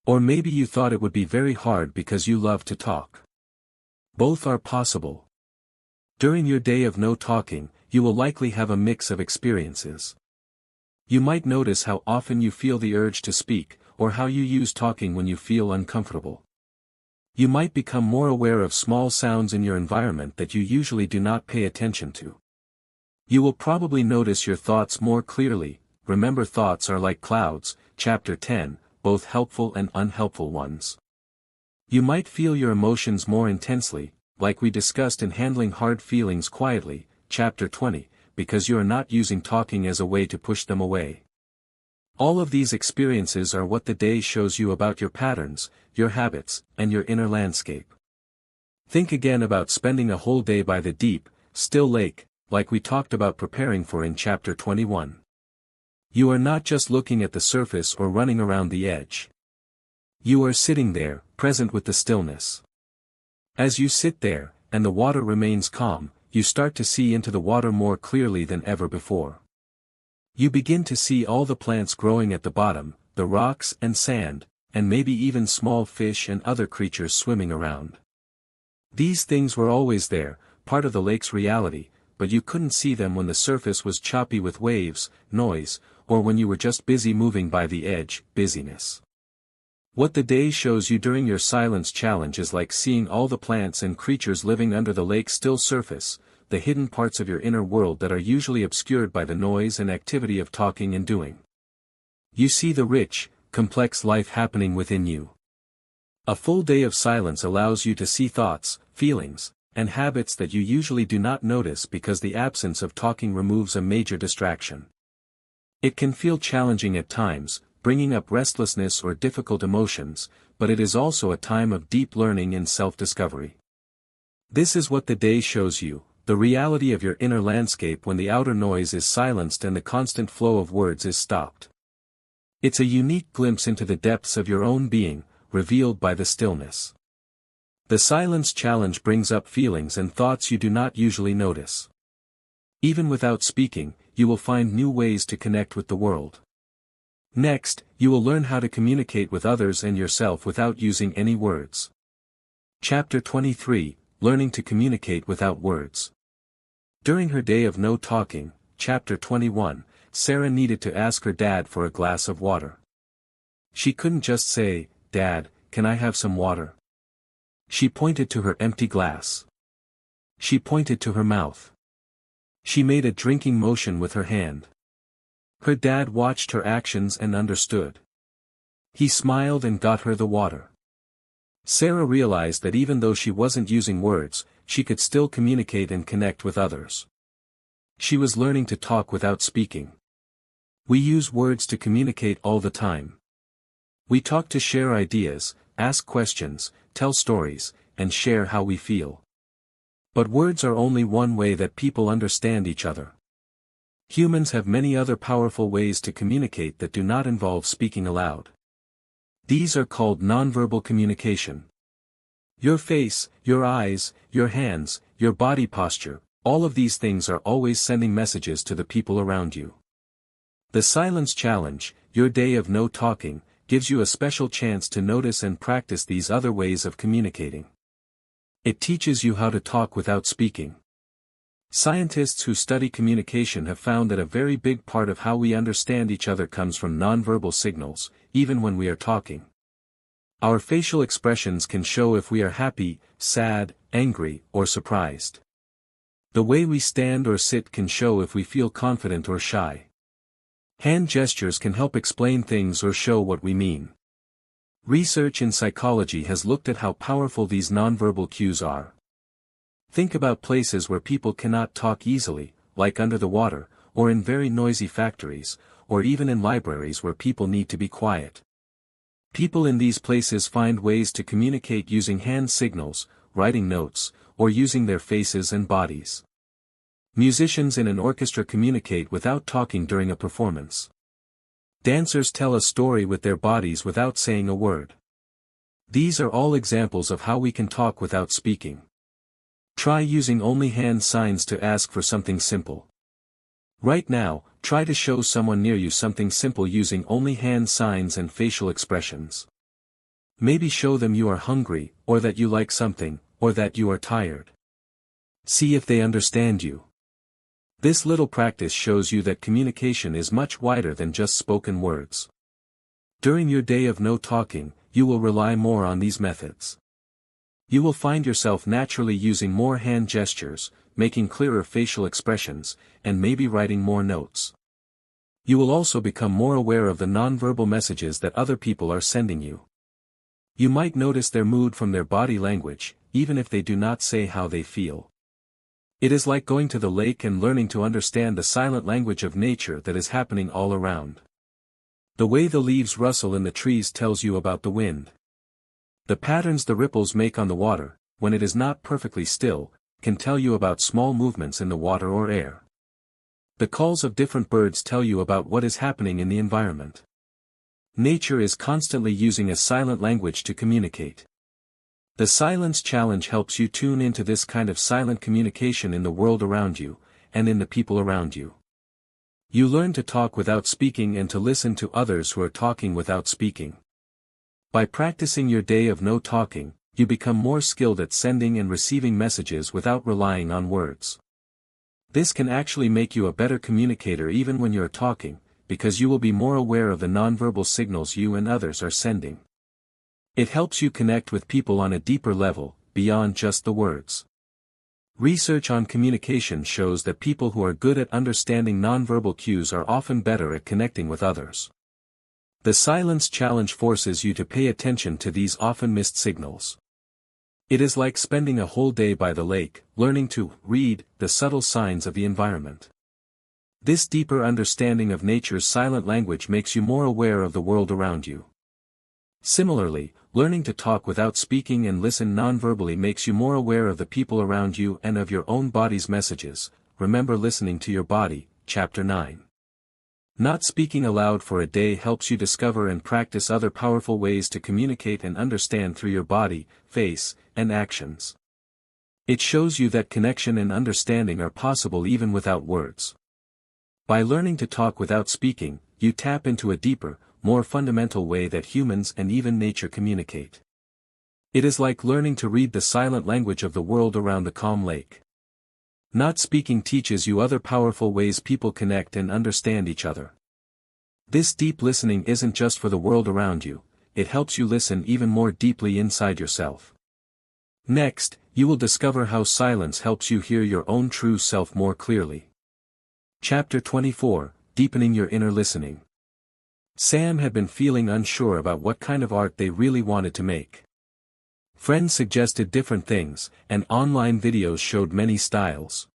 Or maybe you thought it would be very hard because you love to talk. Both are possible. During your day of no talking, you will likely have a mix of experiences. You might notice how often you feel the urge to speak, or how you use talking when you feel uncomfortable. You might become more aware of small sounds in your environment that you usually do not pay attention to. You will probably notice your thoughts more clearly. Remember, thoughts are like clouds, chapter 10, both helpful and unhelpful ones. You might feel your emotions more intensely, like we discussed in handling hard feelings quietly, chapter 20, because you are not using talking as a way to push them away. All of these experiences are what the day shows you about your patterns, your habits, and your inner landscape. Think again about spending a whole day by the deep, still lake, like we talked about preparing for in chapter 21. You are not just looking at the surface or running around the edge. You are sitting there, present with the stillness. As you sit there, and the water remains calm, you start to see into the water more clearly than ever before. You begin to see all the plants growing at the bottom, the rocks and sand, and maybe even small fish and other creatures swimming around. These things were always there, part of the lake's reality, but you couldn't see them when the surface was choppy with waves, noise, or when you were just busy moving by the edge, busyness. What the day shows you during your silence challenge is like seeing all the plants and creatures living under the lake's still surface, the hidden parts of your inner world that are usually obscured by the noise and activity of talking and doing. You see the rich, complex life happening within you. A full day of silence allows you to see thoughts, feelings, and habits that you usually do not notice because the absence of talking removes a major distraction. It can feel challenging at times, bringing up restlessness or difficult emotions, but it is also a time of deep learning and self-discovery. This is what the day shows you, the reality of your inner landscape when the outer noise is silenced and the constant flow of words is stopped. It's a unique glimpse into the depths of your own being, revealed by the stillness. The silence challenge brings up feelings and thoughts you do not usually notice. Even without speaking, you will find new ways to connect with the world. Next, you will learn how to communicate with others and yourself without using any words. Chapter 23, Learning to Communicate Without Words. During her day of no talking, chapter 21, Sarah needed to ask her dad for a glass of water. She couldn't just say, "Dad, can I have some water?" She pointed to her empty glass. She pointed to her mouth. She made a drinking motion with her hand. Her dad watched her actions and understood. He smiled and got her the water. Sarah realized that even though she wasn't using words, she could still communicate and connect with others. She was learning to talk without speaking. We use words to communicate all the time. We talk to share ideas, ask questions, tell stories, and share how we feel. But words are only one way that people understand each other. Humans have many other powerful ways to communicate that do not involve speaking aloud. These are called nonverbal communication. Your face, your eyes, your hands, your body posture, all of these things are always sending messages to the people around you. The Silence Challenge, your day of no talking, gives you a special chance to notice and practice these other ways of communicating. It teaches you how to talk without speaking. Scientists who study communication have found that a very big part of how we understand each other comes from nonverbal signals, even when we are talking. Our facial expressions can show if we are happy, sad, angry, or surprised. The way we stand or sit can show if we feel confident or shy. Hand gestures can help explain things or show what we mean. Research in psychology has looked at how powerful these nonverbal cues are. Think about places where people cannot talk easily, like under the water, or in very noisy factories, or even in libraries where people need to be quiet. People in these places find ways to communicate using hand signals, writing notes, or using their faces and bodies. Musicians in an orchestra communicate without talking during a performance. Dancers tell a story with their bodies without saying a word. These are all examples of how we can talk without speaking. Try using only hand signs to ask for something simple. Right now, try to show someone near you something simple using only hand signs and facial expressions. Maybe show them you are hungry, or that you like something, or that you are tired. See if they understand you. This little practice shows you that communication is much wider than just spoken words. During your day of no talking, you will rely more on these methods. You will find yourself naturally using more hand gestures, making clearer facial expressions, and maybe writing more notes. You will also become more aware of the nonverbal messages that other people are sending you. You might notice their mood from their body language, even if they do not say how they feel. It is like going to the lake and learning to understand the silent language of nature that is happening all around. The way the leaves rustle in the trees tells you about the wind. The patterns the ripples make on the water, when it is not perfectly still, can tell you about small movements in the water or air. The calls of different birds tell you about what is happening in the environment. Nature is constantly using a silent language to communicate. The Silence Challenge helps you tune into this kind of silent communication in the world around you, and in the people around you. You learn to talk without speaking and to listen to others who are talking without speaking. By practicing your day of no talking, you become more skilled at sending and receiving messages without relying on words. This can actually make you a better communicator even when you are talking, because you will be more aware of the nonverbal signals you and others are sending. It helps you connect with people on a deeper level, beyond just the words. Research on communication shows that people who are good at understanding nonverbal cues are often better at connecting with others. The Silence Challenge forces you to pay attention to these often missed signals. It is like spending a whole day by the lake, learning to read the subtle signs of the environment. This deeper understanding of nature's silent language makes you more aware of the world around you. Similarly, learning to talk without speaking and listen nonverbally makes you more aware of the people around you and of your own body's messages. Remember listening to your body, Chapter 9. Not speaking aloud for a day helps you discover and practice other powerful ways to communicate and understand through your body, face, and actions. It shows you that connection and understanding are possible even without words. By learning to talk without speaking, you tap into a deeper, more fundamental way that humans and even nature communicate. It is like learning to read the silent language of the world around the calm lake. Not speaking teaches you other powerful ways people connect and understand each other. This deep listening isn't just for the world around you, it helps you listen even more deeply inside yourself. Next, you will discover how silence helps you hear your own true self more clearly. Chapter 24, Deepening Your Inner Listening. Sam had been feeling unsure about what kind of art they really wanted to make. Friends suggested different things, and online videos showed many styles.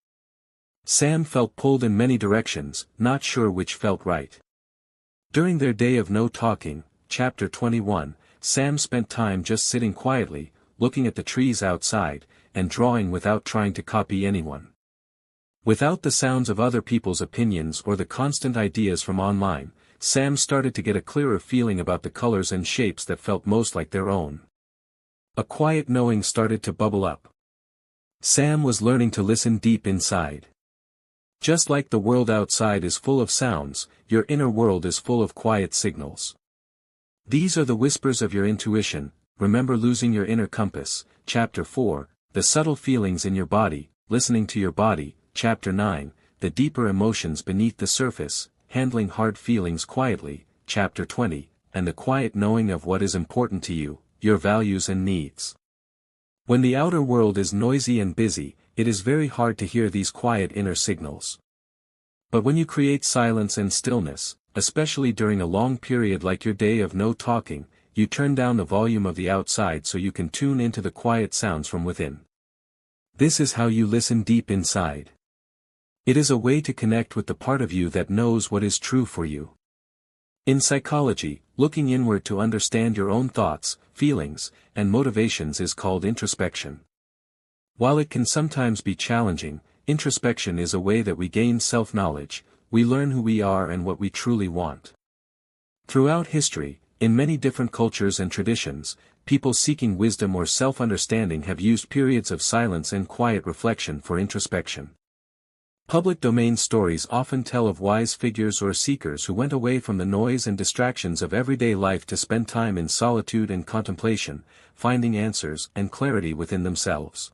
Sam felt pulled in many directions, not sure which felt right. During their day of no talking, chapter 21, Sam spent time just sitting quietly, looking at the trees outside, and drawing without trying to copy anyone. Without the sounds of other people's opinions or the constant ideas from online, Sam started to get a clearer feeling about the colors and shapes that felt most like their own. A quiet knowing started to bubble up. Sam was learning to listen deep inside. Just like the world outside is full of sounds, your inner world is full of quiet signals. These are the whispers of your intuition. Remember losing your inner compass, chapter 4, the subtle feelings in your body, listening to your body, chapter 9, the deeper emotions beneath the surface, handling hard feelings quietly, chapter 20, and the quiet knowing of what is important to you, your values and needs. When the outer world is noisy and busy, it is very hard to hear these quiet inner signals. But when you create silence and stillness, especially during a long period like your day of no talking, you turn down the volume of the outside so you can tune into the quiet sounds from within. This is how you listen deep inside. It is a way to connect with the part of you that knows what is true for you. In psychology, looking inward to understand your own thoughts, feelings, and motivations is called introspection. While it can sometimes be challenging, introspection is a way that we gain self-knowledge, we learn who we are and what we truly want. Throughout history, in many different cultures and traditions, people seeking wisdom or self-understanding have used periods of silence and quiet reflection for introspection. Public domain stories often tell of wise figures or seekers who went away from the noise and distractions of everyday life to spend time in solitude and contemplation, finding answers and clarity within themselves.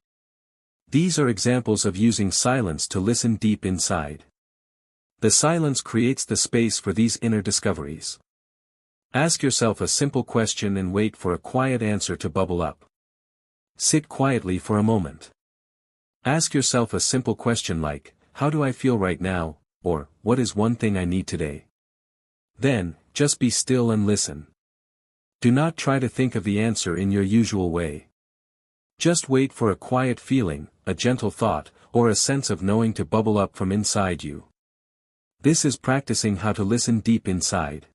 These are examples of using silence to listen deep inside. The silence creates the space for these inner discoveries. Ask yourself a simple question and wait for a quiet answer to bubble up. Sit quietly for a moment. Ask yourself a simple question like, "How do I feel right now?" or, "What is one thing I need today?" Then, just be still and listen. Do not try to think of the answer in your usual way. Just wait for a quiet feeling, a gentle thought, or a sense of knowing to bubble up from inside you. This is practicing how to listen deep inside.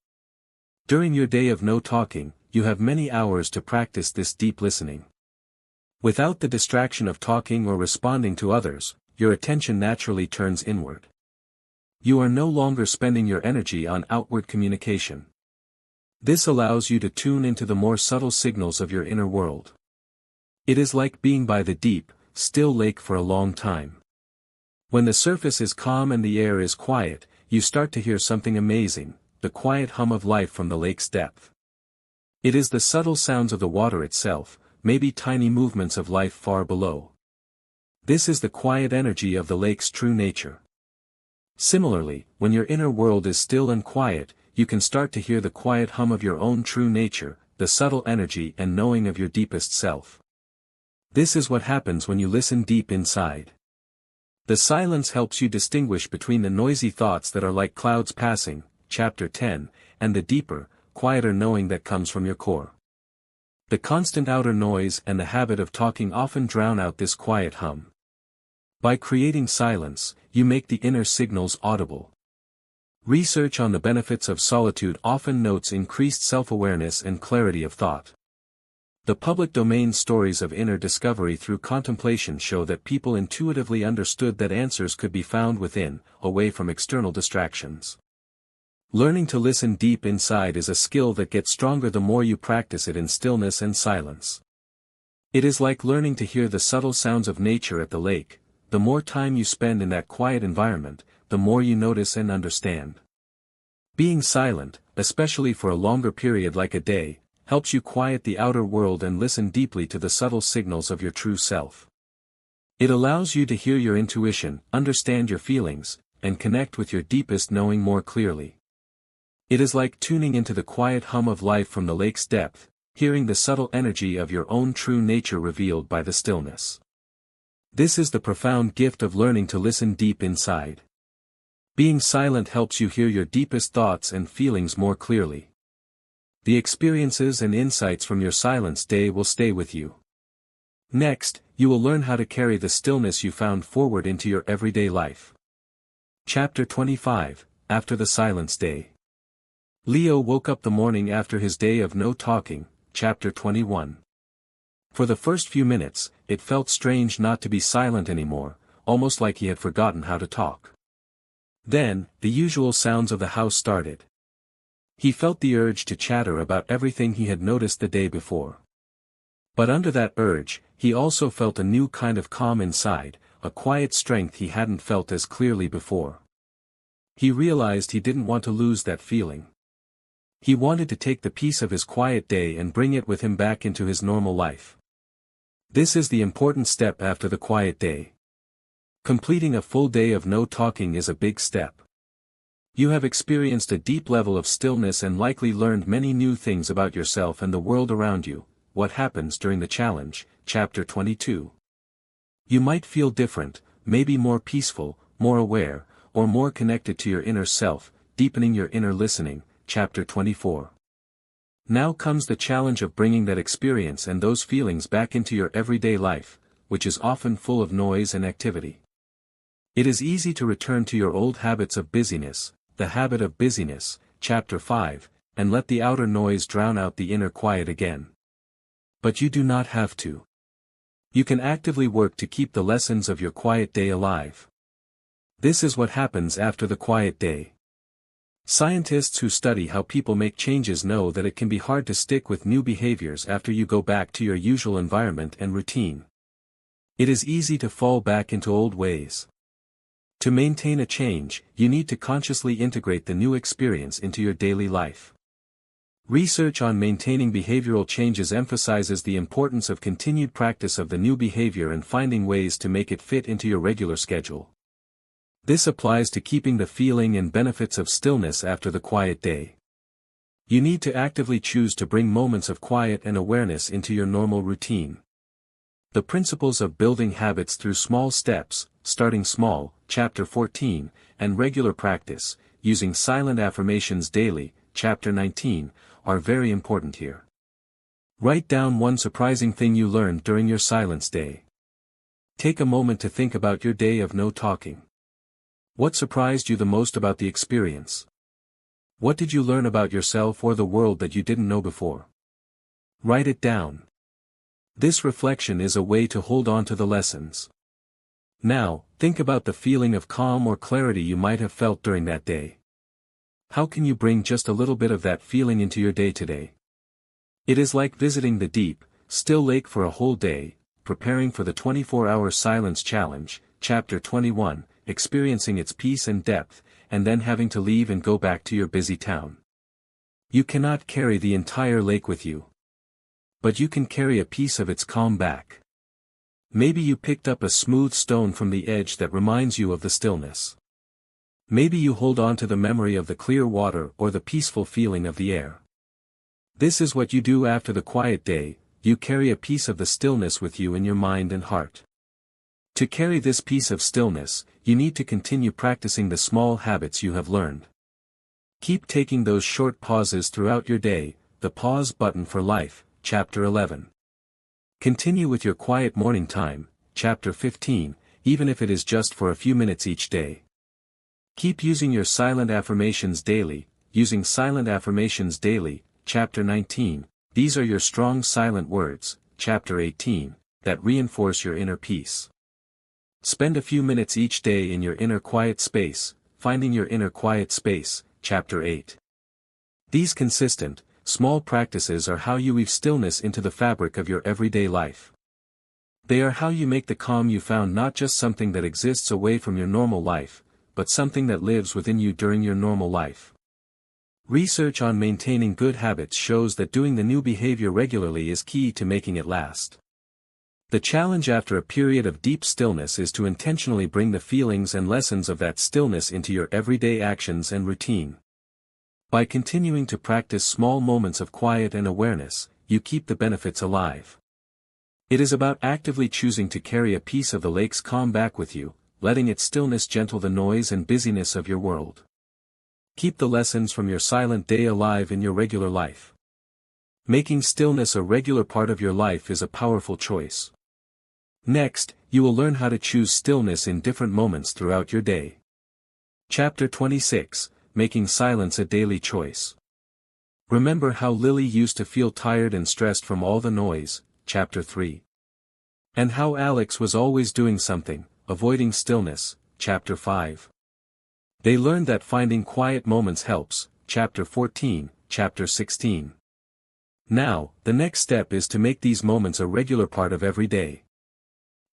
During your day of no talking, you have many hours to practice this deep listening. Without the distraction of talking or responding to others, your attention naturally turns inward. You are no longer spending your energy on outward communication. This allows you to tune into the more subtle signals of your inner world. It is like being by the deep, still lake for a long time. When the surface is calm and the air is quiet, you start to hear something amazing, the quiet hum of life from the lake's depth. It is the subtle sounds of the water itself, maybe tiny movements of life far below. This is the quiet energy of the lake's true nature. Similarly, when your inner world is still and quiet, you can start to hear the quiet hum of your own true nature, the subtle energy and knowing of your deepest self. This is what happens when you listen deep inside. The silence helps you distinguish between the noisy thoughts that are like clouds passing, chapter 10, and the deeper, quieter knowing that comes from your core. The constant outer noise and the habit of talking often drown out this quiet hum. By creating silence, you make the inner signals audible. Research on the benefits of solitude often notes increased self-awareness and clarity of thought. The public domain stories of inner discovery through contemplation show that people intuitively understood that answers could be found within, away from external distractions. Learning to listen deep inside is a skill that gets stronger the more you practice it in stillness and silence. It is like learning to hear the subtle sounds of nature at the lake. The more time you spend in that quiet environment, the more you notice and understand. Being silent, especially for a longer period like a day, helps you quiet the outer world and listen deeply to the subtle signals of your true self. It allows you to hear your intuition, understand your feelings, and connect with your deepest knowing more clearly. It is like tuning into the quiet hum of life from the lake's depth, hearing the subtle energy of your own true nature revealed by the stillness. This is the profound gift of learning to listen deep inside. Being silent helps you hear your deepest thoughts and feelings more clearly. The experiences and insights from your silence day will stay with you. Next, you will learn how to carry the stillness you found forward into your everyday life. Chapter 25, After the Silence Day. Leo woke up the morning after his day of no talking, Chapter 21. For the first few minutes, it felt strange not to be silent anymore, almost like he had forgotten how to talk. Then, the usual sounds of the house started. He felt the urge to chatter about everything he had noticed the day before. But under that urge, he also felt a new kind of calm inside, a quiet strength he hadn't felt as clearly before. He realized he didn't want to lose that feeling. He wanted to take the peace of his quiet day and bring it with him back into his normal life. This is the important step after the quiet day. Completing a full day of no talking is a big step. You have experienced a deep level of stillness and likely learned many new things about yourself and the world around you. What happens during the challenge, Chapter 22. You might feel different, maybe more peaceful, more aware, or more connected to your inner self, deepening your inner listening, Chapter 24. Now comes the challenge of bringing that experience and those feelings back into your everyday life, which is often full of noise and activity. It is easy to return to your old habits of busyness, the habit of busyness, Chapter 5, and let the outer noise drown out the inner quiet again. But you do not have to. You can actively work to keep the lessons of your quiet day alive. This is what happens after the quiet day. Scientists who study how people make changes know that it can be hard to stick with new behaviors after you go back to your usual environment and routine. It is easy to fall back into old ways. To maintain a change, you need to consciously integrate the new experience into your daily life. Research on maintaining behavioral changes emphasizes the importance of continued practice of the new behavior and finding ways to make it fit into your regular schedule. This applies to keeping the feeling and benefits of stillness after the quiet day. You need to actively choose to bring moments of quiet and awareness into your normal routine. The principles of building habits through small steps, starting small, Chapter 14, and regular practice, using silent affirmations daily, Chapter 19, are very important here. Write down one surprising thing you learned during your silence day. Take a moment to think about your day of no talking. What surprised you the most about the experience? What did you learn about yourself or the world that you didn't know before? Write it down. This reflection is a way to hold on to the lessons. Now, think about the feeling of calm or clarity you might have felt during that day. How can you bring just a little bit of that feeling into your day today? It is like visiting the deep, still lake for a whole day, preparing for the 24-hour silence challenge, Chapter 21, experiencing its peace and depth, and then having to leave and go back to your busy town. You cannot carry the entire lake with you. But you can carry a piece of its calm back. Maybe you picked up a smooth stone from the edge that reminds you of the stillness. Maybe you hold on to the memory of the clear water or the peaceful feeling of the air. This is what you do after the quiet day, you carry a piece of the stillness with you in your mind and heart. To carry this piece of stillness, you need to continue practicing the small habits you have learned. Keep taking those short pauses throughout your day, the pause button for life, Chapter 11. Continue with your quiet morning time, Chapter 15, even if it is just for a few minutes each day. Keep using your silent affirmations daily, using silent affirmations daily, Chapter 19, these are your strong silent words, Chapter 18, that reinforce your inner peace. Spend a few minutes each day in your inner quiet space, finding your inner quiet space, Chapter 8. These consistent, small practices are how you weave stillness into the fabric of your everyday life. They are how you make the calm you found not just something that exists away from your normal life, but something that lives within you during your normal life. Research on maintaining good habits shows that doing the new behavior regularly is key to making it last. The challenge after a period of deep stillness is to intentionally bring the feelings and lessons of that stillness into your everyday actions and routine. By continuing to practice small moments of quiet and awareness, you keep the benefits alive. It is about actively choosing to carry a piece of the lake's calm back with you, letting its stillness gentle the noise and busyness of your world. Keep the lessons from your silent day alive in your regular life. Making stillness a regular part of your life is a powerful choice. Next, you will learn how to choose stillness in different moments throughout your day. Chapter 26, Making Silence a Daily Choice. Remember how Lily used to feel tired and stressed from all the noise, Chapter 3. And how Alex was always doing something, avoiding stillness, Chapter 5. They learned that finding quiet moments helps, Chapter 14, Chapter 16. Now, the next step is to make these moments a regular part of every day.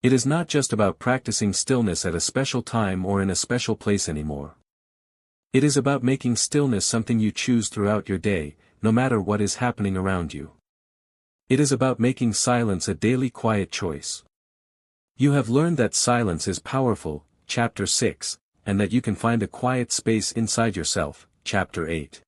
It is not just about practicing stillness at a special time or in a special place anymore. It is about making stillness something you choose throughout your day, no matter what is happening around you. It is about making silence a daily quiet choice. You have learned that silence is powerful, Chapter 6, and that you can find a quiet space inside yourself, Chapter 8.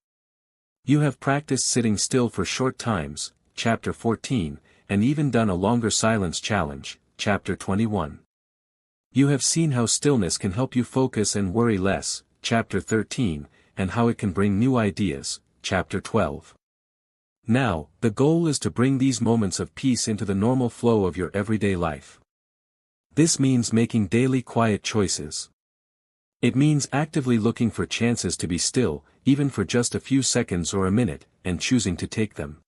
You have practiced sitting still for short times, Chapter 14, and even done a longer silence challenge, Chapter 21. You have seen how stillness can help you focus and worry less, Chapter 13, and how it can bring new ideas, Chapter 12. Now, the goal is to bring these moments of peace into the normal flow of your everyday life. This means making daily quiet choices. It means actively looking for chances to be still, even for just a few seconds or a minute, and choosing to take them.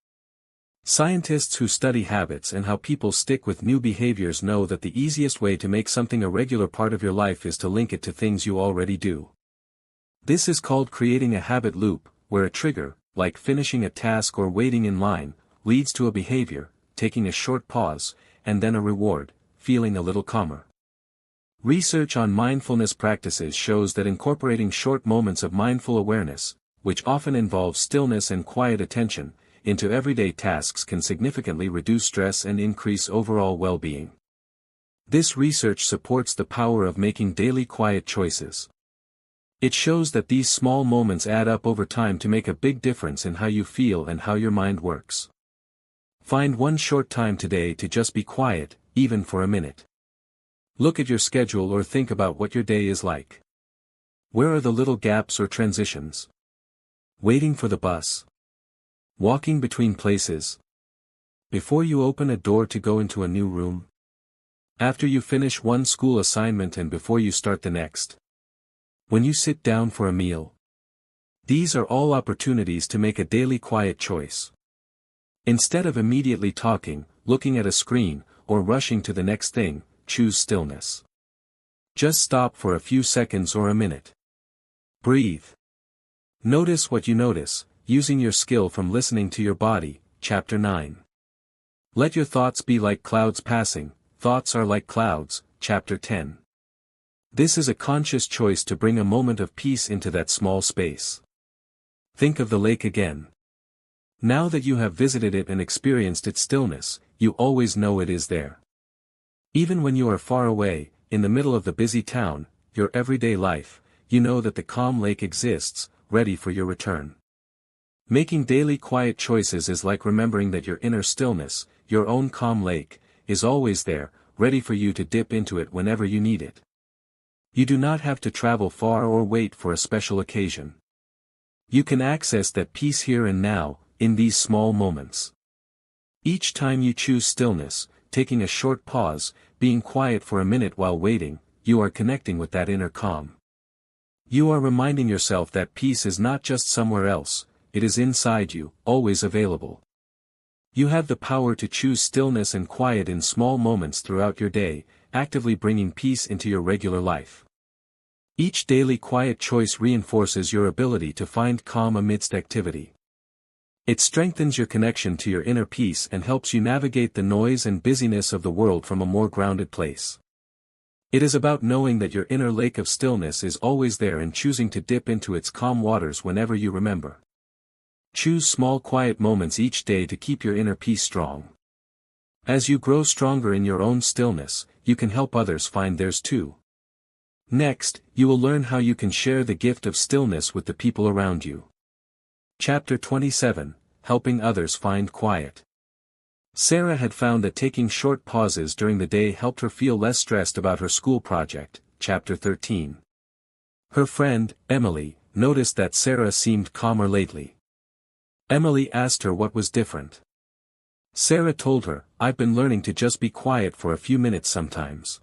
Scientists who study habits and how people stick with new behaviors know that the easiest way to make something a regular part of your life is to link it to things you already do. This is called creating a habit loop, where a trigger, like finishing a task or waiting in line, leads to a behavior, taking a short pause, and then a reward, feeling a little calmer. Research on mindfulness practices shows that incorporating short moments of mindful awareness, which often involves stillness and quiet attention, into everyday tasks can significantly reduce stress and increase overall well-being. This research supports the power of making daily quiet choices. It shows that these small moments add up over time to make a big difference in how you feel and how your mind works. Find one short time today to just be quiet, even for a minute. Look at your schedule or think about what your day is like. Where are the little gaps or transitions? Waiting for the bus. Walking between places. Before you open a door to go into a new room. After you finish one school assignment and before you start the next. When you sit down for a meal. These are all opportunities to make a daily quiet choice. Instead of immediately talking, looking at a screen, or rushing to the next thing, choose stillness. Just stop for a few seconds or a minute. Breathe. Notice what you notice, using your skill from listening to your body, Chapter 9. Let your thoughts be like clouds passing, thoughts are like clouds, Chapter 10. This is a conscious choice to bring a moment of peace into that small space. Think of the lake again. Now that you have visited it and experienced its stillness, you always know it is there. Even when you are far away, in the middle of the busy town, your everyday life, you know that the calm lake exists, ready for your return. Making daily quiet choices is like remembering that your inner stillness, your own calm lake, is always there, ready for you to dip into it whenever you need it. You do not have to travel far or wait for a special occasion. You can access that peace here and now, in these small moments. Each time you choose stillness, taking a short pause, being quiet for a minute while waiting, you are connecting with that inner calm. You are reminding yourself that peace is not just somewhere else, it is inside you, always available. You have the power to choose stillness and quiet in small moments throughout your day, actively bringing peace into your regular life. Each daily quiet choice reinforces your ability to find calm amidst activity. It strengthens your connection to your inner peace and helps you navigate the noise and busyness of the world from a more grounded place. It is about knowing that your inner lake of stillness is always there and choosing to dip into its calm waters whenever you remember. Choose small quiet moments each day to keep your inner peace strong. As you grow stronger in your own stillness, you can help others find theirs too. Next, you will learn how you can share the gift of stillness with the people around you. Chapter 27, Helping Others Find Quiet. Sarah had found that taking short pauses during the day helped her feel less stressed about her school project, Chapter 13. Her friend, Emily, noticed that Sarah seemed calmer lately. Emily asked her what was different. Sarah told her, "I've been learning to just be quiet for a few minutes sometimes.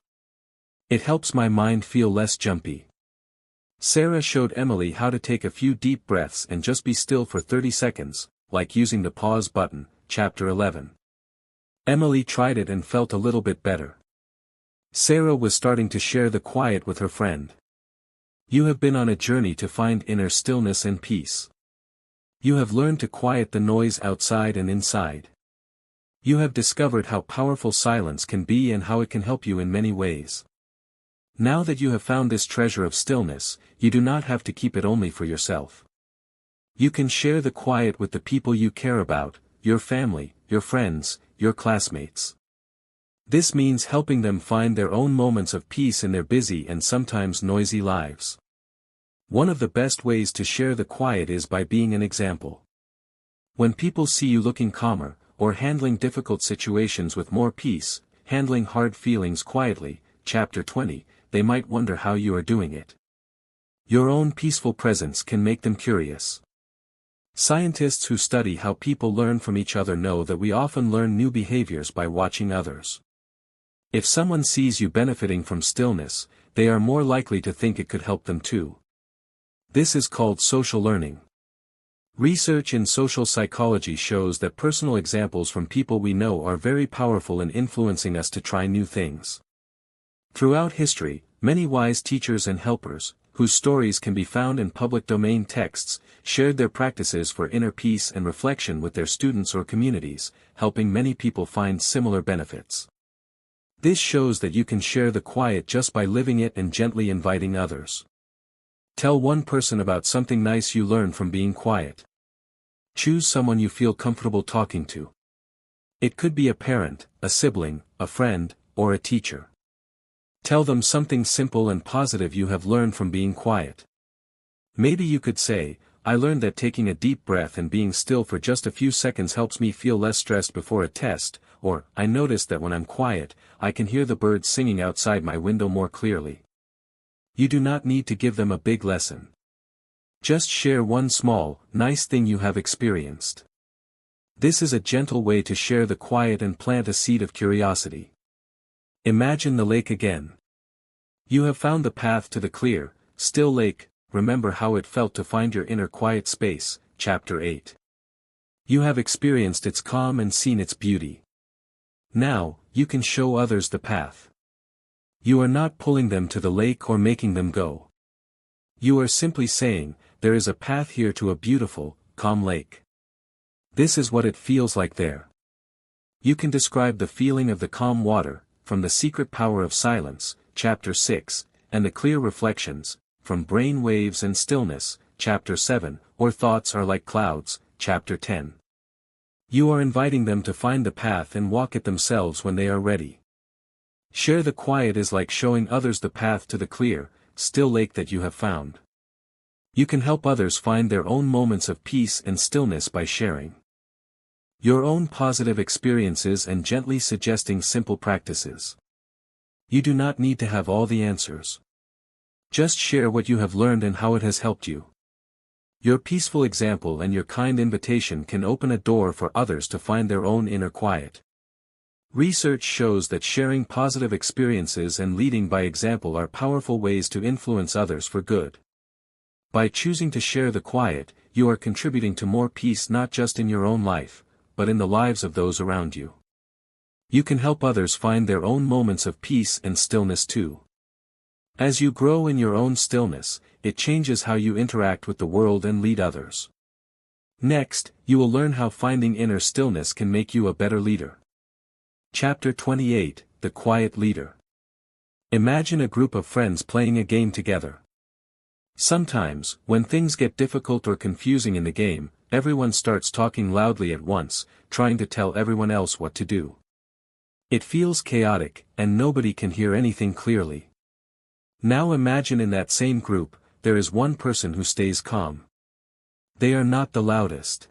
It helps my mind feel less jumpy." Sarah showed Emily how to take a few deep breaths and just be still for 30 seconds, like using the pause button, Chapter 11. Emily tried it and felt a little bit better. Sarah was starting to share the quiet with her friend. You have been on a journey to find inner stillness and peace. You have learned to quiet the noise outside and inside. You have discovered how powerful silence can be and how it can help you in many ways. Now that you have found this treasure of stillness, you do not have to keep it only for yourself. You can share the quiet with the people you care about, your family, your friends, your classmates. This means helping them find their own moments of peace in their busy and sometimes noisy lives. One of the best ways to share the quiet is by being an example. When people see you looking calmer, or handling difficult situations with more peace, handling hard feelings quietly, Chapter 20, they might wonder how you are doing it. Your own peaceful presence can make them curious. Scientists who study how people learn from each other know that we often learn new behaviors by watching others. If someone sees you benefiting from stillness, they are more likely to think it could help them too. This is called social learning. Research in social psychology shows that personal examples from people we know are very powerful in influencing us to try new things. Throughout history, many wise teachers and helpers, whose stories can be found in public domain texts, shared their practices for inner peace and reflection with their students or communities, helping many people find similar benefits. This shows that you can share the quiet just by living it and gently inviting others. Tell one person about something nice you learned from being quiet. Choose someone you feel comfortable talking to. It could be a parent, a sibling, a friend, or a teacher. Tell them something simple and positive you have learned from being quiet. Maybe you could say, "I learned that taking a deep breath and being still for just a few seconds helps me feel less stressed before a test," or, "I noticed that when I'm quiet, I can hear the birds singing outside my window more clearly." You do not need to give them a big lesson. Just share one small, nice thing you have experienced. This is a gentle way to share the quiet and plant a seed of curiosity. Imagine the lake again. You have found the path to the clear, still lake. Remember how it felt to find your inner quiet space, Chapter 8. You have experienced its calm and seen its beauty. Now, you can show others the path. You are not pulling them to the lake or making them go. You are simply saying, "There is a path here to a beautiful, calm lake. This is what it feels like there." You can describe the feeling of the calm water, from The Secret Power of Silence, Chapter 6, and the clear reflections, from Brain Waves and Stillness, Chapter 7, or Thoughts Are Like Clouds, Chapter 10. You are inviting them to find the path and walk it themselves when they are ready. Share the quiet is like showing others the path to the clear, still lake that you have found. You can help others find their own moments of peace and stillness by sharing your own positive experiences and gently suggesting simple practices. You do not need to have all the answers. Just share what you have learned and how it has helped you. Your peaceful example and your kind invitation can open a door for others to find their own inner quiet. Research shows that sharing positive experiences and leading by example are powerful ways to influence others for good. By choosing to share the quiet, you are contributing to more peace not just in your own life, but in the lives of those around you. You can help others find their own moments of peace and stillness too. As you grow in your own stillness, it changes how you interact with the world and lead others. Next, you will learn how finding inner stillness can make you a better leader. Chapter 28, The Quiet Leader. Imagine a group of friends playing a game together. Sometimes, when things get difficult or confusing in the game, everyone starts talking loudly at once, trying to tell everyone else what to do. It feels chaotic, and nobody can hear anything clearly. Now imagine in that same group, there is one person who stays calm. They are not the loudest.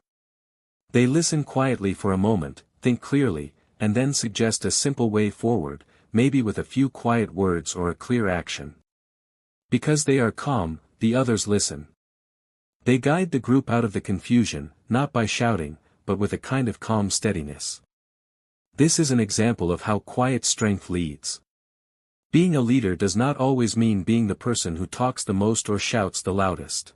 They listen quietly for a moment, think clearly, and then suggest a simple way forward, maybe with a few quiet words or a clear action. Because they are calm, the others listen. They guide the group out of the confusion, not by shouting, but with a kind of calm steadiness. This is an example of how quiet strength leads. Being a leader does not always mean being the person who talks the most or shouts the loudest.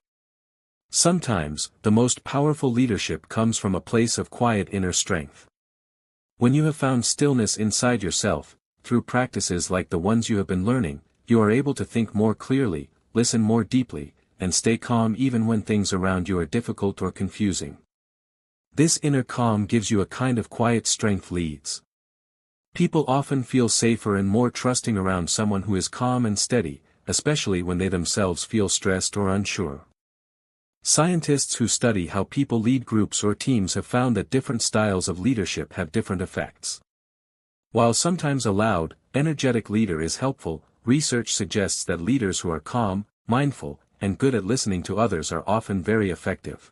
Sometimes, the most powerful leadership comes from a place of quiet inner strength. When you have found stillness inside yourself, through practices like the ones you have been learning, you are able to think more clearly, listen more deeply, and stay calm even when things around you are difficult or confusing. This inner calm gives you a kind of quiet strength leads. People often feel safer and more trusting around someone who is calm and steady, especially when they themselves feel stressed or unsure. Scientists who study how people lead groups or teams have found that different styles of leadership have different effects. While sometimes a loud, energetic leader is helpful, research suggests that leaders who are calm, mindful, and good at listening to others are often very effective.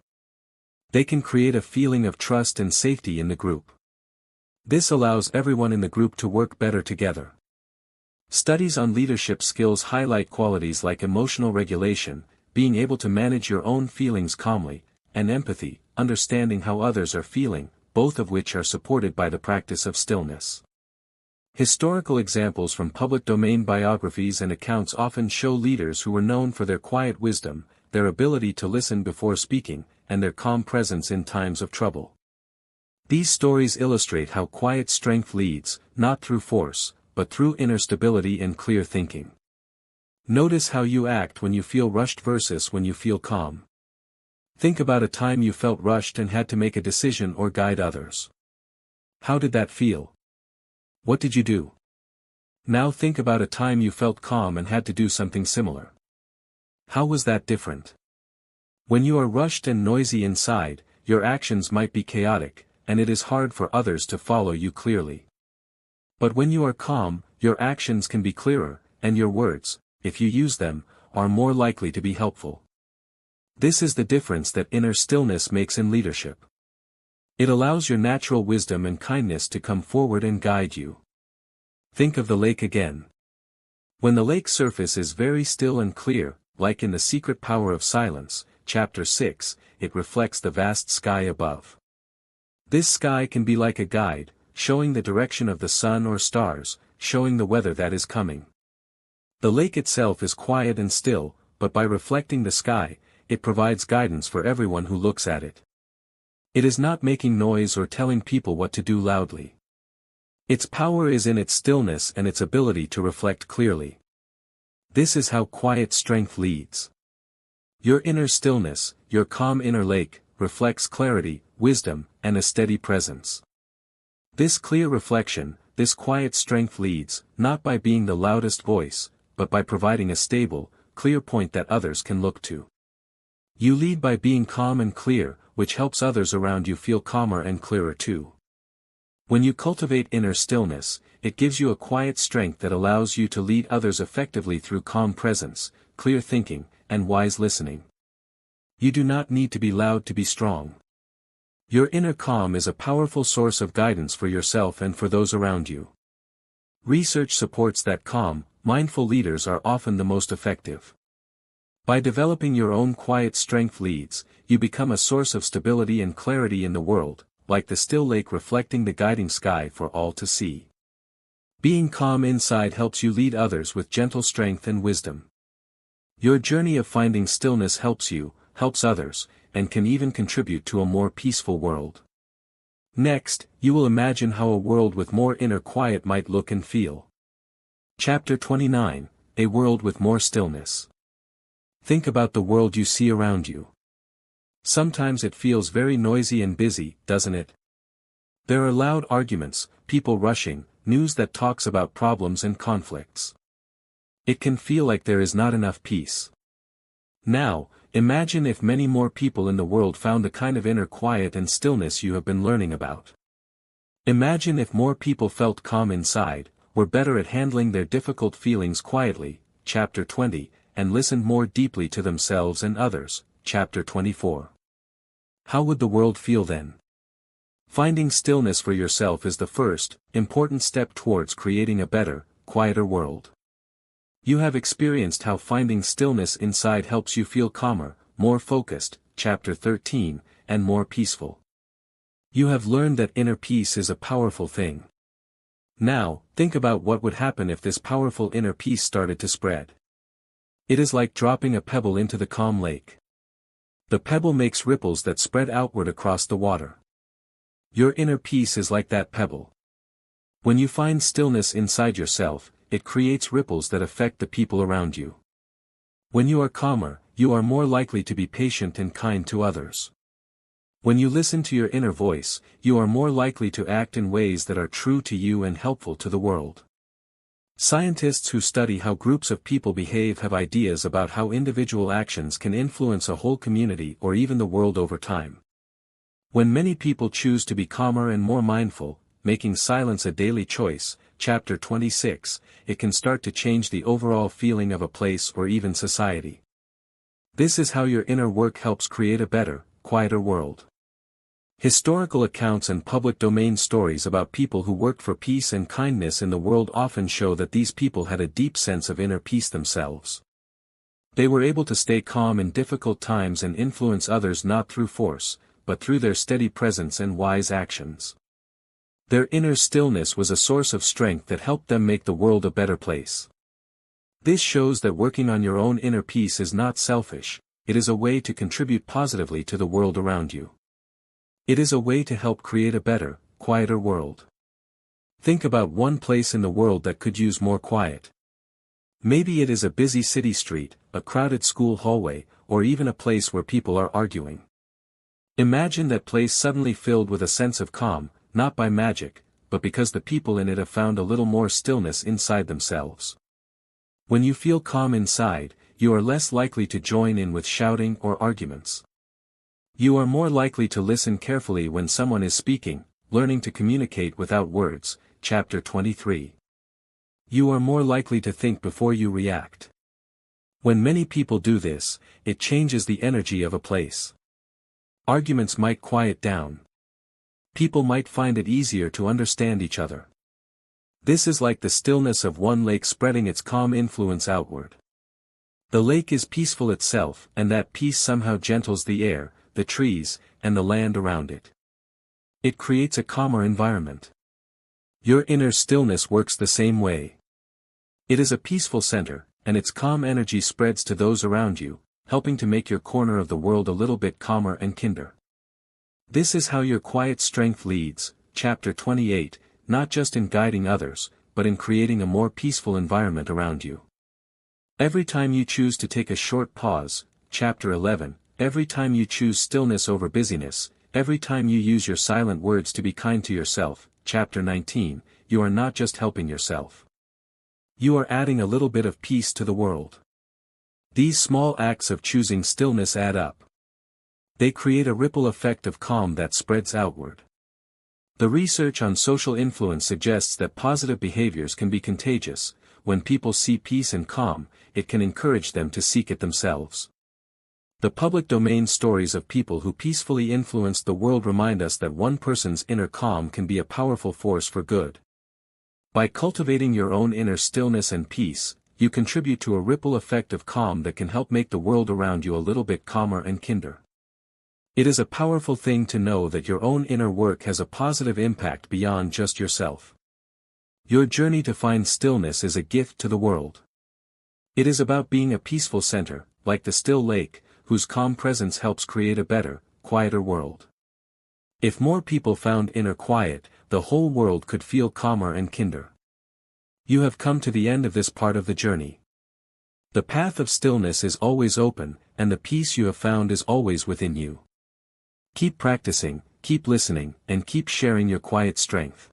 They can create a feeling of trust and safety in the group. This allows everyone in the group to work better together. Studies on leadership skills highlight qualities like emotional regulation, being able to manage your own feelings calmly, and empathy, understanding how others are feeling, both of which are supported by the practice of stillness. Historical examples from public domain biographies and accounts often show leaders who were known for their quiet wisdom, their ability to listen before speaking, and their calm presence in times of trouble. These stories illustrate how quiet strength leads, not through force, but through inner stability and clear thinking. Notice how you act when you feel rushed versus when you feel calm. Think about a time you felt rushed and had to make a decision or guide others. How did that feel? What did you do? Now think about a time you felt calm and had to do something similar. How was that different? When you are rushed and noisy inside, your actions might be chaotic, and it is hard for others to follow you clearly. But when you are calm, your actions can be clearer, and your words, if you use them, are more likely to be helpful. This is the difference that inner stillness makes in leadership. It allows your natural wisdom and kindness to come forward and guide you. Think of the lake again. When the lake surface is very still and clear, like in The Secret Power of Silence, Chapter 6, it reflects the vast sky above. This sky can be like a guide, showing the direction of the sun or stars, showing the weather that is coming. The lake itself is quiet and still, but by reflecting the sky, it provides guidance for everyone who looks at it. It is not making noise or telling people what to do loudly. Its power is in its stillness and its ability to reflect clearly. This is how quiet strength leads. Your inner stillness, your calm inner lake, reflects clarity, wisdom, and a steady presence. This clear reflection, this quiet strength leads, not by being the loudest voice, but by providing a stable, clear point that others can look to. You lead by being calm and clear, which helps others around you feel calmer and clearer too. When you cultivate inner stillness, it gives you a quiet strength that allows you to lead others effectively through calm presence, clear thinking, and wise listening. You do not need to be loud to be strong. Your inner calm is a powerful source of guidance for yourself and for those around you. Research supports that calm, mindful leaders are often the most effective. By developing your own quiet strength leads, you become a source of stability and clarity in the world, like the still lake reflecting the guiding sky for all to see. Being calm inside helps you lead others with gentle strength and wisdom. Your journey of finding stillness helps you, helps others, and can even contribute to a more peaceful world. Next, you will imagine how a world with more inner quiet might look and feel. Chapter 29, A World with More Stillness. Think about the world you see around you. Sometimes it feels very noisy and busy, doesn't it? There are loud arguments, people rushing, news that talks about problems and conflicts. It can feel like there is not enough peace. Now, imagine if many more people in the world found the kind of inner quiet and stillness you have been learning about. Imagine if more people felt calm inside, were better at handling their difficult feelings quietly, Chapter 20, and listened more deeply to themselves and others, Chapter 24. How would the world feel then? Finding stillness for yourself is the first, important step towards creating a better, quieter world. You have experienced how finding stillness inside helps you feel calmer, more focused, Chapter 13, and more peaceful. You have learned that inner peace is a powerful thing. Now, think about what would happen if this powerful inner peace started to spread. It is like dropping a pebble into the calm lake. The pebble makes ripples that spread outward across the water. Your inner peace is like that pebble. When you find stillness inside yourself, it creates ripples that affect the people around you. When you are calmer, you are more likely to be patient and kind to others. When you listen to your inner voice, you are more likely to act in ways that are true to you and helpful to the world. Scientists who study how groups of people behave have ideas about how individual actions can influence a whole community or even the world over time. When many people choose to be calmer and more mindful, making silence a daily choice, Chapter 26, it can start to change the overall feeling of a place or even society. This is how your inner work helps create a better, quieter world. Historical accounts and public domain stories about people who worked for peace and kindness in the world often show that these people had a deep sense of inner peace themselves. They were able to stay calm in difficult times and influence others not through force, but through their steady presence and wise actions. Their inner stillness was a source of strength that helped them make the world a better place. This shows that working on your own inner peace is not selfish, it is a way to contribute positively to the world around you. It is a way to help create a better, quieter world. Think about one place in the world that could use more quiet. Maybe it is a busy city street, a crowded school hallway, or even a place where people are arguing. Imagine that place suddenly filled with a sense of calm, not by magic, but because the people in it have found a little more stillness inside themselves. When you feel calm inside, you are less likely to join in with shouting or arguments. You are more likely to listen carefully when someone is speaking, learning to communicate without words, Chapter 23. You are more likely to think before you react. When many people do this, it changes the energy of a place. Arguments might quiet down. People might find it easier to understand each other. This is like the stillness of one lake spreading its calm influence outward. The lake is peaceful itself, and that peace somehow gentles the air, the trees, and the land around it. It creates a calmer environment. Your inner stillness works the same way. It is a peaceful center, and its calm energy spreads to those around you, helping to make your corner of the world a little bit calmer and kinder. This is how your quiet strength leads, Chapter 28, not just in guiding others, but in creating a more peaceful environment around you. Every time you choose to take a short pause, Chapter 11, every time you choose stillness over busyness, every time you use your silent words to be kind to yourself, Chapter 19, you are not just helping yourself. You are adding a little bit of peace to the world. These small acts of choosing stillness add up. They create a ripple effect of calm that spreads outward. The research on social influence suggests that positive behaviors can be contagious. When people see peace and calm, it can encourage them to seek it themselves. The public domain stories of people who peacefully influenced the world remind us that one person's inner calm can be a powerful force for good. By cultivating your own inner stillness and peace, you contribute to a ripple effect of calm that can help make the world around you a little bit calmer and kinder. It is a powerful thing to know that your own inner work has a positive impact beyond just yourself. Your journey to find stillness is a gift to the world. It is about being a peaceful center, like the still lake, whose calm presence helps create a better, quieter world. If more people found inner quiet, the whole world could feel calmer and kinder. You have come to the end of this part of the journey. The path of stillness is always open, and the peace you have found is always within you. Keep practicing, keep listening, and keep sharing your quiet strength.